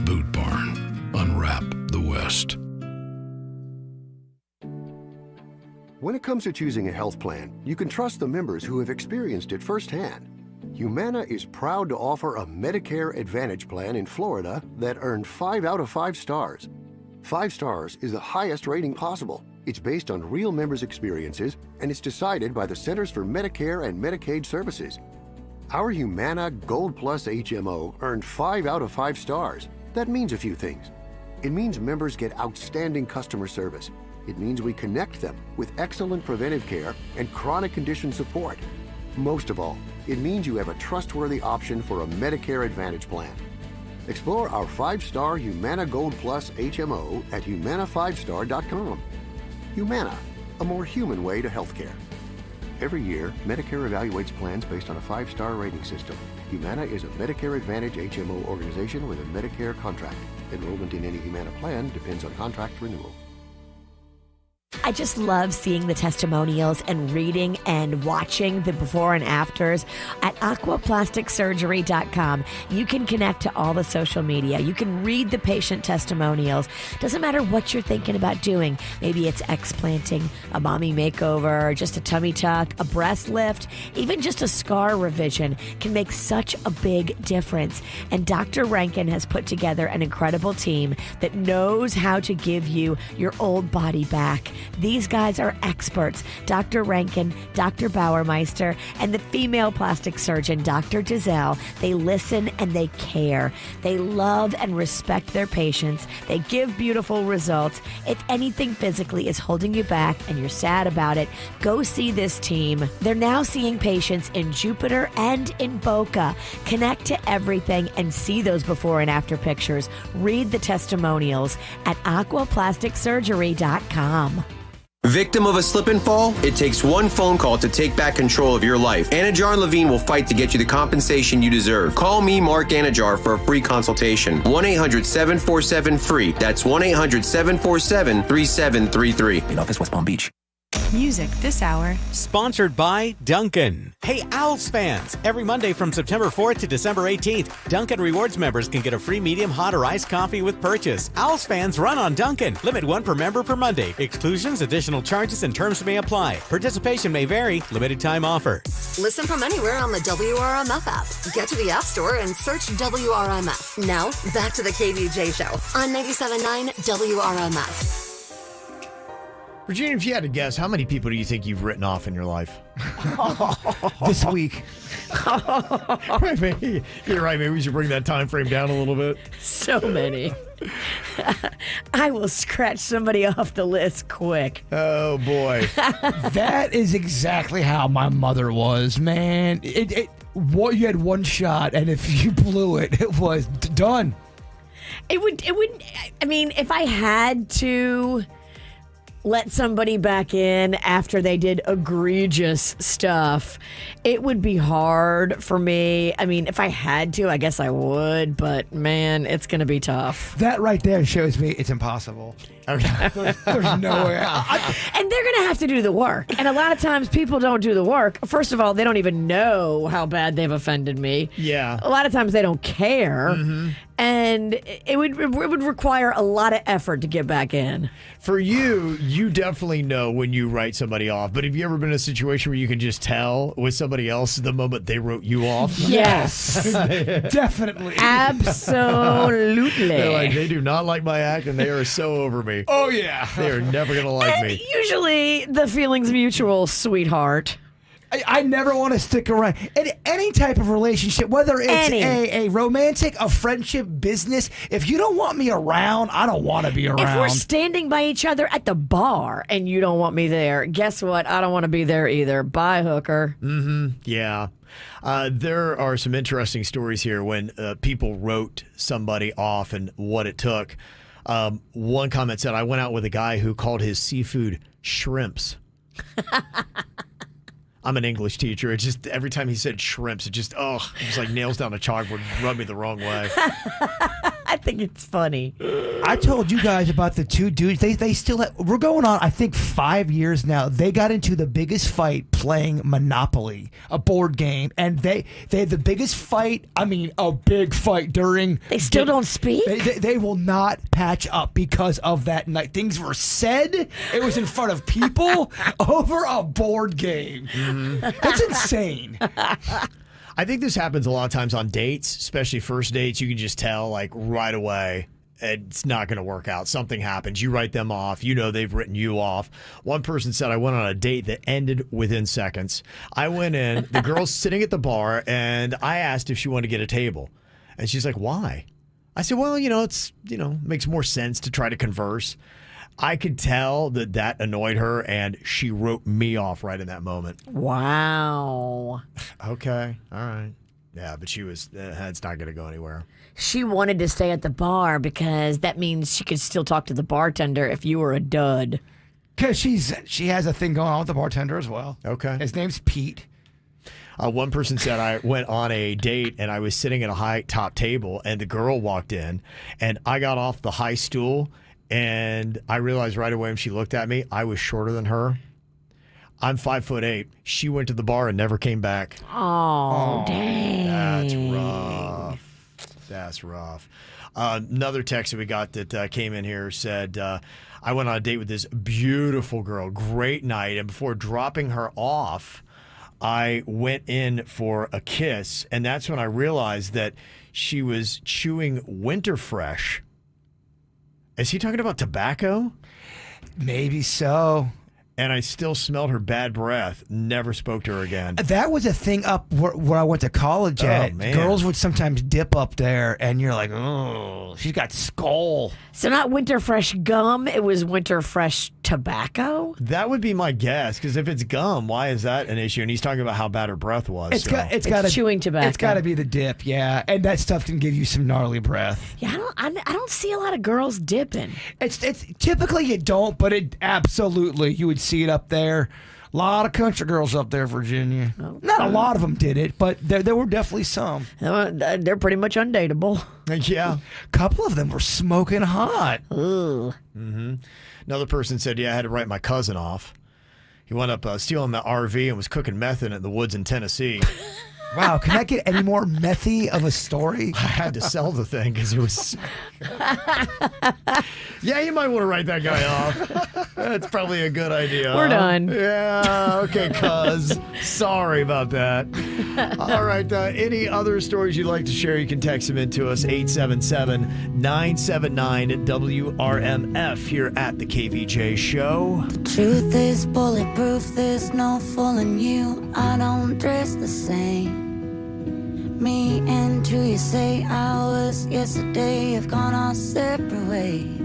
Boot Barn. Unwrap the West. When it comes to choosing a health plan, you can trust the members who have experienced it firsthand. Humana is proud to offer a Medicare Advantage plan in Florida that earned 5 out of 5 stars. 5 stars is the highest rating possible. It's based on real members' experiences, and it's decided by the Centers for Medicare and Medicaid Services. Our Humana Gold Plus HMO earned 5 out of 5 stars. That means a few things. It means members get outstanding customer service. It means we connect them with excellent preventive care and chronic condition support. Most of all, it means you have a trustworthy option for a Medicare Advantage plan. Explore our 5-star Humana Gold Plus HMO at humana5star.com. Humana, a more human way to healthcare. Every year, Medicare evaluates plans based on a 5-star rating system. Humana is a Medicare Advantage HMO organization with a Medicare contract. Enrollment in any Humana plan depends on contract renewal. I just love seeing the testimonials and reading and watching the before and afters at aquaplasticsurgery.com. You can connect to all the social media. You can read the patient testimonials. Doesn't matter what you're thinking about doing. Maybe it's explanting, a mommy makeover, just a tummy tuck, a breast lift, even just a scar revision can make such a big difference. And Dr. Rankin has put together an incredible team that knows how to give you your old body back. These guys are experts. Dr. Rankin, Dr. Bauermeister, and the female plastic surgeon, Dr. Giselle. They listen and they care. They love and respect their patients. They give beautiful results. If anything physically is holding you back and you're sad about it, go see this team. They're now seeing patients in Jupiter and in Boca. Connect to everything and see those before and after pictures. Read the testimonials at aquaplasticsurgery.com. Victim of a slip and fall? It takes one phone call to take back control of your life. Anajar and Levine will fight to get you the compensation you deserve. Call me, Mark Anajar, for a free consultation. 1-800-747-FREE. That's 1-800-747-3733. In office, West Palm Beach. Music this hour. Sponsored by Dunkin'. Hey, Owls fans! Every Monday from September 4th to December 18th, Dunkin' Rewards members can get a free medium hot or iced coffee with purchase. Owls fans run on Dunkin'. Limit 1 per member per Monday. Exclusions, additional charges, and terms may apply. Participation may vary. Limited time offer. Listen from anywhere on the WRMF app. Get to the App Store and search WRMF. Now, back to the KVJ Show on 97.9 WRMF. Virginia, if you had to guess, how many people do you think you've written off in your life? This week. You're right. Maybe we should bring that time frame down a little bit. So many. I will scratch somebody off the list quick. Oh, boy. That is exactly how my mother was, man. You had one shot, and if you blew it, it was done. It would, I mean, if I had to let somebody back in after they did egregious stuff, it would be hard for me. I mean, if I had to, I guess I would, but man, it's going to be tough. That right there shows me it's impossible. Okay. There's no way. And they're going to have to do the work. And a lot of times people don't do the work. First of all, they don't even know how bad they've offended me. Yeah. A lot of times they don't care. Mm-hmm. And it would require a lot of effort to get back in. For you, you definitely know when you write somebody off. But have you ever been in a situation where you can just tell with somebody else the moment they wrote you off? Yes. Definitely. Absolutely. They're like, they do not like my act and they are so over me. Oh, yeah. They are never going to like And me. usually the feeling's mutual, sweetheart. I never want to stick around in any type of relationship, whether it's a romantic, a friendship, business. If you don't want me around, I don't want to be around. If we're standing by each other at the bar and you don't want me there, guess what? I don't want to be there either. Bye, hooker. Mm-hmm. Yeah. There are some interesting stories here when people wrote somebody off and what it took. One comment said, I went out with a guy who called his seafood shrimps. I'm an English teacher. It just, every time he said shrimps, it was like nails down a chalkboard, rubbed me the wrong way. I think it's funny. I told you guys about the two dudes. They still have, we're going on, I think, 5 years now. They got into the biggest fight playing Monopoly, a board game, and they had the biggest fight. I mean, a big fight during. They still don't speak? They will not patch up because of that night. Things were said. It was in front of people over a board game. That's insane. I think this happens a lot of times on dates, especially first dates. You can just tell, like, right away, it's not going to work out. Something happens. You write them off. You know they've written you off. One person said, I went on a date that ended within seconds. I went in, the girl's sitting at the bar, and I asked if she wanted to get a table. And she's like, why? I said, well, makes more sense to try to converse. I could tell that annoyed her, and she wrote me off right in that moment. Wow. Okay. All right. Yeah, but she was, it's not going to go anywhere. She wanted to stay at the bar because that means she could still talk to the bartender if you were a dud. Because she has a thing going on with the bartender as well. Okay. His name's Pete. One person said, I went on a date and I was sitting at a high top table and the girl walked in and I got off the high stool and I realized right away when she looked at me, I was shorter than her. I'm 5'8". She went to the bar and never came back. Oh, dang. That's rough. That's rough. Another text that we got that came in here said, I went on a date with this beautiful girl, great night, and before dropping her off, I went in for a kiss, and that's when I realized that she was chewing Winter Fresh. Is he talking about tobacco? Maybe so. And I still smelled her bad breath. Never spoke to her again. That was a thing up where I went to college at. Oh, man. Girls would sometimes dip up there, and you're like, oh, she's got skull. So not Winter Fresh gum, it was Winter Fresh tobacco? That would be my guess, because if it's gum, why is that an issue? And he's talking about how bad her breath was. It's got chewing tobacco. It's got to be the dip, yeah. And that stuff can give you some gnarly breath. Yeah, I don't see a lot of girls dipping. It's typically you don't, but it absolutely you would see it up there. A lot of country girls up there, Virginia. Okay. Not a lot of them did it, but there were definitely some. They're pretty much undateable. Yeah. A couple of them were smoking hot. Ugh. Mm-hmm. Another person said, yeah, I had to write my cousin off. He wound up stealing the RV and was cooking meth in it in the woods in Tennessee. Wow, can that get any more methy of a story? I had to sell the thing because it was... Yeah, you might want to write that guy off. That's probably a good idea. We're done. Yeah, okay, cuz. Sorry about that. All right, any other stories you'd like to share, you can text them in to us, 877-979-WRMF here at the KVJ Show. Truth is bulletproof, there's no fooling you. I don't dress the same. Me and who you say I was yesterday have gone our separate ways.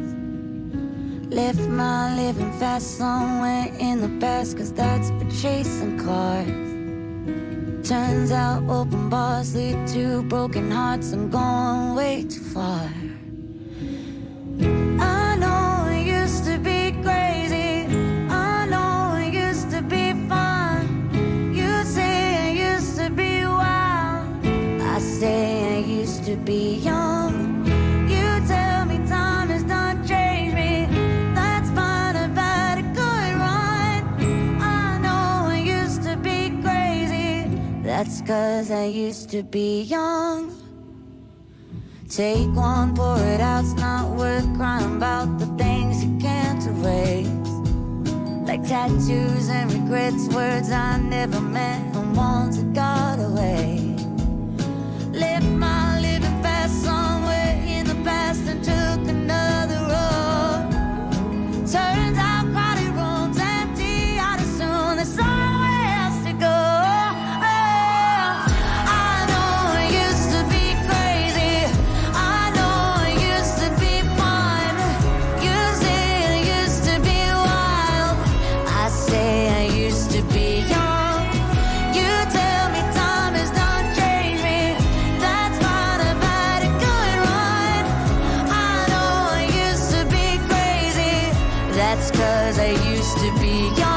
Left my living fast somewhere in the past, 'cause that's for chasing cars. Turns out open bars lead to broken hearts. I'm going way too far. I know it used to be crazy. I know it used to be fun. You say it used to be wild. I say I used to be young. You tell me time has not changed me. That's fine, I've had a good run. I know I used to be crazy. That's 'cause I used to be young. Take one, pour it out, it's not worth crying about the things you can't erase. Like tattoos and regrets, words I never meant and ones that got away. Left my living fast somewhere in the past and took another road. Turns out crowded rooms empty, I'd assume there's somewhere else to go. I know it used to be crazy. I know it used to be fun. You say it used to be wild. I say I used to be young. You tell me time has not changed me. That's fine, I've had a good run. I know I used to be crazy. That's 'cause I used to be young.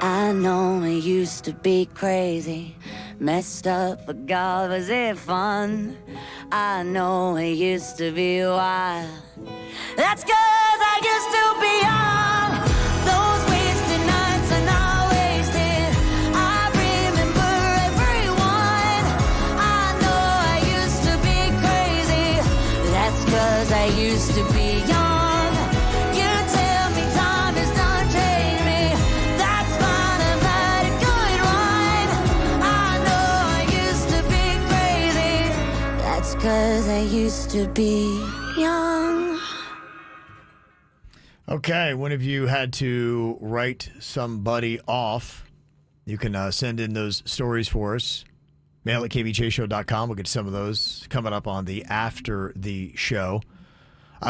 I know it used to be crazy, messed up, but God, was it fun? I know it used to be wild. That's 'cause I used to be young. Those wasted nights are not wasted. I remember everyone. I know I used to be crazy. That's 'cause I used to be young. You tell me time has not changed me. That's fine, I've had a good run. I know I used to be crazy. That's 'cause I used to be young. Okay, when have you had to write somebody off? You can send in those stories for us. Mail at kvjshow.com. We'll get some of those coming up on the After the Show.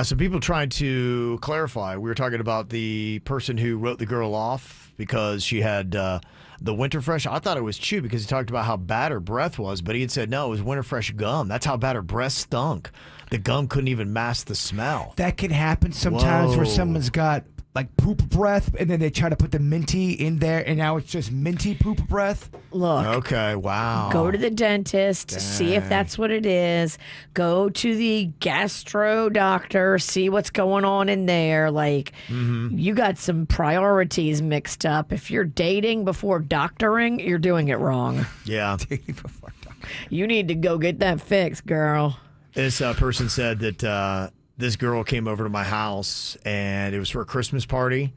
Some people trying to clarify. We were talking about the person who wrote the girl off because she had the Winter Fresh. I thought it was Chew because he talked about how bad her breath was, but he had said, no, it was Winter Fresh gum. That's how bad her breath stunk. The gum couldn't even mask the smell. That can happen sometimes where someone's got like poop breath and then they try to put the minty in there and now it's just minty poop breath. Look. Okay, wow. Go to the dentist, see if that's what it is. Go to the gastro doctor, see what's going on in there. Like, you got some priorities mixed up. If you're dating before doctoring, you're doing it wrong. Yeah. Dating before doctoring. You need to go get that fixed, girl. This person said that this girl came over to my house and it was for a Christmas party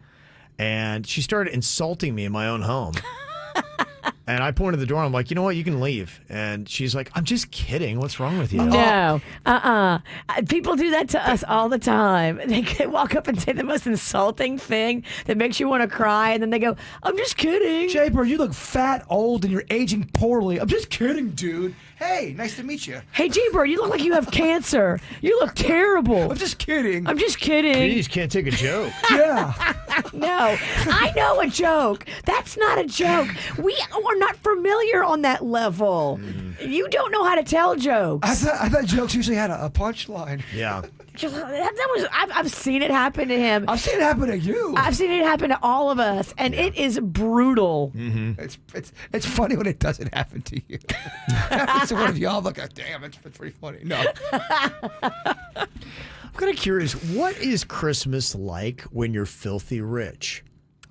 and she started insulting me in my own home. And I pointed the door and I'm like, you know what, you can leave. And she's like, I'm just kidding. What's wrong with you? No. People do that to us all the time. They can walk up and say the most insulting thing that makes you want to cry. And then they go, I'm just kidding. Jaybird, you look fat, old, and you're aging poorly. I'm just kidding, dude. Hey, nice to meet you. Hey, Jaybird, you look like you have cancer. You look terrible. I'm just kidding. I'm just kidding. Jeez, can't take a joke. Yeah. No, I know a joke. That's not a joke. We are not familiar on that level. You don't know how to tell jokes. I thought jokes usually had a punchline. Yeah. I've seen it happen to him. I've seen it happen to you. I've seen it happen to all of us, and it is brutal. It's funny when it doesn't happen to you. Happens to one of y'all. Look, damn, it's pretty funny. No. I'm kind of curious, what is Christmas like when you're filthy rich?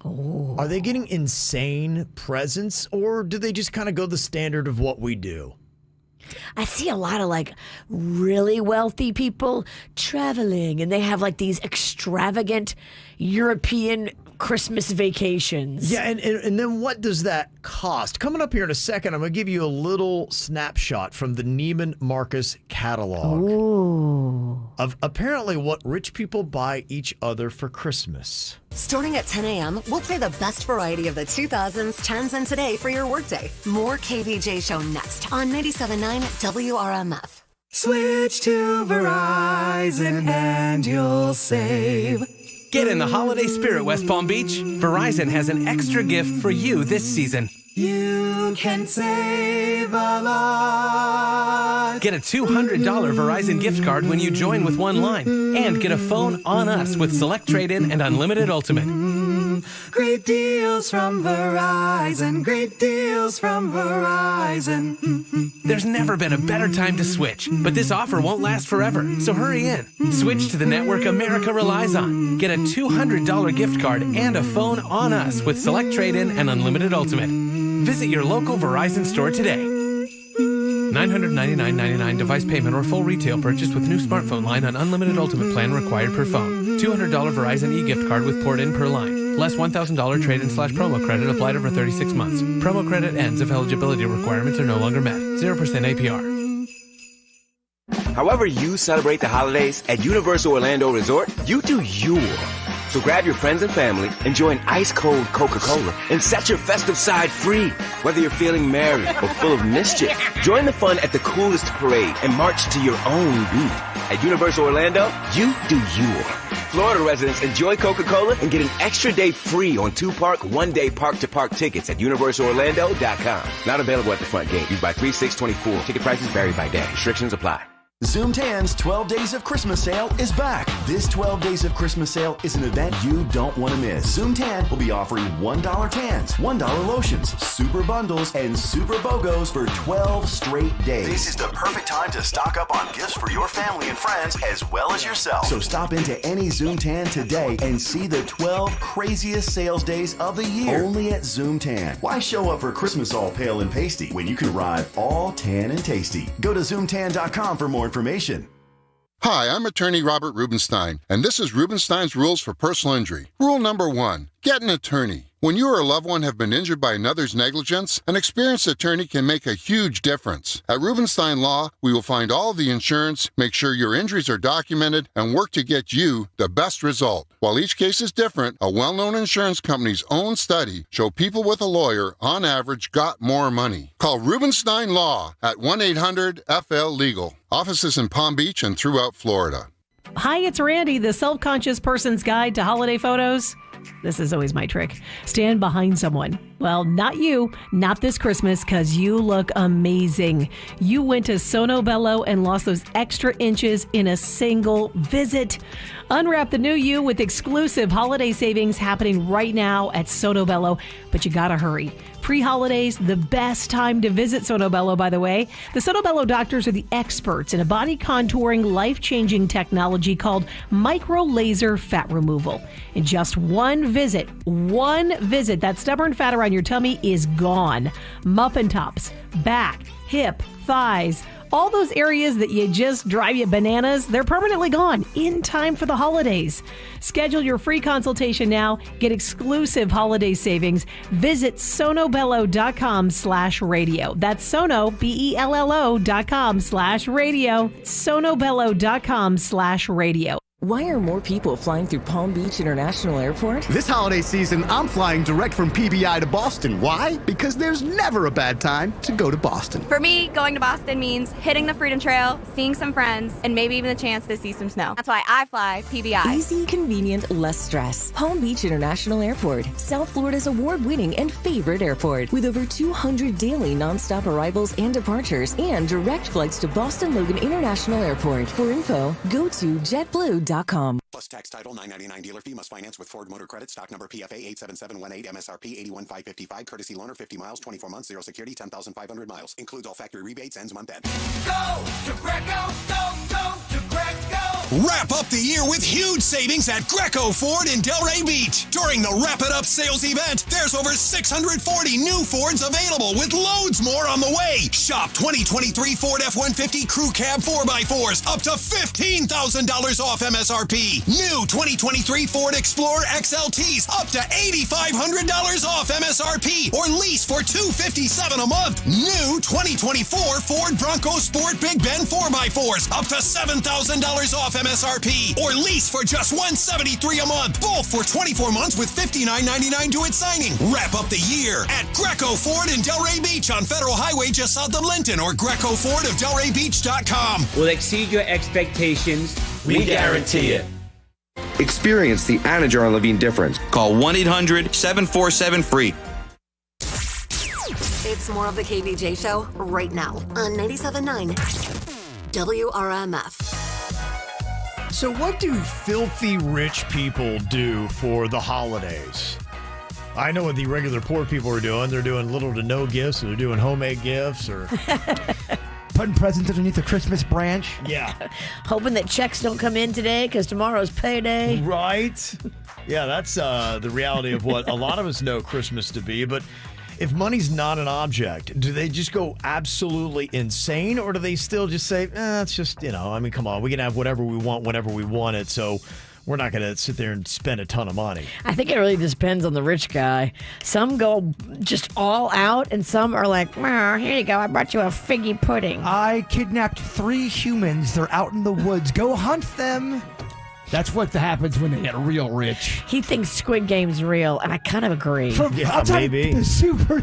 Oh. Are they getting insane presents, or do they just kind of go the standard of what we do? I see a lot of like really wealthy people traveling, and they have like these extravagant European Christmas vacations. Yeah, and then what does that cost? Coming up here in a second, I'm going to give you a little snapshot from the Neiman Marcus catalog of apparently what rich people buy each other for Christmas. Starting at 10 a.m., we'll play the best variety of the 2000s, 10s, and today for your workday. More KVJ Show next on 97.9 WRMF. Switch to Verizon and you'll save. Get in the holiday spirit, West Palm Beach. Verizon has an extra gift for you this season. You can save a lot. Get a $200 Verizon gift card when you join with one line. And get a phone on us with Select Trade-In and Unlimited Ultimate. Great deals from Verizon. Great deals from Verizon. There's never been a better time to switch, but this offer won't last forever, so hurry in. Switch to the network America relies on. Get a $200 gift card and a phone on us with Select Trade-In and Unlimited Ultimate. Visit your local Verizon store today. $999.99 device payment or full retail purchase with new smartphone line on Unlimited Ultimate plan required per phone. $200 Verizon e-gift card with port in per line. Less $1,000 trade-in/promo credit applied over 36 months. Promo credit ends if eligibility requirements are no longer met. 0% APR. However you celebrate the holidays at Universal Orlando Resort, you do you. So grab your friends and family, enjoy an ice-cold Coca-Cola, and set your festive side free. Whether you're feeling merry or full of mischief, join the fun at the coolest parade and march to your own beat. At Universal Orlando, you do you. Florida residents enjoy Coca-Cola and get an extra day free on 2-park, 1-day park-to-park tickets at universalorlando.com. Not available at the front gate. Used by 3/6/24. Ticket prices vary by day. Restrictions apply. Zoom Tan's 12 Days of Christmas sale is back. This 12 Days of Christmas sale is an event you don't want to miss. Zoom Tan will be offering $1 tans, $1 lotions, super bundles, and super BOGOs for 12 straight days. This is the perfect time to stock up on gifts for your family and friends as well as yourself. So stop into any Zoom Tan today and see the 12 craziest sales days of the year. Only at Zoom Tan. Why show up for Christmas all pale and pasty when you can arrive all tan and tasty? Go to zoomtan.com for more information. Hi, I'm attorney Robert Rubenstein, and this is Rubenstein's Rules for Personal Injury. Rule number 1, get an attorney. When you or a loved one have been injured by another's negligence, an experienced attorney can make a huge difference. At Rubenstein Law, we will find all of the insurance, make sure your injuries are documented, and work to get you the best result. While each case is different, a well-known insurance company's own study showed people with a lawyer, on average, got more money. Call Rubenstein Law at 1-800-FL-LEGAL. Offices in Palm Beach and throughout Florida. Hi, it's Randy, the self-conscious person's guide to holiday photos. This is always my trick. Stand behind someone. Well, not you, not this Christmas, because you look amazing. You went to Sono Bello and lost those extra inches in a single visit. Unwrap the new you with exclusive holiday savings happening right now at Sono Bello, but you gotta hurry. Pre-holidays, the best time to visit Sono Bello, by the way. The Sono Bello doctors are the experts in a body contouring, life-changing technology called micro laser fat removal. In just one visit, that stubborn fat around your tummy is gone. Muffin tops, back, hip, thighs, all those areas that you just drive you bananas, they're permanently gone in time for the holidays. Schedule your free consultation now. Get exclusive holiday savings. Visit sonobello.com/radio. That's Sono, BELLO.com/radio. sonobello.com/radio. Why are more people flying through Palm Beach International Airport? This holiday season, I'm flying direct from PBI to Boston. Why? Because there's never a bad time to go to Boston. For me, going to Boston means hitting the Freedom Trail, seeing some friends, and maybe even the chance to see some snow. That's why I fly PBI. Easy, convenient, less stress. Palm Beach International Airport, South Florida's award-winning and favorite airport, with over 200 daily nonstop arrivals and departures, and direct flights to Boston Logan International Airport. For info, go to JetBlue.com. Plus tax title $9.99 dealer fee. Must finance with Ford Motor Credit. Stock number PFA 87718. MSRP 81555. Courtesy loaner 50 miles 24 months. Zero security 10,500 miles. Includes all factory rebates. Ends month end. Go to Greco. Go to Greco. Wrap up the year with huge savings at Greco Ford in Delray Beach. During the Wrap It Up sales event, there's over 640 new Fords available with loads more on the way. Shop 2023 Ford F-150 Crew Cab 4x4s up to $15,000 off MSRP. New 2023 Ford Explorer XLTs up to $8,500 off MSRP or lease for $257 a month. New 2024 Ford Bronco Sport Big Ben 4x4s up to $7,000 off MSRP or lease for just $173 a month. Both for 24 months with $59.99 due at signing. Wrap up the year at Greco Ford in Delray Beach on Federal Highway just south of Linton or GrecoFordofDelrayBeach.com. Will exceed your expectations. We guarantee it. Experience the Anajar and Levine difference. Call 1-800-747-FREE. It's more of the KVJ Show right now on 97.9 WRMF. So what do filthy rich people do for the holidays? I know what the regular poor people are doing. They're doing little to no gifts, or they're doing homemade gifts, or putting presents underneath the Christmas branch. Yeah. Hoping that checks don't come in today because tomorrow's payday. Right. Yeah, that's the reality of what a lot of us know Christmas to be. But if money's not an object, do they just go absolutely insane, or do they still just say, it's just, come on, we can have whatever we want whenever we want it, so we're not going to sit there and spend a ton of money? I think it really depends on the rich guy. Some go just all out, and some are like, here you go, I brought you a figgy pudding. I kidnapped 3 humans. They're out in the woods. Go hunt them. That's what happens when they get real rich. He thinks Squid Game's real, and I kind of agree. Maybe. The super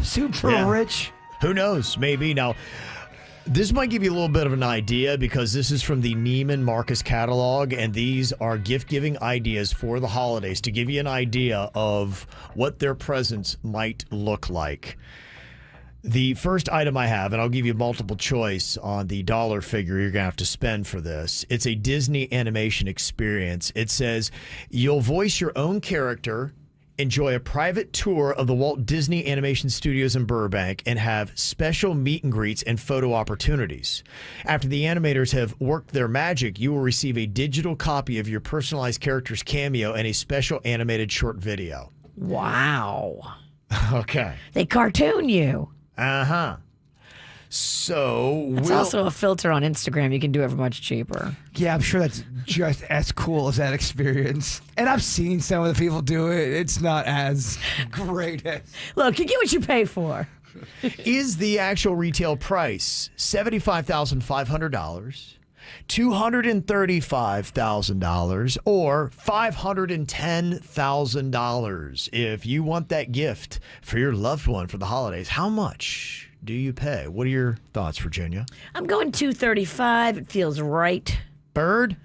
rich. Who knows? Maybe. Now, this might give you a little bit of an idea because this is from the Neiman Marcus catalog, and these are gift-giving ideas for the holidays to give you an idea of what their presents might look like. The first item I have, and I'll give you multiple choice on the dollar figure you're going to have to spend for this. It's a Disney animation experience. It says you'll voice your own character, enjoy a private tour of the Walt Disney Animation Studios in Burbank, and have special meet and greets and photo opportunities. After the animators have worked their magic, you will receive a digital copy of your personalized character's cameo and a special animated short video. Wow. Okay. They cartoon you. Uh-huh. So it's also a filter on Instagram. You can do it for much cheaper. Yeah, I'm sure that's just as cool as that experience. And I've seen some of the people do it. It's not as great as... Look, you get what you pay for. Is the actual retail price $75,500, $235,000, or $510,000? If you want that gift for your loved one for the holidays, how much do you pay? What are your thoughts, Virginia? I'm going $235. It feels right. Bird?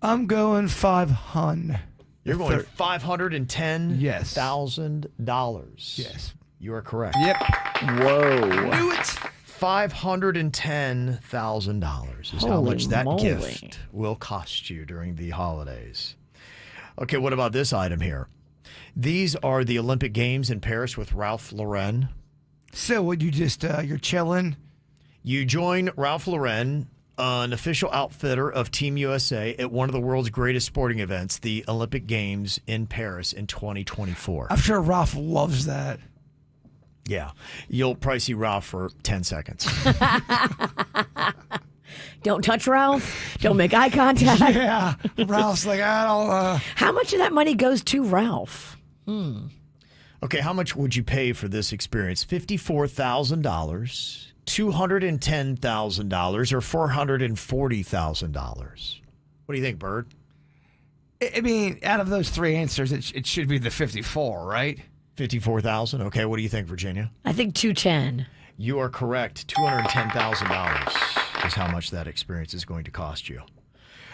I'm going $500. You're going $510,000. Yes. Yes. You are correct. Yep. Whoa. Knew it. $510,000 is how much that gift will cost you during the holidays. Okay, what about this item here? These are the Olympic Games in Paris with Ralph Lauren. So would you just, you're chilling? You join Ralph Lauren, an official outfitter of Team USA, at one of the world's greatest sporting events, the Olympic Games in Paris in 2024. I'm sure Ralph loves that. Yeah. You'll probably see Ralph for 10 seconds. Don't touch Ralph. Don't make eye contact. Yeah. Ralph's like, I don't... How much of that money goes to Ralph? Okay, how much would you pay for this experience? $54,000, $210,000, or $440,000? What do you think, Bird? I mean, out of those three answers, it should be the 54, right? 54,000. Okay, what do you think, Virginia? I think 210. You are correct. $210,000 is how much that experience is going to cost you.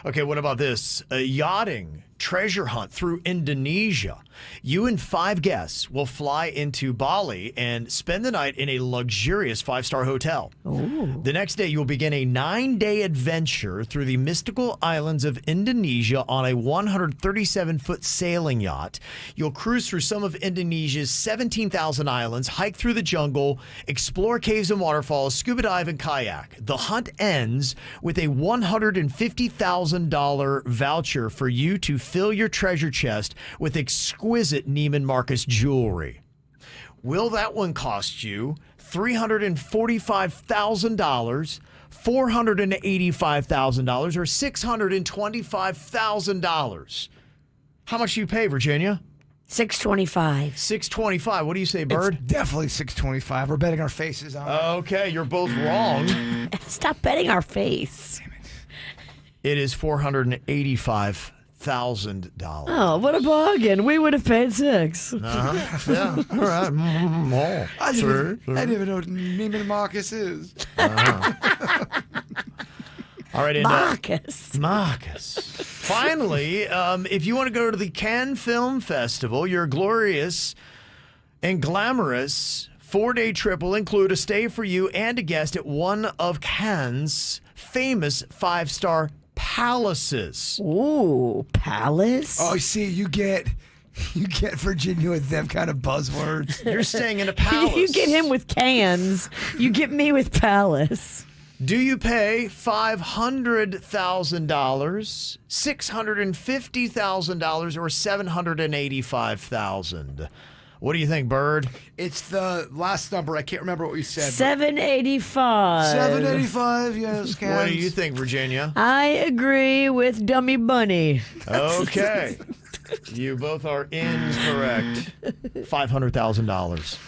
Okay, what about this? A yachting treasure hunt through Indonesia. You and 5 guests will fly into Bali and spend the night in a luxurious 5-star hotel. Ooh. The next day, you'll begin a 9-day adventure through the mystical islands of Indonesia on a 137-foot sailing yacht. You'll cruise through some of Indonesia's 17,000 islands, hike through the jungle, explore caves and waterfalls, scuba dive, and kayak. The hunt ends with a $150,000 voucher for you to fill your treasure chest with exquisite Neiman Marcus jewelry. Will that one cost you $345,000, $485,000, or $625,000? How much do you pay, Virginia? $625. $625. What do you say, Bird? It's definitely $625. We're betting our faces on it. Okay, you're both wrong. Stop betting our face. It is $485,000. Oh, what a bargain. We would have paid $6. Yeah. All right. I didn't even know what Neiman Marcus is. All right. Marcus. Finally, if you want to go to the Cannes Film Festival, your glorious and glamorous 4-day trip will include a stay for you and a guest at one of Cannes' famous 5-star palaces. Ooh, palace? Oh, see, you get Virginia with them kind of buzzwords. You're staying in a palace. You get him with cans. You get me with palace. Do you pay $500,000, $650,000, or $785,000? What do you think, Bird? It's the last number. I can't remember what we said. 785. 785, yes, Cans. What do you think, Virginia? I agree with Dummy Bunny. Okay. You both are incorrect. $500,000.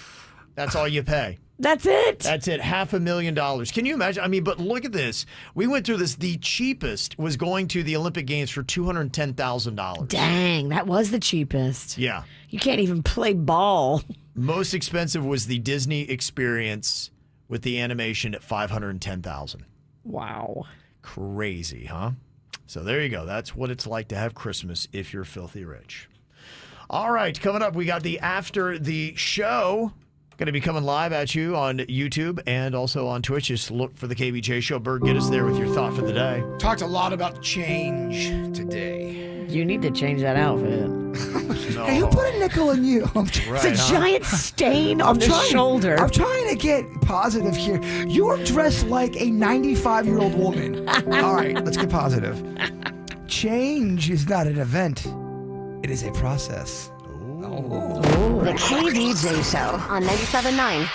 That's all you pay. That's it? That's it. $500,000. Can you imagine? I mean, but look at this. We went through this. The cheapest was going to the Olympic Games for $210,000. Dang, that was the cheapest. Yeah. You can't even play ball. Most expensive was the Disney experience with the animation at $510,000. Wow. Crazy, huh? So there you go. That's what it's like to have Christmas if you're filthy rich. All right, coming up, we got the After the Show. Going to be coming live at you on YouTube and also on Twitch. Just look for the KVJ Show. Bird, get us there with your thought for the day. Talked a lot about change today. You need to change that outfit. No. Hey, who put a nickel in you? It's a giant stain on the shoulder. I'm trying to get positive here. You're dressed like a 95-year-old woman. All right, let's get positive. Change is not an event. It is a process. The KVJ Show on 97.9